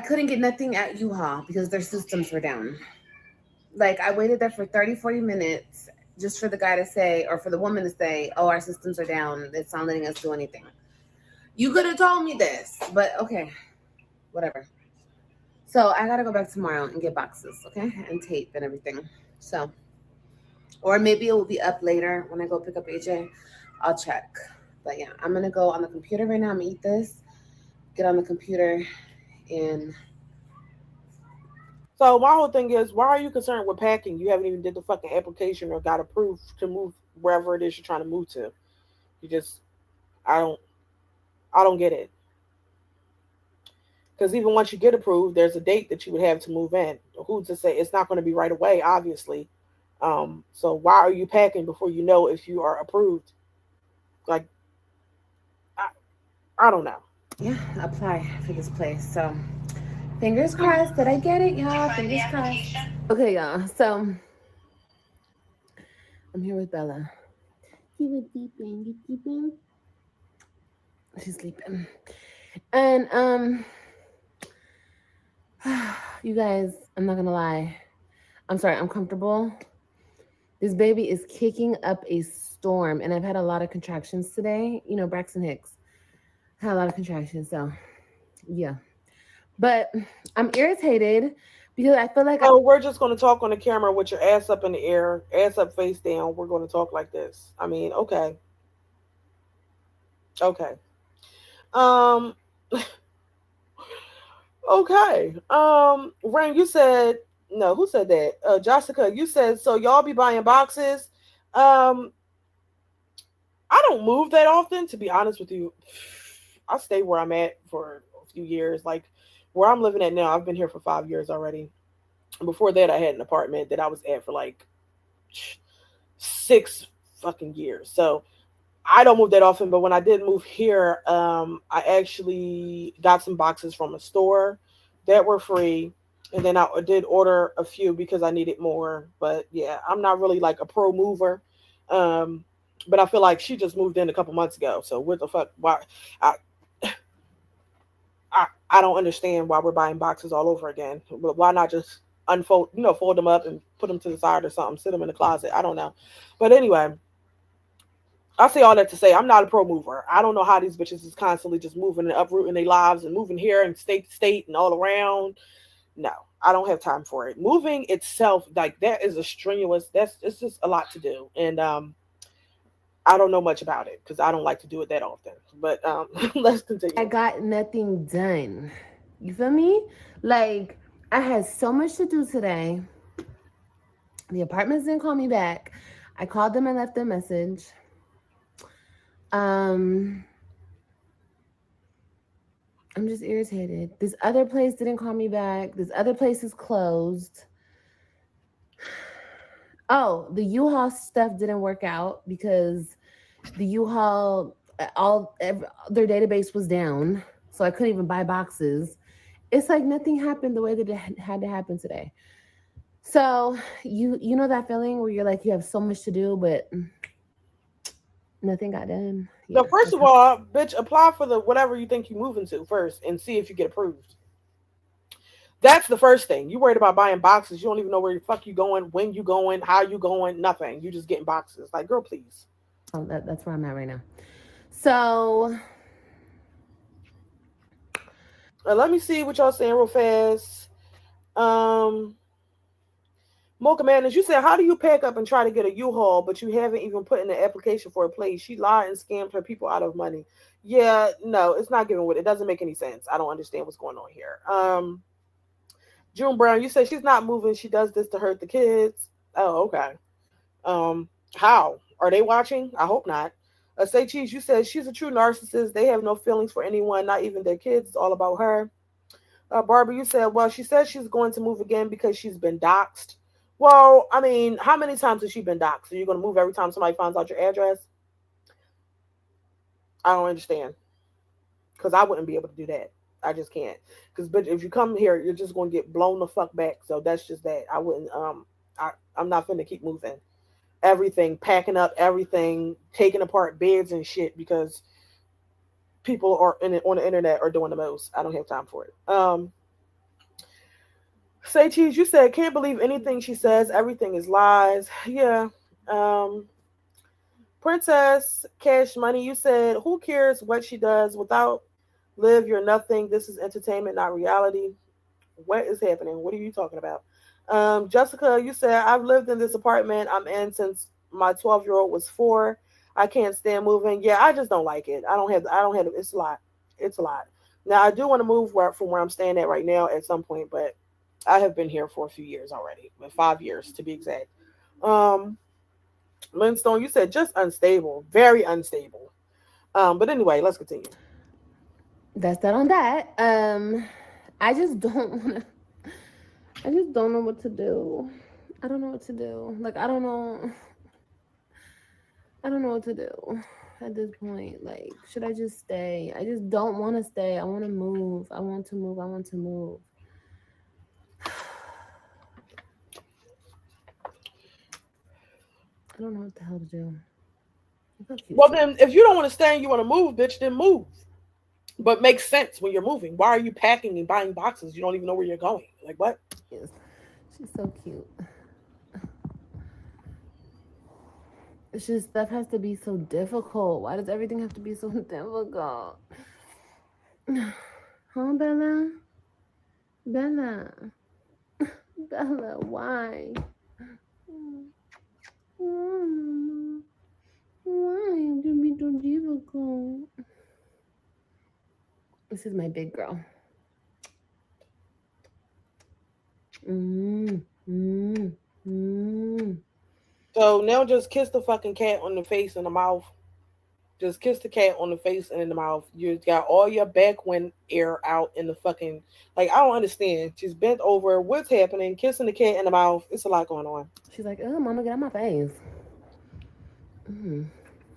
couldn't get nothing at U-Haul because their systems were down. Like, I waited there for 30, 40 minutes just for the guy to say, or for the woman to say, "Oh, our systems are down. It's not letting us do anything." You could have told me this, but okay, whatever. So I gotta go back tomorrow and get boxes, okay, and tape and everything. So, or maybe it will be up later when I go pick up AJ. I'll check. But yeah, I'm gonna go on the computer right now. I'm gonna eat this, get on the computer, and So my whole thing is, why are you concerned with packing? You haven't even did the fucking application or got approved to move wherever it is you're trying to move to. You just, I don't, I don't get it. Because even once you get approved, there's a date that you would have to move in. Who's to say it's not going to be right away? Obviously. So why are you packing before you know if you are approved? Like, I, I don't know. yeah, apply for this place. So fingers crossed that I get it, y'all. Fingers crossed. Okay, y'all. So I'm here with Bella. You were sleeping. You sleeping? She's sleeping. And you guys, I'm not gonna lie. I'm sorry, I'm comfortable. This baby is kicking up a storm, and I've had a lot of contractions today. You know, Braxton Hicks had a lot of contractions, so yeah. But I'm irritated because I feel like So we're just going to talk on the camera with your ass up in the air, ass up, face down. We're going to talk like this. I mean, okay. Okay. Um, okay. Rain, you said no. Who said that? Jessica, you said so. Y'all be buying boxes. Um, I don't move that often, to be honest with you. I stay where I'm at for a few years. Like where I'm living at now, I've been here for 5 years already. Before that, I had an apartment that I was at for like 6 fucking years. So I don't move that often, but when I did move here, I actually got some boxes from a store that were free. And then I did order a few because I needed more. But yeah, I'm not really like a pro mover. Um, but I feel like she just moved in a couple months ago. So what the fuck? Why? I, I don't understand why we're buying boxes all over again. Why not just unfold, fold them up and put them to the side or something, sit them in the closet. I don't know. But anyway, I say all that to say I'm not a pro mover. I don't know how these bitches is constantly just moving and uprooting their lives and moving here and state to state and all around. No, I don't have time for it. Moving itself, like that is a strenuous, it's just a lot to do. And I don't know much about it because I don't like to do it that often. But let's continue. I got nothing done. You feel me? Like I had so much to do today. The apartments didn't call me back. I called them and left them a message. I'm just irritated. This other place didn't call me back. This other place is closed. Oh, the U-Haul stuff didn't work out because the U-Haul their database was down, so I couldn't even buy boxes. It's like nothing happened the way that it had to happen today. So you know that feeling where you're like you have so much to do, but nothing got done. So first of all, bitch, apply for the whatever you think you're moving to first and see if you get approved. That's the first thing. You worried about buying boxes. You don't even know where the fuck you going, when you going, how you going, nothing. You just getting boxes. Like, girl, please. Oh, that's where I'm at right now. So let me see what y'all saying real fast. Mocha Madness, you said, how do you pack up and try to get a U-Haul, but you haven't even put in the application for a place? She lied and scammed her people out of money. Yeah, no, it's not giving with it. It doesn't make any sense. I don't understand what's going on here. June Brown, you said she's not moving. She does this to hurt the kids. Oh, okay. How? Are they watching? I hope not. Say Cheese, you said she's a true narcissist. They have no feelings for anyone, not even their kids. It's all about her. Barbara, you said, well, she says she's going to move again because she's been doxxed. Well, I mean, how many times has she been doxxed? Are you going to move every time somebody finds out your address? I don't understand. Because I wouldn't be able to do that. I just can't. Because if you come here, you're just going to get blown the fuck back. So that's just that. I wouldn't, I'm not finna keep moving. Everything, packing up everything, taking apart beds and shit because people are on the internet are doing the most. I don't have time for it. Say Cheese, you said can't believe anything she says. Everything is lies. Yeah. Princess Cash Money, you said, who cares what she does without live? You're nothing. This is entertainment, not reality. What is happening? What are you talking about? Jessica, you said, I've lived in this apartment I'm in since my 12-year-old was 4. I can't stand moving. Yeah, I just don't like it. I don't have, it's a lot. It's a lot. Now, I do want to move from where I'm staying at right now at some point, but I have been here for a few years already, 5 years to be exact. Um, Linstone, you said just unstable, very unstable. But anyway, let's continue. That's that on that. I just don't want to. I just don't know what to do. I don't know what to do. Like I don't know. I don't know what to do at this point. Like, should I just stay? I just don't want to stay. I want to move. I want to move. I want to move. I don't know what the hell to do. Well, then, if you don't want to stay and you want to move, bitch, then move. But makes sense when you're moving. Why are you packing and buying boxes? You don't even know where you're going. Like, what? Yes. She's so cute. It's just stuff has to be so difficult. Why does everything have to be so difficult? Huh, Bella? Bella. Bella, why? Why it to be so difficult? This is my big girl. So now just kiss the fucking cat on the face and the mouth. Just kiss the cat on the face and in the mouth. You got all your backwind air out in the fucking, like, I don't understand. She's bent over. What's happening? Kissing the cat in the mouth. It's a lot going on. She's like, oh, mama, get out my face.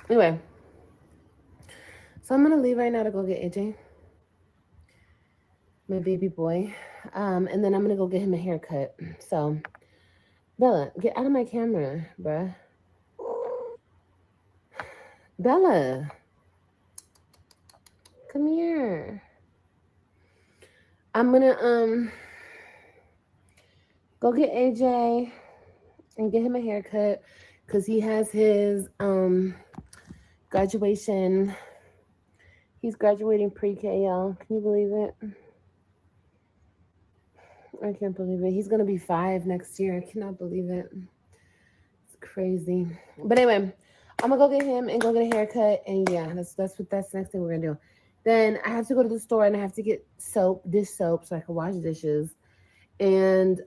Anyway. So I'm going to leave right now to go get AJ. My baby boy. And then I'm going to go get him a haircut. So, Bella, get out of my camera, bruh. Bella. Come here. I'm going to go get AJ and get him a haircut because he has his graduation. He's graduating pre-K, y'all. Can you believe it? I can't believe it. He's going to be 5 next year. I cannot believe it. It's crazy. But anyway, I'm going to go get him and go get a haircut. And yeah, that's the next thing we're going to do. Then I have to go to the store and I have to get dish soap, so I can wash dishes. And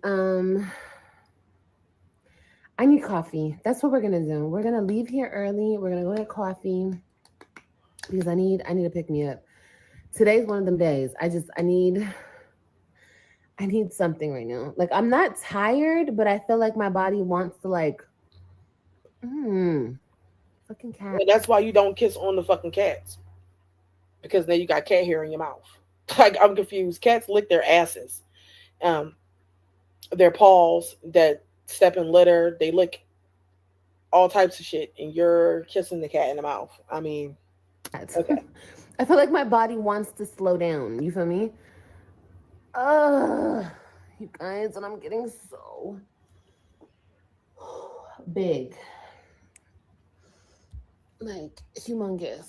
I need coffee. That's what we're going to do. We're going to leave here early. We're going to go get coffee because I need to pick me up. Today's one of them days. I need something right now. Like, I'm not tired, but I feel like my body wants to, like, fucking cat. And that's why you don't kiss on the fucking cats. Because now you got cat hair in your mouth. Like, I'm confused. Cats lick their asses. Their paws that step in litter. They lick all types of shit. And you're kissing the cat in the mouth. I mean, okay. I feel like my body wants to slow down. You feel me? You guys, and I'm getting so big. Like, humongous.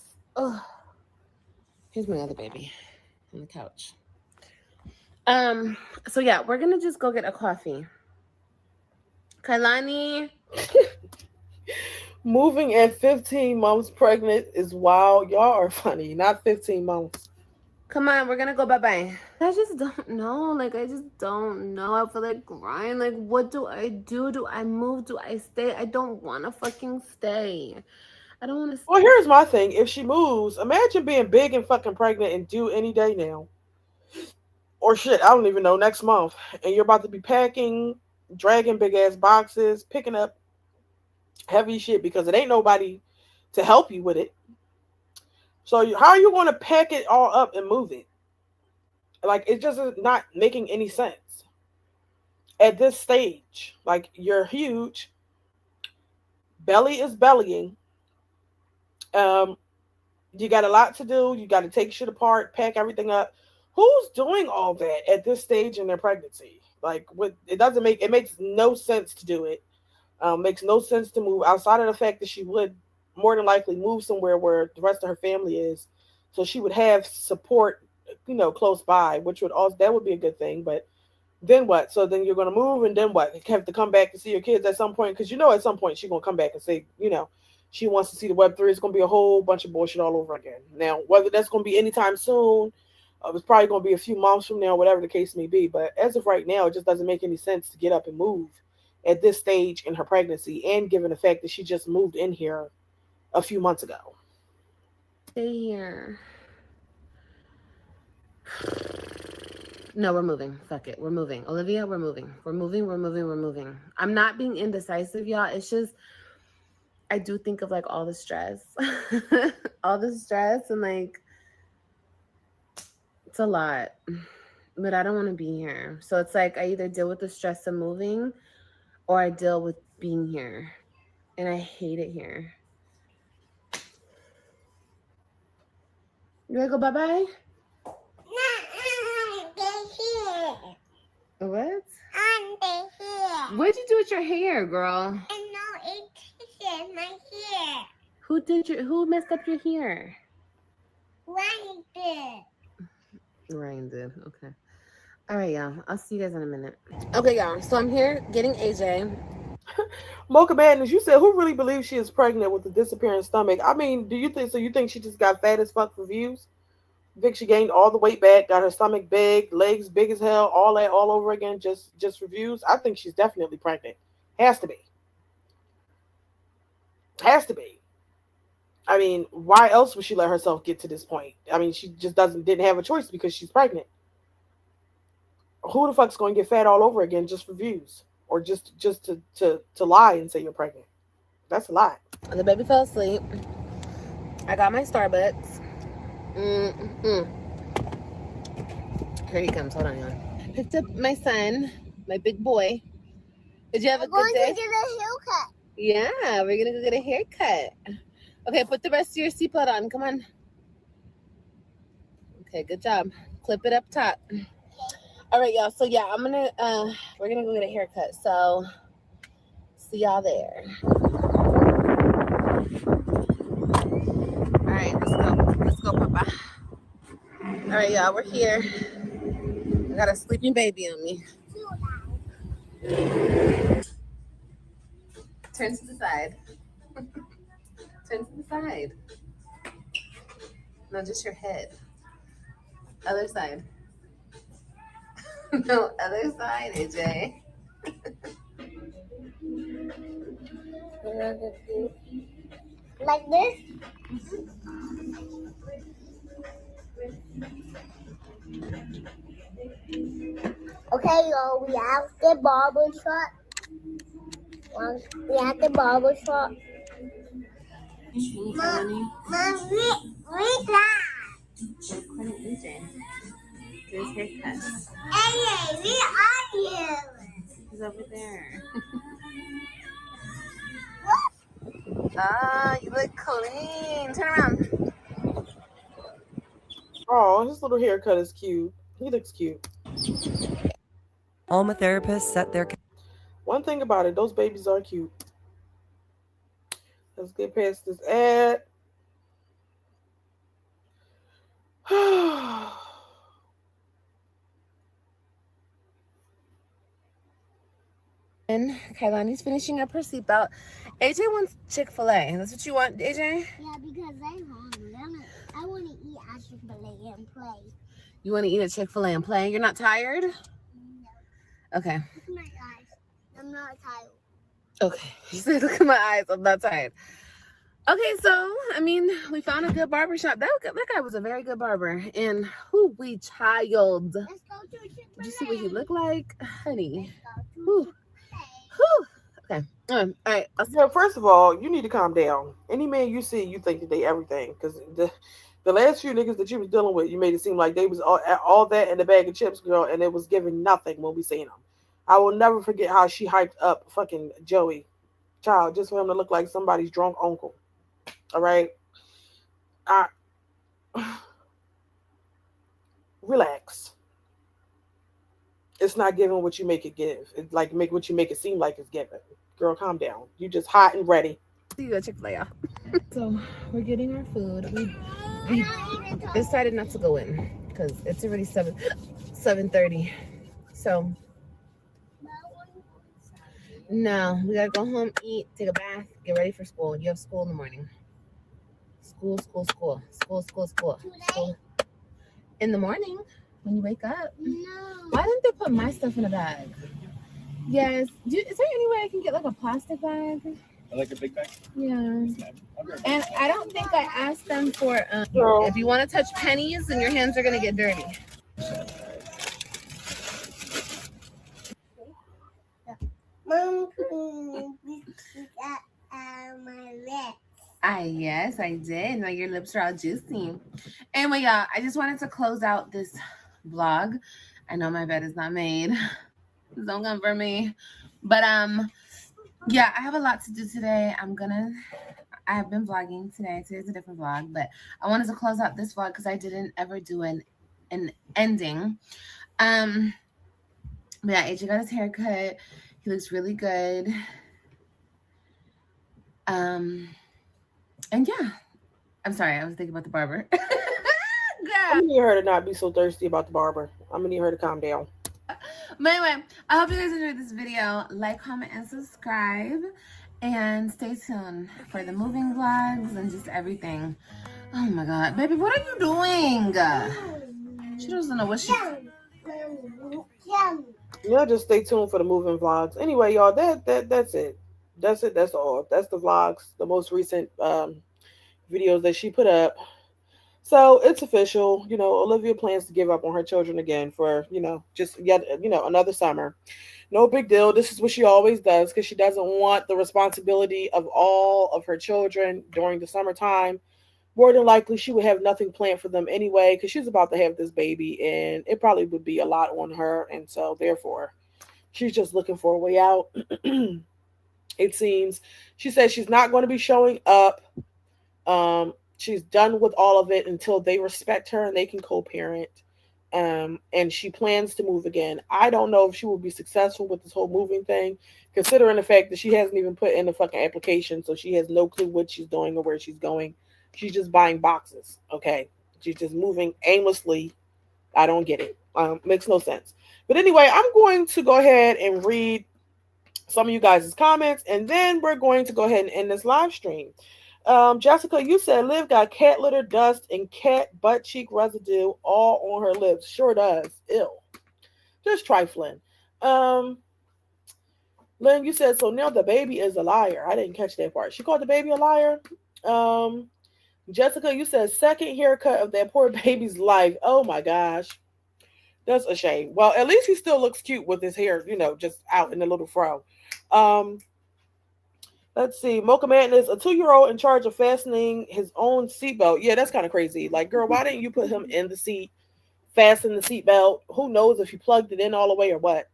Here's my other baby on the couch. So yeah, we're gonna just go get a coffee. Kailani. Moving at 15 months pregnant is wild. Y'all are funny. Not 15 months. Come on, we're gonna go bye-bye. I just don't know. Like, I just don't know. I feel like crying. Like, what do I do? Do I move? Do I stay? I don't want to fucking stay. I don't want to stay. Well, here's my thing. If she moves, imagine being big and fucking pregnant and due any day now. Or shit, I don't even know, next month. And you're about to be packing, dragging big-ass boxes, picking up heavy shit because it ain't nobody to help you with it. So how are you going to pack it all up and move it? Like, it just is not making any sense at this stage. Like, you're huge. Belly is bellying. You got a lot to do. You got to take shit apart, pack everything up. Who's doing all that at this stage in their pregnancy? Like, it makes no sense to do it. Makes no sense to move outside of the fact that she would more than likely move somewhere where the rest of her family is, so she would have support, close by, which would also that would be a good thing. But then what? So then you're going to move, and then what? You have to come back to see your kids at some point, because at some point she's going to come back and say, she wants to see the Web3. It's going to be a whole bunch of bullshit all over again. Now, whether that's going to be anytime soon, it's probably going to be a few months from now, whatever the case may be. But as of right now, it just doesn't make any sense to get up and move at this stage in her pregnancy, and given the fact that she just moved in here a few months ago. Stay here. No, we're moving. Fuck it. We're moving. Olivia, we're moving. We're moving. I'm not being indecisive, y'all. It's just, I do think of like all the stress. All the stress, and like, it's a lot. But I don't want to be here. So it's like I either deal with the stress of moving or I deal with being here. And I hate it here. You want to go bye-bye? What? What'd you do with your hair, girl? It's my hair. Who messed up your hair? Ryan did. Ryan did. Okay. All right, y'all. I'll see you guys in a minute. Okay, y'all. So I'm here getting AJ. Mocha Madness, you said, who really believes she is pregnant with a disappearing stomach? I mean, you think she just got fat as fuck for views? You think she gained all the weight back, got her stomach big, legs big as hell, all that all over again, just for views? I think she's definitely pregnant. Has to be. I mean, why else would she let herself get to this point? I mean, she just didn't have a choice because she's pregnant. Who the fuck's going to get fat all over again just for views? Or just to lie and say you're pregnant? That's a lie. The baby fell asleep. I got my Starbucks. Here he comes. Hold on, y'all. Picked up my son, my big boy. Did you have a good day? We're going to get a haircut. Yeah, we're gonna go get a haircut. Okay, put the rest of your seatbelt on. Come on. Okay, good job. Clip it up top. All right, y'all. So yeah, we're gonna go get a haircut. So see y'all there. All right, let's go, Papa. All right, y'all, we're here. I got a sleeping baby on me. Turn to the side. Turn to the side. No, just your head. Other side. No, other side, AJ. Like this? Okay, y'all, we have the barber shop. We have the barber shop. Mom, read that. There's haircuts. Hey, where are you? He's over there. What? Ah, you look clean. Turn around. Oh, his little haircut is cute. He looks cute. Alma therapists set their... One thing about it, those babies are cute. Let's get past this ad. And Kailani's finishing up her seatbelt. AJ wants Chick-fil-A. That's what you want, AJ? Yeah, because I'm hungry. I want to eat at Chick-fil-A and play. You want to eat at Chick-fil-A and play? You're not tired? No. Okay. Look at my eyes. I'm not tired. Okay. You said, look at my eyes. I'm not tired. Okay, so, I mean, we found a good barbershop. That guy was a very good barber. And who we child. Let's go to Chick-fil-A. Did you see what he looked like? Honey. Let's go to Whew. Whew. Okay. All right. Yeah, first of all, you need to calm down. Any man you see, you think that they everything. Because the last few niggas that you was dealing with, you made it seem like they was all that in the bag of chips, girl, and it was giving nothing when we seen them. I will never forget how she hyped up fucking Joey, child, just for him to look like somebody's drunk uncle. All right? Relax. It's not giving what you make it give. It's like what you make it seem like it's giving. Girl, calm down. You just hot and ready. See you at Chick-fil-A, y'all. So we're getting our food. We decided not to go in because it's already 7:30. So no, we gotta go home, eat, take a bath, get ready for school. You have school in the morning. School. In the morning when you wake up. No. Why didn't they put my stuff in a bag? Yes. Is there any way I can get like a plastic bag? Like a big bag? Yeah. And I don't think I asked them for if you want to touch pennies, then your hands are gonna get dirty. Mom, my lips. Yes, I did. Now your lips are all juicy. Anyway, y'all, I just wanted to close out this vlog. I know my bed is not made. Don't come for me. But yeah, I have a lot to do today. I have been vlogging today. Today's a different vlog, but I wanted to close out this vlog because I didn't ever do an ending. But yeah, AJ got his haircut. He looks really good. And yeah, I'm sorry, I was thinking about the barber. I'm gonna need her to not be so thirsty about the barber. I'm gonna need her to calm down. But anyway, I hope you guys enjoyed this video. Like, comment, and subscribe. And stay tuned for the moving vlogs and just everything. Oh my God. Baby, what are you doing? She doesn't know what she's... Yeah, just stay tuned for the moving vlogs. Anyway, y'all, that's it. That's it. That's all. That's the vlogs, the most recent videos that she put up. So it's official. You know, Olivia plans to give up on her children again for, just yet, another summer. No big deal. This is what she always does because she doesn't want the responsibility of all of her children during the summertime. More than likely, she would have nothing planned for them anyway because she's about to have this baby and it probably would be a lot on her. And so, therefore, she's just looking for a way out. It seems. She says she's not going to be showing up. She's done with all of it until they respect her and they can co-parent. And she plans to move again. I don't know if she will be successful with this whole moving thing, considering the fact that she hasn't even put in the fucking application, so she has no clue what she's doing or where she's going. She's just buying boxes, okay? She's just moving aimlessly. I don't get it. Makes no sense. But anyway, I'm going to go ahead and read some of you guys' comments, and then we're going to go ahead and end this live stream. Jessica, you said Liv got cat litter, dust, and cat butt cheek residue all on her lips. Sure does. Ew. Just trifling. Lynn, you said, so now the baby is a liar. I didn't catch that part. She called the baby a liar? Jessica, you said second haircut of that poor baby's life. Oh my gosh. That's a shame. Well, at least he still looks cute with his hair, just out in a little fro. Let's see. Mocha Madness, a 2-year-old in charge of fastening his own seatbelt. Yeah, that's kind of crazy. Like, girl, why didn't you put him in the seat, fasten the seatbelt? Who knows if you plugged it in all the way or what?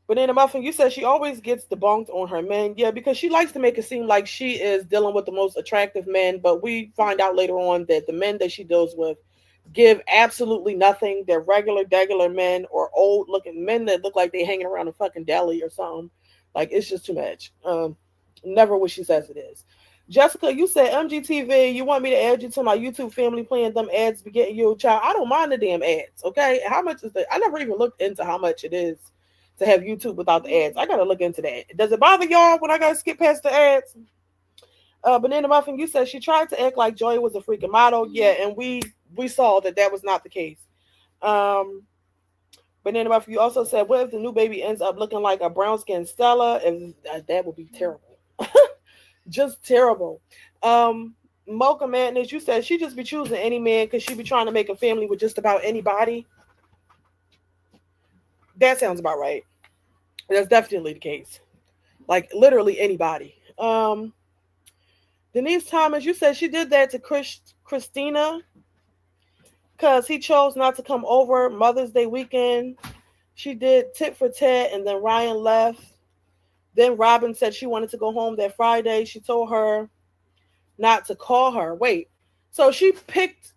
Banana Muffin, you said she always gets debunked on her men. Yeah, because she likes to make it seem like she is dealing with the most attractive men, but we find out later on that the men that she deals with give absolutely nothing. They're regular men or old-looking men that look like they're hanging around a fucking deli or something. Like, it's just too much. Never what she says it is. Jessica, you said MGTV, you want me to add you to my YouTube family plan? Them ads be getting you a child. I don't mind the damn ads, okay? How much is that? I never even looked into how much it is to have YouTube without the ads. I gotta look into that. Does it bother y'all when I gotta skip past the ads? Banana Muffin, you said she tried to act like Joy was a freaking model. Yeah, and we saw that was not the case. Banana Muffin, you also said, what if the new baby ends up looking like a brown-skinned Stella? That would be terrible. Just terrible. Mocha Madness, you said she just be choosing any man because she be trying to make a family with just about anybody. That sounds about right. That's definitely the case. Like, literally anybody. Denise Thomas, you said she did that to Christina because he chose not to come over Mother's Day weekend. She did tit for tat, and then Ryan left. Then Robin said she wanted to go home that Friday. She told her not to call her. Wait, so she picked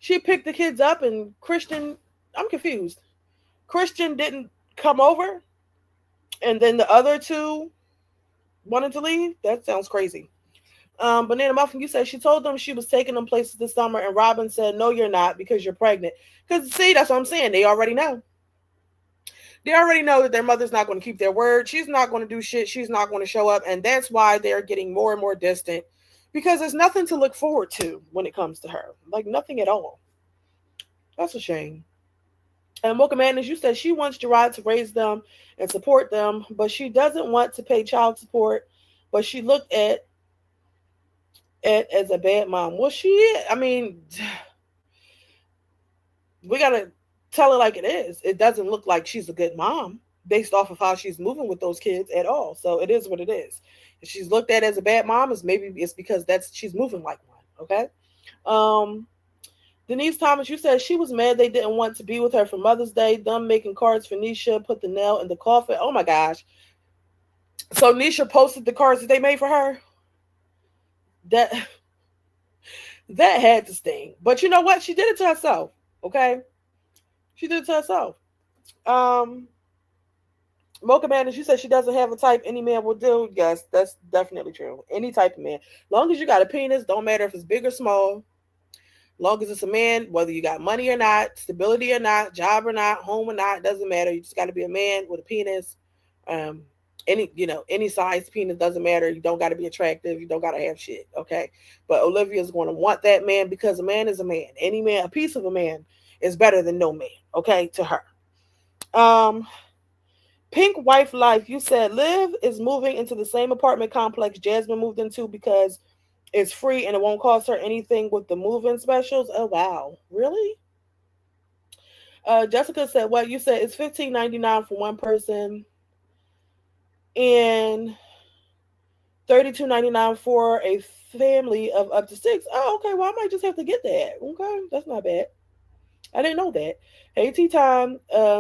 the kids up, and Christian, I'm confused. Christian didn't come over? And then the other two wanted to leave. That sounds crazy. Banana Muffin, you said she told them she was taking them places this summer, and Robin said, "No, you're not, because you're pregnant." Because see, that's what I'm saying. They already know. They already know that their mother's not going to keep their word. She's not going to do shit. She's not going to show up, and that's why they're getting more and more distant. Because there's nothing to look forward to when it comes to her. Like nothing at all. That's a shame. And Mocha Madness, you said she wants Gerard to raise them and support them, but she doesn't want to pay child support. But she looked at it as a bad mom. Well, she is. I mean, we gotta tell her like it is. It doesn't look like she's a good mom based off of how she's moving with those kids at all. So it is what it is. If she's looked at as a bad mom, is maybe it's because that's she's moving like one. Okay. Um, Denise Thomas, you said she was mad they didn't want to be with her for Mother's Day. Them making cards for Nisha, put the nail in the coffin. Oh my gosh. So Nisha posted the cards that they made for her. That that had to sting. But you know what? She did it to herself. Okay? She did it to herself. Um Mocha Man, she said she doesn't have a type any man will do. Yes, that's definitely true. Any type of man. Long as you got a penis, don't matter if it's big or small. Long as it's a man, whether you got money or not, stability or not, job or not, home or not, doesn't matter. You just got to be a man with a penis. Um, any size penis doesn't matter. You don't got to be attractive. You don't got to have shit. Okay, but Olivia's going to want that man because a man is a man. Any man, a piece of a man, is better than no man. Okay, to her. Um, Pink Wife Life, you said Liv is moving into the same apartment complex Jasmine moved into because it's free and it won't cost her anything with the move-in specials. Oh wow, really? Jessica said, "What you said it's $15.99 for one person and $32.99 for a family of up to six. Oh, okay. Well, I might just have to get that. Okay, that's not bad. I didn't know that. Hey, T Time,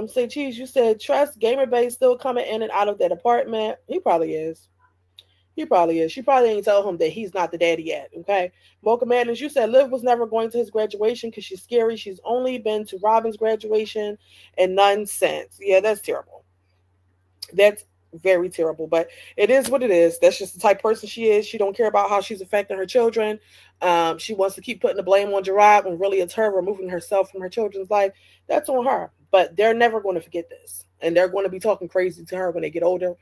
say cheese. You said trust Gamer Base still coming in and out of that apartment. He probably is. He probably is. She probably ain't tell him that he's not the daddy yet. Okay. Mocha Madness, you said Liv was never going to his graduation because she's scary. She's only been to Robin's graduation and none since. Yeah, that's terrible. That's very terrible. But it is what it is. That's just the type of person she is. She don't care about how she's affecting her children. She wants to keep putting the blame on Gerard when really it's her removing herself from her children's life. That's on her. But they're never going to forget this. And they're going to be talking crazy to her when they get older.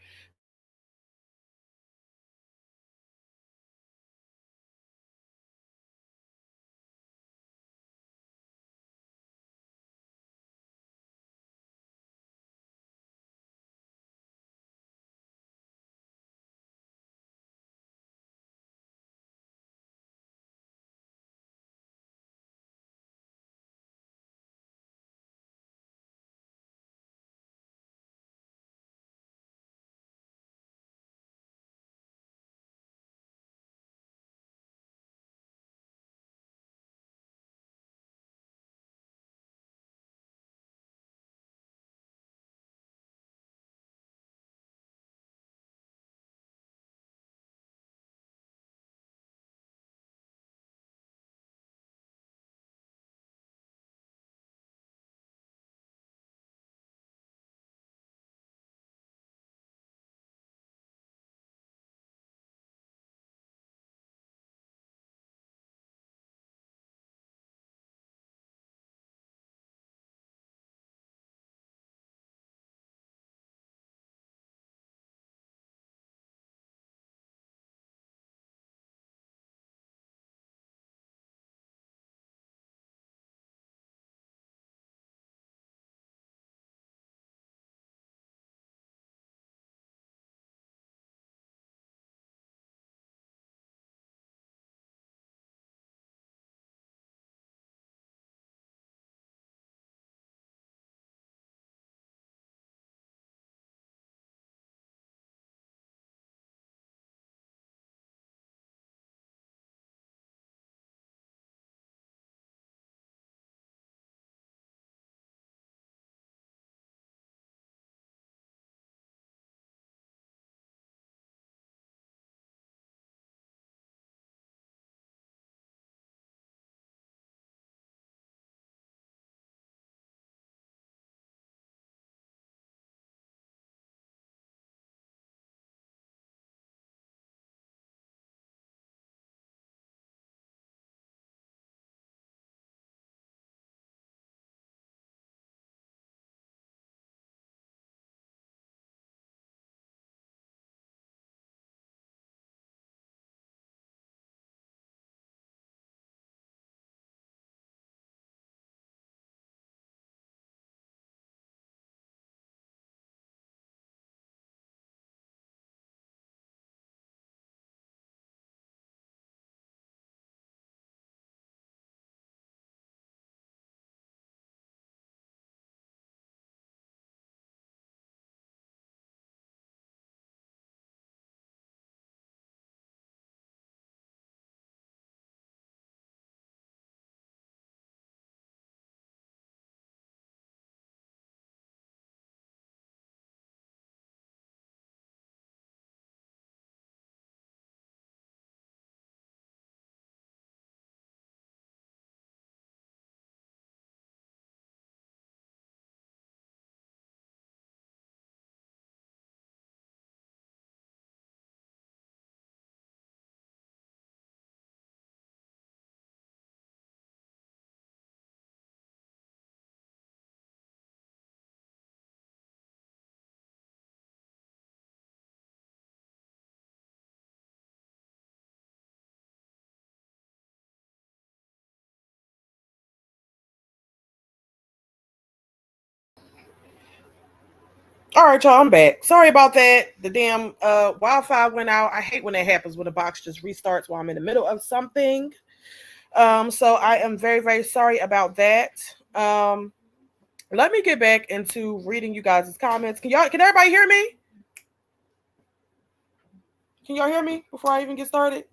All right, y'all, I'm back. Sorry about that. The damn Wi-Fi went out. I hate when that happens when a box just restarts while I'm in the middle of something. So I am very, very sorry about that. Let me get back into reading you guys' comments. Can everybody hear me? Can y'all hear me before I even get started?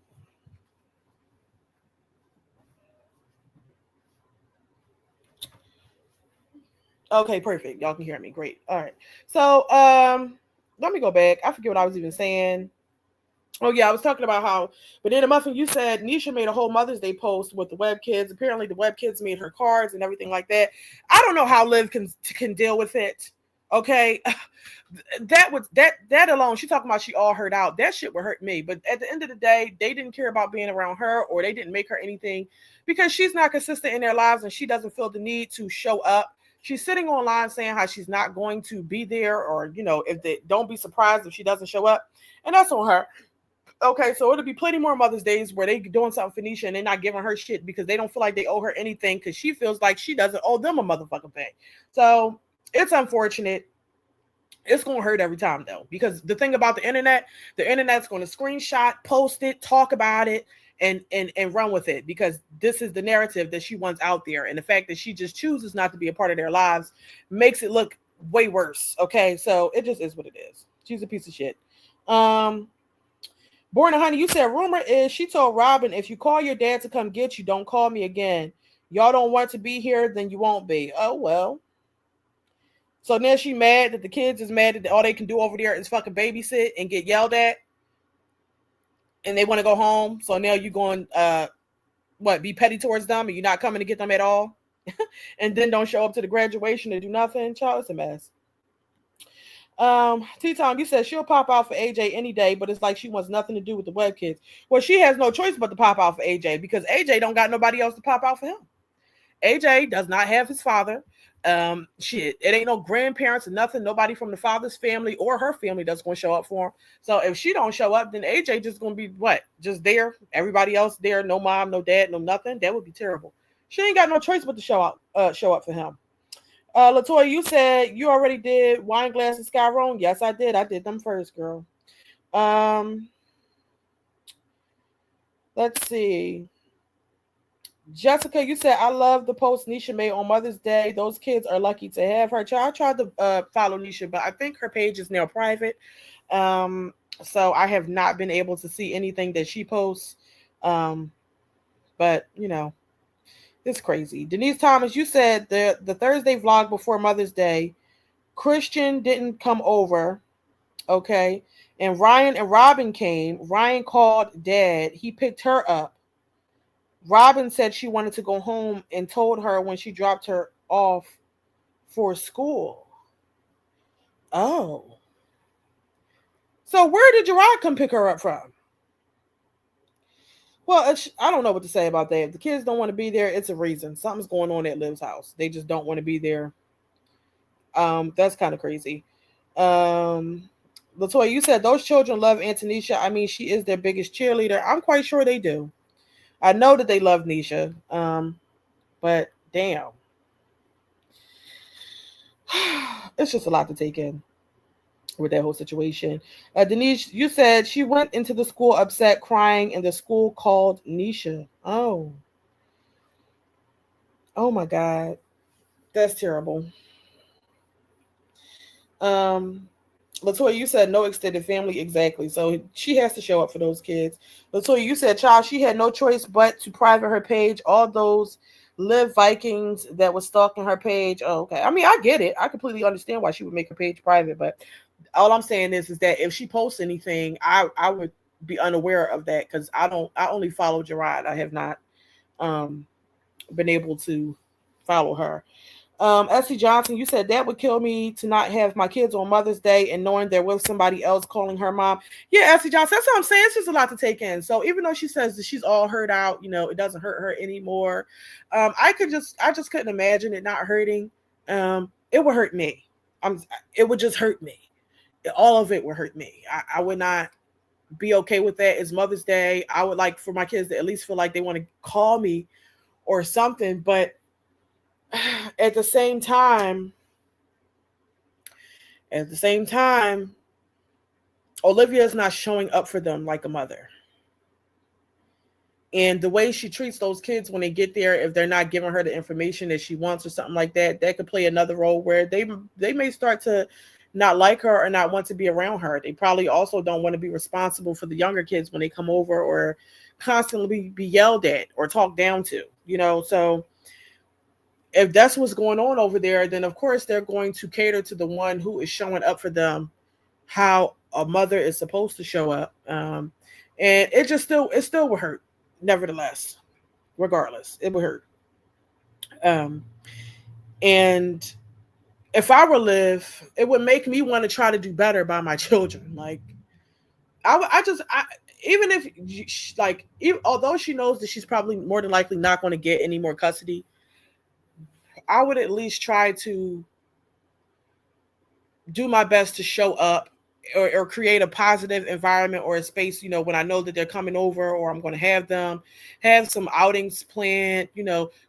Okay, perfect. Y'all can hear me. Great. All right. So let me go back. I forget what I was even saying. Oh yeah, I was talking about how Banana Muffin, you said Nisha made a whole Mother's Day post with the web kids. Apparently the web kids made her cards and everything like that. I don't know how Liv can deal with it. Okay. that alone, she talking about she all hurt out. That shit would hurt me. But at the end of the day, they didn't care about being around her, or they didn't make her anything because she's not consistent in their lives and she doesn't feel the need to show up. She's sitting online saying how she's not going to be there, or if they don't be surprised if she doesn't show up. And that's on her. Okay, so it'll be plenty more Mother's Days where they doing something for Nisha and they're not giving her shit because they don't feel like they owe her anything because she feels like she doesn't owe them a motherfucking thing. So it's unfortunate. It's going to hurt every time though, because the thing about the internet's going to screenshot, post it, talk about it, and run with it, because this is the narrative that she wants out there. And the fact that she just chooses not to be a part of their lives makes it look way worse. Okay, so it just is what it is. She's a piece of shit. Born and Honey, you said rumor is she told Robin, if you call your dad to come get you, don't call me again. Y'all don't want to be here, then you won't be. Oh, well. So now she mad that the kids is mad that all they can do over there is fucking babysit and get yelled at. And they want to go home. So now you going, be petty towards them and you're not coming to get them at all? And then don't show up to the graduation and do nothing? Child, it's a mess. T-Tom, you said she'll pop out for AJ any day, but it's like she wants nothing to do with the web kids. Well, she has no choice but to pop out for AJ because AJ don't got nobody else to pop out for him. AJ does not have his father. It ain't no grandparents or nothing. Nobody from the father's family or her family that's going to show up for him. So if she don't show up, then AJ just going to be what? Just there. Everybody else there. No mom, no dad, no nothing. That would be terrible. She ain't got no choice but to show up for him. Latoya, you said you already did Wine Glass and Skye wrong. Yes, I did. I did them first, girl. Let's see. Jessica, you said, I love the post Nisha made on Mother's Day. Those kids are lucky to have her. I tried to follow Nisha, but I think her page is now private. So I have not been able to see anything that she posts. But, it's crazy. Denise Thomas, you said the Thursday vlog before Mother's Day, Christian didn't come over. Okay. And Ryan and Robin came. Ryan called Dad. He picked her up. Robin said she wanted to go home and told her when she dropped her off for school. Oh. So where did Gerard come pick her up from? Well, I don't know what to say about that. If the kids don't want to be there, it's a reason. Something's going on at Liv's house. They just don't want to be there. That's kind of crazy. Latoya, you said those children love Antonisha. I mean, she is their biggest cheerleader. I'm quite sure they do. I know that they love Nisha. But damn. It's just a lot to take in with that whole situation. Denise, you said she went into the school upset, crying, and the school called Nisha. Oh my God. That's terrible. Latoya, you said no extended family. Exactly. So she has to show up for those kids. Latoya, you said, child, she had no choice but to private her page. All those Live Vikings that was stalking her page. Oh, okay. I mean, I get it. I completely understand why she would make her page private, but all I'm saying is that if she posts anything, I would be unaware of that because I only follow Gerard. I have not been able to follow her. Essie Johnson, you said that would kill me to not have my kids on Mother's Day and knowing they're with somebody else calling her mom. Yeah, Essie Johnson, that's what I'm saying. It's just a lot to take in. So even though she says that she's all hurt out, it doesn't hurt her anymore. I just couldn't imagine it not hurting. It would hurt me. It would just hurt me. All of it would hurt me. I would not be okay with that. It's Mother's Day. I would like for my kids to at least feel like they want to call me or something, but at the same time, At the same time, Olivia is not showing up for them like a mother. And the way she treats those kids when they get there, if they're not giving her the information that she wants or something like that, that could play another role where they may start to not like her or not want to be around her. They probably also don't want to be responsible for the younger kids when they come over, or constantly be yelled at or talked down to, So if that's what's going on over there, then of course they're going to cater to the one who is showing up for them how a mother is supposed to show up. And it still will hurt. Nevertheless, regardless, it would hurt. And if I were live, it would make me want to try to do better by my children. Like, even if although she knows that she's probably more than likely not going to get any more custody, I would at least try to do my best to show up or create a positive environment or a space, when I know that they're coming over, or I'm going to have some outings planned,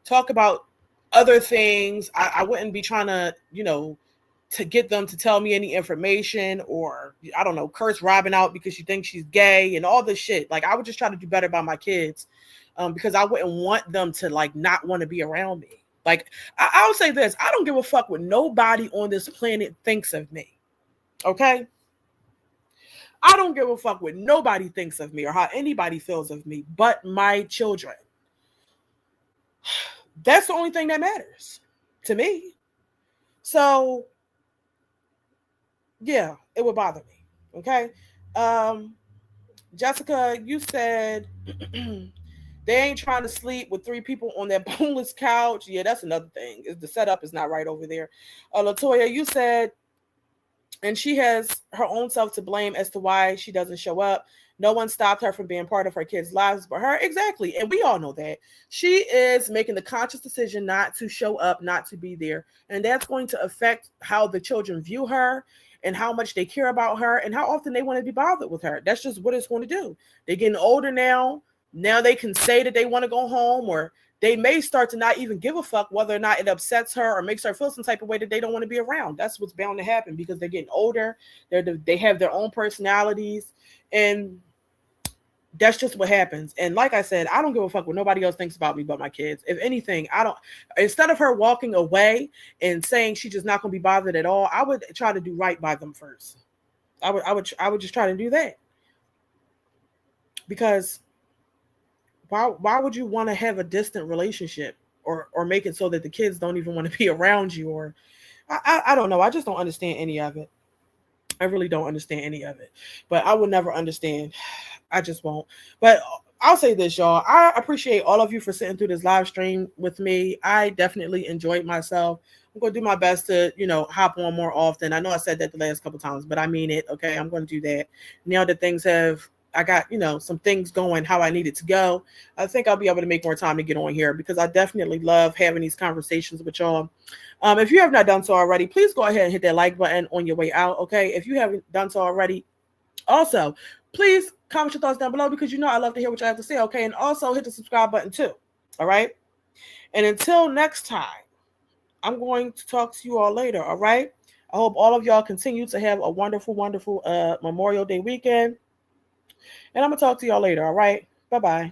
talk about other things. I wouldn't be trying to, to get them to tell me any information, or I don't know, curse Robin out because she thinks she's gay and all this shit. Like, I would just try to do better by my kids, because I wouldn't want them to like not want to be around me. Like, I'll say this: I don't give a fuck what nobody on this planet thinks of me. Okay. I don't give a fuck what nobody thinks of me or how anybody feels of me but my children. That's the only thing that matters to me. So, yeah, it would bother me. Okay. Jessica, you said they ain't trying to sleep with 3 people on that boneless couch. Yeah, that's another thing. The setup is not right over there. Latoya, you said, and she has her own self to blame as to why she doesn't show up. No one stopped her from being part of her kids' lives but her. Exactly. And we all know that. She is making the conscious decision not to show up, not to be there. And that's going to affect how the children view her and how much they care about her and how often they want to be bothered with her. That's just what it's going to do. They're getting older now. Now they can say that they want to go home, or they may start to not even give a fuck whether or not it upsets her or makes her feel some type of way that they don't want to be around. That's what's bound to happen because they're getting older. They have their own personalities, and that's just what happens. And like I said, I don't give a fuck what nobody else thinks about me but my kids. If anything, instead of her walking away and saying she's just not going to be bothered at all, I would try to do right by them first. I would just try to do that. Because why would you want to have a distant relationship or make it so that the kids don't even want to be around you? Or I don't know. I just don't understand any of it. I really don't understand any of it. But I will never understand. I just won't. But I'll say this, y'all. I appreciate all of you for sitting through this live stream with me. I definitely enjoyed myself. I'm going to do my best to, hop on more often. I know I said that the last couple times, but I mean it. Okay, I'm going to do that. Now that I got, some things going how I need it to go, I think I'll be able to make more time to get on here because I definitely love having these conversations with y'all. If you have not done so already, please go ahead and hit that like button on your way out. Okay, if you haven't done so already, also, please comment your thoughts down below because I love to hear what you have to say. Okay, and also hit the subscribe button too. All right. And until next time, I'm going to talk to you all later. All right. I hope all of y'all continue to have a wonderful, wonderful Memorial Day weekend. And I'm going to talk to y'all later. All right. Bye-bye.